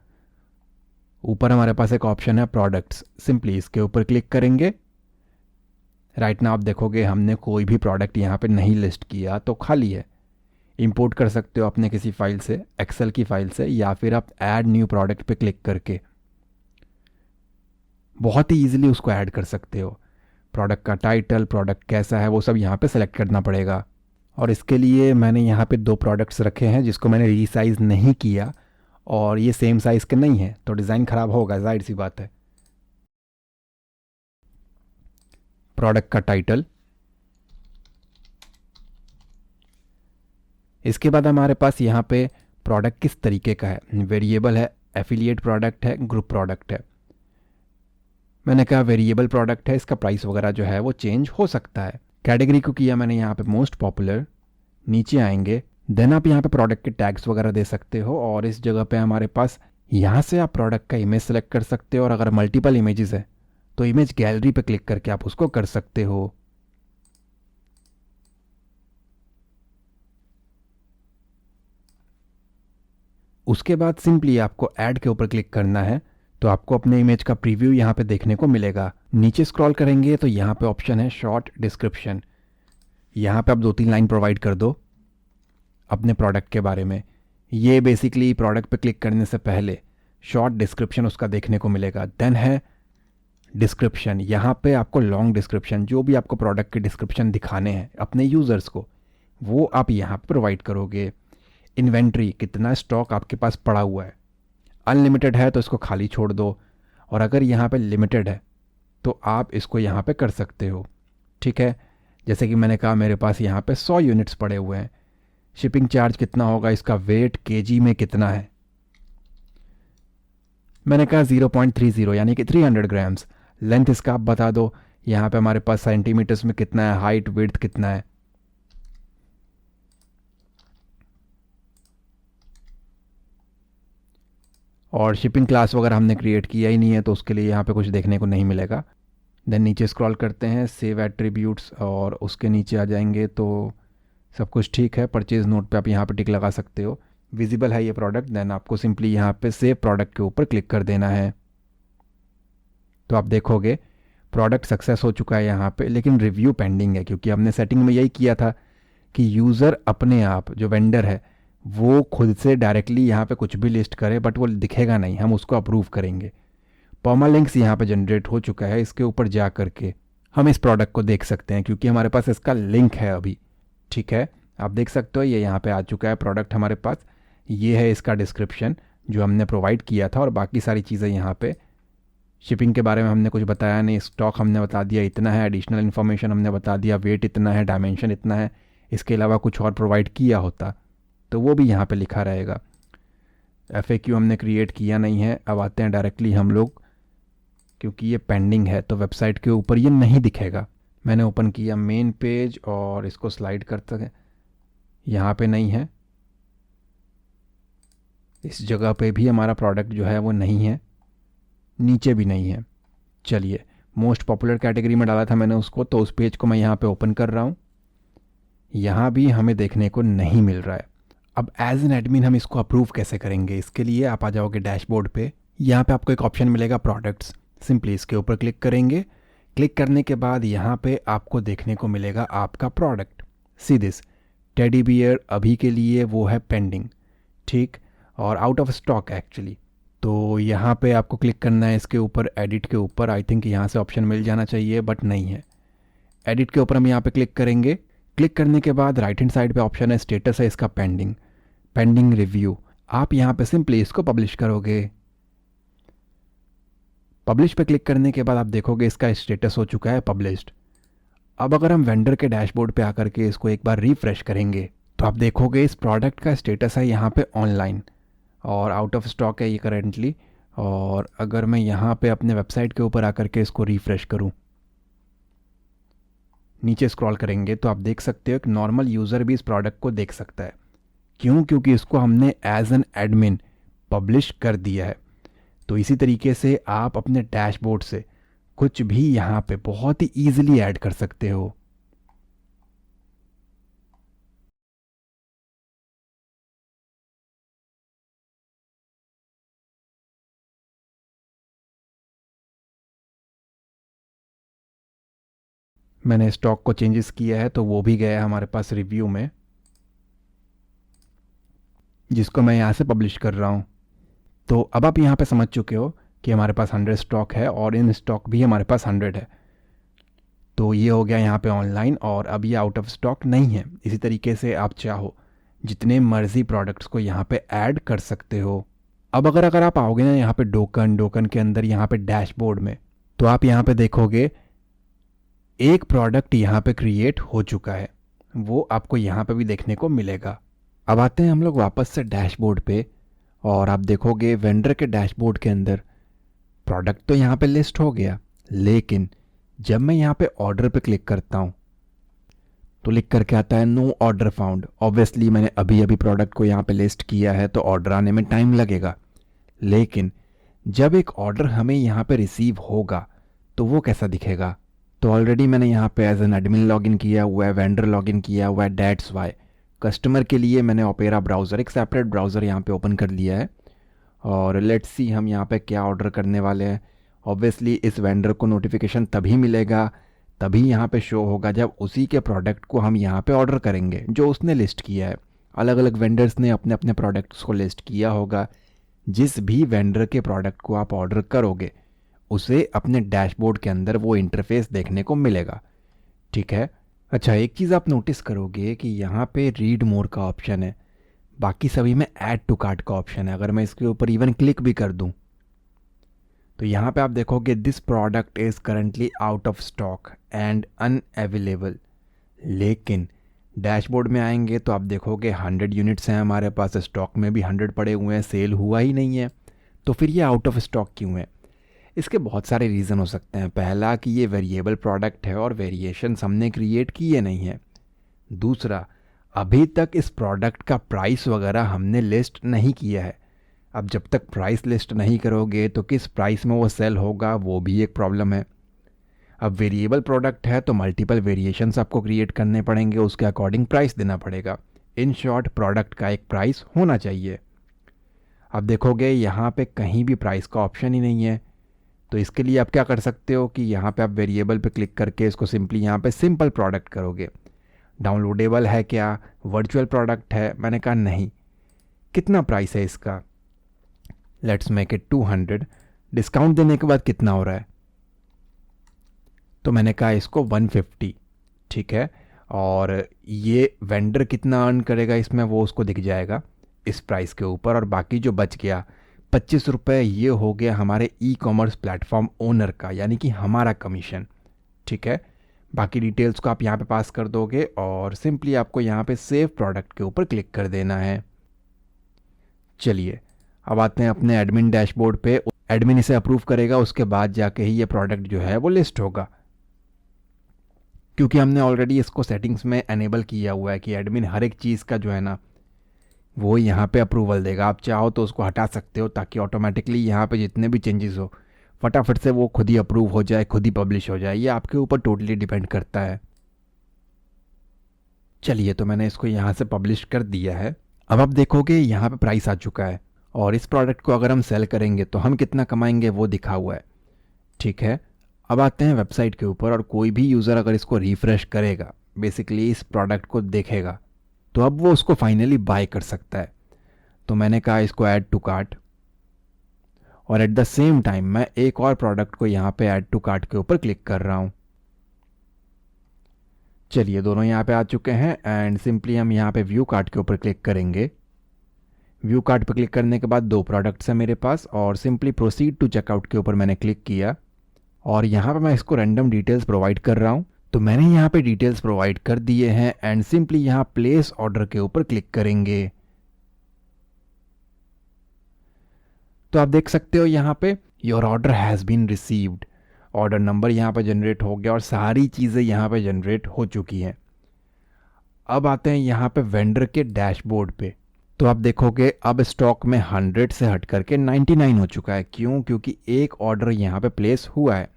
[SPEAKER 2] ऊपर हमारे पास एक ऑप्शन है प्रोडक्ट्स, सिंपली इसके ऊपर क्लिक करेंगे। राइट नाउ आप देखोगे हमने कोई भी प्रोडक्ट यहाँ पे नहीं लिस्ट किया तो खाली है। इंपोर्ट कर सकते हो अपने किसी फाइल से, एक्सेल की फाइल से, या फिर आप ऐड न्यू प्रोडक्ट पे क्लिक करके बहुत ही ईजिली उसको ऐड कर सकते हो। प्रोडक्ट का टाइटल, प्रोडक्ट कैसा है, वो सब यहाँ पे सेलेक्ट करना पड़ेगा। और इसके लिए मैंने यहाँ पे 2 प्रोडक्ट्स रखे हैं जिसको मैंने रीसाइज नहीं किया, और ये सेम साइज़ के नहीं है तो डिज़ाइन ख़राब होगा, जाहिर सी बात है। प्रोडक्ट का टाइटल, इसके बाद हमारे पास यहाँ पे प्रोडक्ट किस तरीके का है, वेरिएबल है, एफिलिएट प्रोडक्ट है, ग्रुप प्रोडक्ट है। मैंने कहा वेरिएबल प्रोडक्ट है, इसका प्राइस वगैरह जो है वो चेंज हो सकता है। कैटेगरी को किया मैंने यहाँ पे मोस्ट पॉपुलर, नीचे आएंगे, देन आप यहाँ पे प्रोडक्ट के टैग्स वगैरह दे सकते हो और इस जगह पे हमारे पास यहाँ से आप प्रोडक्ट का इमेज सेलेक्ट कर सकते हो और अगर मल्टीपल इमेजेस है तो इमेज गैलरी पे क्लिक करके आप उसको कर सकते हो। उसके बाद सिंपली आपको ऐड के ऊपर क्लिक करना है तो आपको अपने इमेज का प्रीव्यू यहाँ पे देखने को मिलेगा। नीचे स्क्रॉल करेंगे तो यहाँ पे ऑप्शन है शॉर्ट डिस्क्रिप्शन, यहाँ पे आप 2-3 लाइन प्रोवाइड कर दो अपने प्रोडक्ट के बारे में। ये बेसिकली प्रोडक्ट पे क्लिक करने से पहले शॉर्ट डिस्क्रिप्शन उसका देखने को मिलेगा। देन है डिस्क्रिप्शन, यहाँ पे आपको लॉन्ग डिस्क्रिप्शन, जो भी आपको प्रोडक्ट के डिस्क्रिप्शन दिखाने हैं अपने यूज़र्स को, वो आप यहाँ पे प्रोवाइड करोगे। इन्वेंट्री, कितना स्टॉक आपके पास पड़ा हुआ है, अनलिमिटेड है तो इसको खाली छोड़ दो और अगर यहाँ पे लिमिटेड है तो आप इसको यहाँ पे कर सकते हो। ठीक है, जैसे कि मैंने कहा मेरे पास यहाँ पे 100 यूनिट्स पड़े हुए हैं। शिपिंग चार्ज कितना होगा, इसका वेट केजी में कितना है, मैंने कहा 0.30 यानी कि 300 ग्राम्स। लेंथ इसका आप बता दो, यहाँ पे हमारे पास सेंटीमीटर्स में कितना है, हाइट विड्थ कितना है। और शिपिंग क्लास वगैरह हमने क्रिएट किया ही नहीं है तो उसके लिए यहाँ पे कुछ देखने को नहीं मिलेगा। देन नीचे स्क्रॉल करते हैं, सेव एट्रीब्यूट्स, और उसके नीचे आ जाएंगे तो सब कुछ ठीक है। परचेज नोट पे आप यहाँ पे टिक लगा सकते हो, विजिबल है ये प्रोडक्ट। देन आपको सिंपली यहाँ पे सेव प्रोडक्ट के ऊपर क्लिक कर देना है तो आप देखोगे प्रोडक्ट सक्सेस हो चुका है यहाँ पे, लेकिन रिव्यू पेंडिंग है क्योंकि हमने सेटिंग में यही किया था कि यूज़र अपने आप, जो वेंडर है, वो खुद से डायरेक्टली यहाँ पे कुछ भी लिस्ट करे बट वो दिखेगा नहीं, हम उसको अप्रूव करेंगे। पर्मालिंक्स यहाँ पे जनरेट हो चुका है, इसके ऊपर जा करके हम इस प्रोडक्ट को देख सकते हैं क्योंकि हमारे पास इसका लिंक है अभी। ठीक है, आप देख सकते हो ये यहाँ पे आ चुका है प्रोडक्ट हमारे पास। ये है इसका डिस्क्रिप्शन जो हमने प्रोवाइड किया था और बाकी सारी चीज़ें यहाँ पे। शिपिंग के बारे में हमने कुछ बताया नहीं, स्टॉक हमने बता दिया इतना है, एडिशनल इन्फॉर्मेशन हमने बता दिया, वेट इतना है, डायमेंशन इतना है। इसके अलावा कुछ और प्रोवाइड किया होता तो वो भी यहाँ पे लिखा रहेगा। FAQ हमने क्रिएट किया नहीं है। अब आते हैं डायरेक्टली हम लोग, क्योंकि ये पेंडिंग है तो वेबसाइट के ऊपर ये नहीं दिखेगा। मैंने ओपन किया मेन पेज और इसको स्लाइड करते हैं, यहाँ पे नहीं है, इस जगह पे भी हमारा प्रोडक्ट जो है वो नहीं है, नीचे भी नहीं है। चलिए, मोस्ट पॉपुलर कैटेगरी में डाला था मैंने उसको, तो उस पेज को मैं यहाँ पे ओपन कर रहा हूँ, यहाँ भी हमें देखने को नहीं मिल रहा है। अब एज एन एडमिन हम इसको अप्रूव कैसे करेंगे, इसके लिए आप आ जाओगे डैशबोर्ड पे, यहाँ पे आपको एक ऑप्शन मिलेगा प्रोडक्ट्स, सिंपली इसके ऊपर क्लिक करेंगे। क्लिक करने के बाद यहाँ पे आपको देखने को मिलेगा आपका product. See this teddy bear, अभी के लिए वो है पेंडिंग, ठीक, और आउट ऑफ स्टॉक एक्चुअली। तो यहाँ पे आपको क्लिक करना है इसके ऊपर, एडिट के ऊपर। आई थिंक यहाँ से ऑप्शन मिल जाना चाहिए बट नहीं है। एडिट के ऊपर हम यहाँ पे क्लिक करेंगे। क्लिक करने के बाद राइट हैंड साइड पे ऑप्शन है स्टेटस है इसका पेंडिंग, पेंडिंग रिव्यू। आप यहाँ पे सिंपली इसको पब्लिश करोगे। पब्लिश पे क्लिक करने के बाद आप देखोगे इसका स्टेटस हो चुका है पब्लिश्ड। अब अगर हम वेंडर के डैशबोर्ड पे आकर के इसको एक बार रिफ्रेश करेंगे तो आप देखोगे इस प्रोडक्ट का स्टेटस है यहाँ पे ऑनलाइन और आउट ऑफ स्टॉक है ये करेंटली। और अगर मैं यहाँ पे अपने वेबसाइट के ऊपर आकर के इसको रिफ्रेश करूँ, नीचे स्क्रॉल करेंगे तो आप देख सकते हो कि नॉर्मल यूज़र भी इस प्रोडक्ट को देख सकता है। क्यों? क्योंकि इसको हमने एज एन एडमिन पब्लिश कर दिया है। तो इसी तरीके से आप अपने डैशबोर्ड से कुछ भी यहाँ पे बहुत ही ईजिली ऐड कर सकते हो। मैंने स्टॉक को चेंजेस किया है तो वो भी गया है हमारे पास रिव्यू में, जिसको मैं यहाँ से पब्लिश कर रहा हूँ। तो अब आप यहाँ पे समझ चुके हो कि हमारे पास 100 स्टॉक है और इन स्टॉक भी हमारे पास 100 है। तो ये हो गया यहाँ पे ऑनलाइन और अब ये आउट ऑफ स्टॉक नहीं है। इसी तरीके से आप चाहो जितने मर्जी प्रोडक्ट्स को यहाँ पे ऐड कर सकते हो। अब अगर आप आओगे ना यहाँ पे डोकन के अंदर यहाँ पे डैशबोर्ड में, तो आप यहाँ पे देखोगे एक प्रोडक्ट यहाँ पे क्रिएट हो चुका है, वो आपको यहाँ पे भी देखने को मिलेगा। अब आते हैं हम लोग वापस से डैशबोर्ड पे, और आप देखोगे वेंडर के डैशबोर्ड के अंदर प्रोडक्ट तो यहाँ पे लिस्ट हो गया, लेकिन जब मैं यहाँ पे ऑर्डर पे क्लिक करता हूँ तो लिख करके आता है नो ऑर्डर फाउंड। ऑब्वियसली मैंने अभी अभी प्रोडक्ट को यहाँ पे लिस्ट किया है तो ऑर्डर आने में टाइम लगेगा, लेकिन जब एक ऑर्डर हमें यहाँ पे रिसीव होगा तो वो कैसा दिखेगा। तो ऑलरेडी मैंने यहाँ पे एज एन एडमिन लॉगिन किया हुआ है, वेंडर लॉगिन किया हुआ है, डेट्स वाई। कस्टमर के लिए मैंने ओपेरा ब्राउज़र, एक सेपरेट ब्राउज़र यहाँ पे ओपन कर लिया है, और लेट्स सी हम यहाँ पे क्या ऑर्डर करने वाले हैं। ऑब्वियसली इस वेंडर को नोटिफिकेशन तभी मिलेगा, तभी यहाँ पे शो होगा जब उसी के प्रोडक्ट को हम यहाँ पे ऑर्डर करेंगे जो उसने लिस्ट किया है। अलग अलग वेंडर्स ने अपने अपने प्रोडक्ट्स को लिस्ट किया होगा। जिस भी वेंडर के प्रोडक्ट को आप ऑर्डर करोगे उसे अपने डैशबोर्ड के अंदर वो इंटरफेस देखने को मिलेगा, ठीक है। अच्छा, एक चीज़ आप नोटिस करोगे कि यहाँ पे रीड मोर का ऑप्शन है, बाकी सभी में ऐड टू कार्ट का ऑप्शन है। अगर मैं इसके ऊपर इवन क्लिक भी कर दूँ तो यहाँ पे आप देखोगे this product is currently out of stock and unavailable. लेकिन डैशबोर्ड में आएंगे तो आप देखोगे 100 यूनिट्स हैं हमारे पास, स्टॉक में भी 100 पड़े हुए हैं, सेल हुआ ही नहीं है। तो फिर ये आउट ऑफ स्टॉक क्यों है? इसके बहुत सारे रीज़न हो सकते हैं। पहला कि ये वेरिएबल प्रोडक्ट है और वेरिएशंस हमने क्रिएट किए नहीं हैं। दूसरा, अभी तक इस प्रोडक्ट का प्राइस वगैरह हमने लिस्ट नहीं किया है। अब जब तक प्राइस लिस्ट नहीं करोगे तो किस प्राइस में वो सेल होगा, वो भी एक प्रॉब्लम है। अब वेरिएबल प्रोडक्ट है तो मल्टीपल वेरिएशंस आपको क्रिएट करने पड़ेंगे, उसके अकॉर्डिंग प्राइस देना पड़ेगा। इन शॉर्ट प्रोडक्ट का एक प्राइस होना चाहिए। अब देखोगे यहाँ पे कहीं भी प्राइस का ऑप्शन ही नहीं है, तो इसके लिए आप क्या कर सकते हो कि यहाँ पे आप वेरिएबल पे क्लिक करके इसको सिंपली यहाँ पे सिंपल प्रोडक्ट करोगे। डाउनलोडेबल है क्या, वर्चुअल प्रोडक्ट है? मैंने कहा नहीं। कितना प्राइस है इसका? Let's make it 200। डिस्काउंट देने के बाद कितना हो रहा है? तो मैंने कहा इसको 150, ठीक है। और ये वेंडर कितना अर्न करेगा इसमें वो उसको दिख जाएगा इस प्राइस के ऊपर, और बाकी जो बच गया 25 रुपये, ये हो गया हमारे ई कॉमर्स प्लेटफॉर्म ओनर का, यानी कि हमारा कमीशन, ठीक है। बाकी डिटेल्स को आप यहाँ पे पास कर दोगे और सिंपली आपको यहाँ पे सेव प्रोडक्ट के ऊपर क्लिक कर देना है। चलिए अब आते हैं अपने एडमिन डैशबोर्ड पे। एडमिन इसे अप्रूव करेगा, उसके बाद जाके ही ये प्रोडक्ट जो है वो लिस्ट होगा, क्योंकि हमने ऑलरेडी इसको सेटिंग्स में एनेबल किया हुआ है कि एडमिन हर एक चीज़ का जो है ना वो यहाँ पे अप्रूवल देगा। आप चाहो तो उसको हटा सकते हो ताकि ऑटोमेटिकली यहाँ पे जितने भी चेंजेस हो फटाफट से वो खुद ही अप्रूव हो जाए, खुद ही पब्लिश हो जाए। ये आपके ऊपर टोटली डिपेंड करता है। चलिए, तो मैंने इसको यहाँ से पब्लिश कर दिया है। अब आप देखोगे यहाँ पे प्राइस आ चुका है, और इस प्रोडक्ट को अगर हम सेल करेंगे तो हम कितना कमाएंगे वो दिखा हुआ है, ठीक है। अब आते हैं वेबसाइट के ऊपर, और कोई भी यूज़र अगर इसको रिफ़्रेश करेगा, बेसिकली इस प्रोडक्ट को देखेगा, तो अब वो उसको फाइनली बाय कर सकता है। तो मैंने कहा इसको ऐड टू कार्ट, और एट द सेम टाइम मैं एक और प्रोडक्ट को यहाँ पे ऐड टू कार्ट के ऊपर क्लिक कर रहा हूँ। चलिए, दोनों यहाँ पे आ चुके हैं, एंड सिंपली हम यहाँ पे व्यू कार्ट के ऊपर क्लिक करेंगे। व्यू कार्ट पर क्लिक करने के बाद दो प्रोडक्ट्स हैं मेरे पास, और सिंपली प्रोसीड टू चेकआउट के ऊपर मैंने क्लिक किया, और यहाँ पे मैं इसको रैंडम डिटेल्स प्रोवाइड कर रहा हूँ। तो मैंने यहाँ पे डिटेल्स प्रोवाइड कर दिए हैं, एंड सिंपली यहाँ प्लेस ऑर्डर के ऊपर क्लिक करेंगे। तो आप देख सकते हो यहाँ पे your order has been received, order number यहाँ पे जनरेट हो गया और सारी चीज़ें यहाँ पे जनरेट हो चुकी हैं। अब आते हैं यहाँ पे वेंडर के डैशबोर्ड पे। तो आप देखोगे अब स्टॉक में 100 से हट करके 99 हो चुका है। क्यों? क्योंकि एक ऑर्डर यहाँ पे प्लेस हुआ है।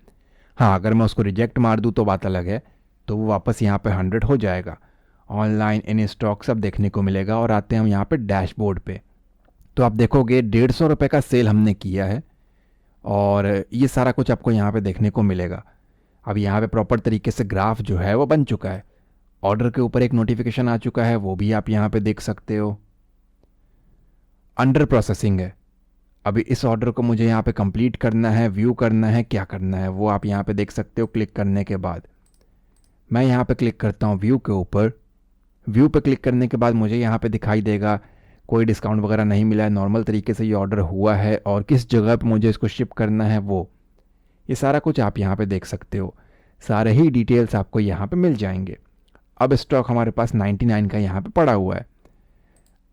[SPEAKER 2] हाँ, अगर मैं उसको रिजेक्ट मार दूँ तो बात अलग है, तो वो वापस यहाँ पे 100 हो जाएगा। ऑनलाइन इन स्टॉक सब देखने को मिलेगा। और आते हैं हम यहाँ पे डैशबोर्ड पे। तो आप देखोगे 150 रुपये का सेल हमने किया है, और ये सारा कुछ आपको यहाँ पे देखने को मिलेगा। अब यहाँ पे प्रॉपर तरीके से ग्राफ जो है वो बन चुका है। ऑर्डर के ऊपर एक नोटिफिकेशन आ चुका है, वो भी आप यहाँ पे देख सकते हो। अंडर प्रोसेसिंग है। अभी इस ऑर्डर को मुझे यहाँ पे कंप्लीट करना है, व्यू करना है, क्या करना है वो आप यहाँ पे देख सकते हो। क्लिक करने के बाद मैं यहाँ पे क्लिक करता हूँ व्यू के ऊपर। व्यू पे क्लिक करने के बाद मुझे यहाँ पे दिखाई देगा कोई डिस्काउंट वगैरह नहीं मिला है, नॉर्मल तरीके से ये ऑर्डर हुआ है और किस जगह पे मुझे इसको शिप करना है वो, ये सारा कुछ आप यहाँ पे देख सकते हो। सारे ही डिटेल्स आपको यहाँ पे मिल जाएंगे। अब स्टॉक हमारे पास 99 का यहाँ पे पड़ा हुआ है।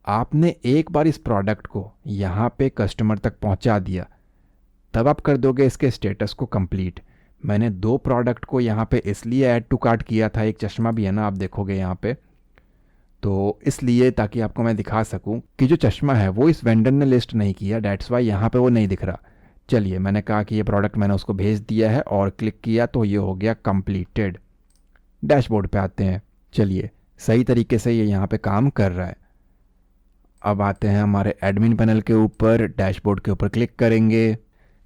[SPEAKER 2] आपने एक बार इस प्रोडक्ट को यहाँ पे कस्टमर तक पहुँचा दिया, तब आप कर दोगे इसके स्टेटस को कंप्लीट। मैंने 2 प्रोडक्ट को यहाँ पे इसलिए ऐड टू कार्ट किया था, एक चश्मा भी है ना, आप देखोगे यहाँ पे, तो इसलिए ताकि आपको मैं दिखा सकूं कि जो चश्मा है वो इस वेंडर ने लिस्ट नहीं किया, डेट्स वाई यहाँ पे वो नहीं दिख रहा। चलिए, मैंने कहा कि ये प्रोडक्ट मैंने उसको भेज दिया है और क्लिक किया तो ये हो गया कंप्लीटेड। डैशबोर्ड पे आते हैं। चलिए, सही तरीके से ये यहाँ पे काम कर रहा है। अब आते हैं हमारे एडमिन पैनल के ऊपर, डैशबोर्ड के ऊपर क्लिक करेंगे।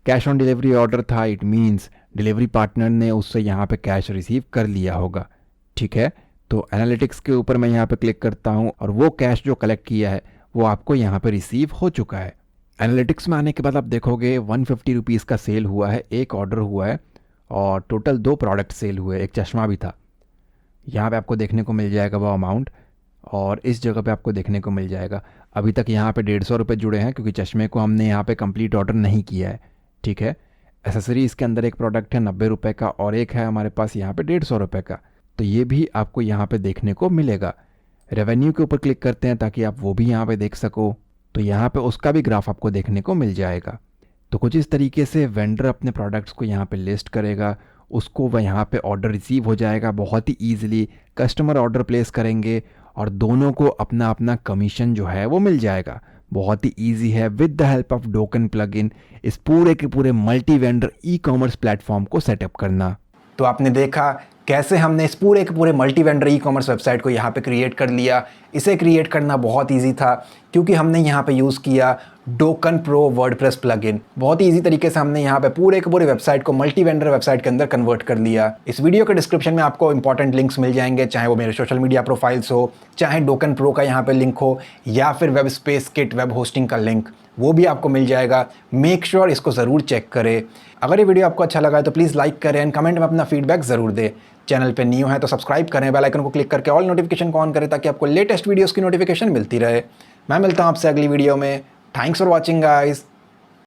[SPEAKER 2] कैश ऑन डिलीवरी ऑर्डर था, इट मीन्स डिलीवरी पार्टनर ने उससे यहाँ पे कैश रिसीव कर लिया होगा। ठीक है, तो एनालिटिक्स के ऊपर मैं यहाँ पे क्लिक करता हूँ और वो कैश जो कलेक्ट किया है वो आपको यहाँ पे रिसीव हो चुका है। एनालिटिक्स में आने के बाद आप देखोगे 150 रुपीज़ का सेल हुआ है, एक ऑर्डर हुआ है और टोटल 2 प्रोडक्ट सेल हुए, एक चश्मा भी था। यहाँ पे आपको देखने को मिल जाएगा वो अमाउंट और इस जगह पे आपको देखने को मिल जाएगा। अभी तक यहाँ पे 150 रुपये जुड़े हैं क्योंकि चश्मे को हमने यहाँ पे कंप्लीट ऑर्डर नहीं किया है। ठीक है, एसेसरीज़ के अंदर एक प्रोडक्ट है 90 रुपये का और एक है हमारे पास यहाँ पे 150 रुपये का, तो ये भी आपको यहाँ पे देखने को मिलेगा। रेवेन्यू के ऊपर क्लिक करते हैं ताकि आप वो भी यहाँ पे देख सको, तो यहाँ पे उसका भी ग्राफ आपको देखने को मिल जाएगा। तो कुछ इस तरीके से वेंडर अपने प्रोडक्ट्स को यहाँ पे लिस्ट करेगा, उसको वह यहाँ पे ऑर्डर रिसीव हो जाएगा बहुत ही ईजिली। कस्टमर ऑर्डर प्लेस करेंगे और दोनों को अपना अपना कमीशन जो है वो मिल जाएगा। बहुत ही ईजी है with the help of Dokan plugin इस पूरे के पूरे multi vendor e commerce platform को सेटअप करना।
[SPEAKER 1] तो आपने देखा कैसे हमने इस पूरे के पूरे multi vendor e commerce website को यहाँ पे क्रिएट कर लिया। इसे क्रिएट करना बहुत इजी था क्योंकि हमने यहाँ पे यूज़ किया डोकन प्रो वर्डप्रेस प्लगइन। बहुत ही इजी तरीके से हमने यहाँ पे पूरे के पूरे वेबसाइट को मल्टी वेंडर वेबसाइट के अंदर कन्वर्ट कर लिया। इस वीडियो के डिस्क्रिप्शन में आपको इंपॉर्टेंट लिंक्स मिल जाएंगे, चाहे वो मेरे सोशल मीडिया प्रोफाइल्स हो, चाहे डोकन प्रो का यहाँ पे लिंक हो या फिर web space kit web hosting का लिंक, वो भी आपको मिल जाएगा। मेक श्योर इसको ज़रूर चेक करें। अगर ये वीडियो आपको अच्छा लगा है तो प्लीज़ लाइक करें एंड कमेंट में अपना फीडबैक ज़रूर दें। चैनल पे न्यू है तो सब्सक्राइब करें, बेल आइकन को क्लिक करके ऑल नोटिफिकेशन को ऑन करें ताकि आपको लेटेस्ट वीडियोस की नोटिफिकेशन मिलती रहे। मैं मिलता हूँ आपसे अगली वीडियो में। Thanks for watching guys.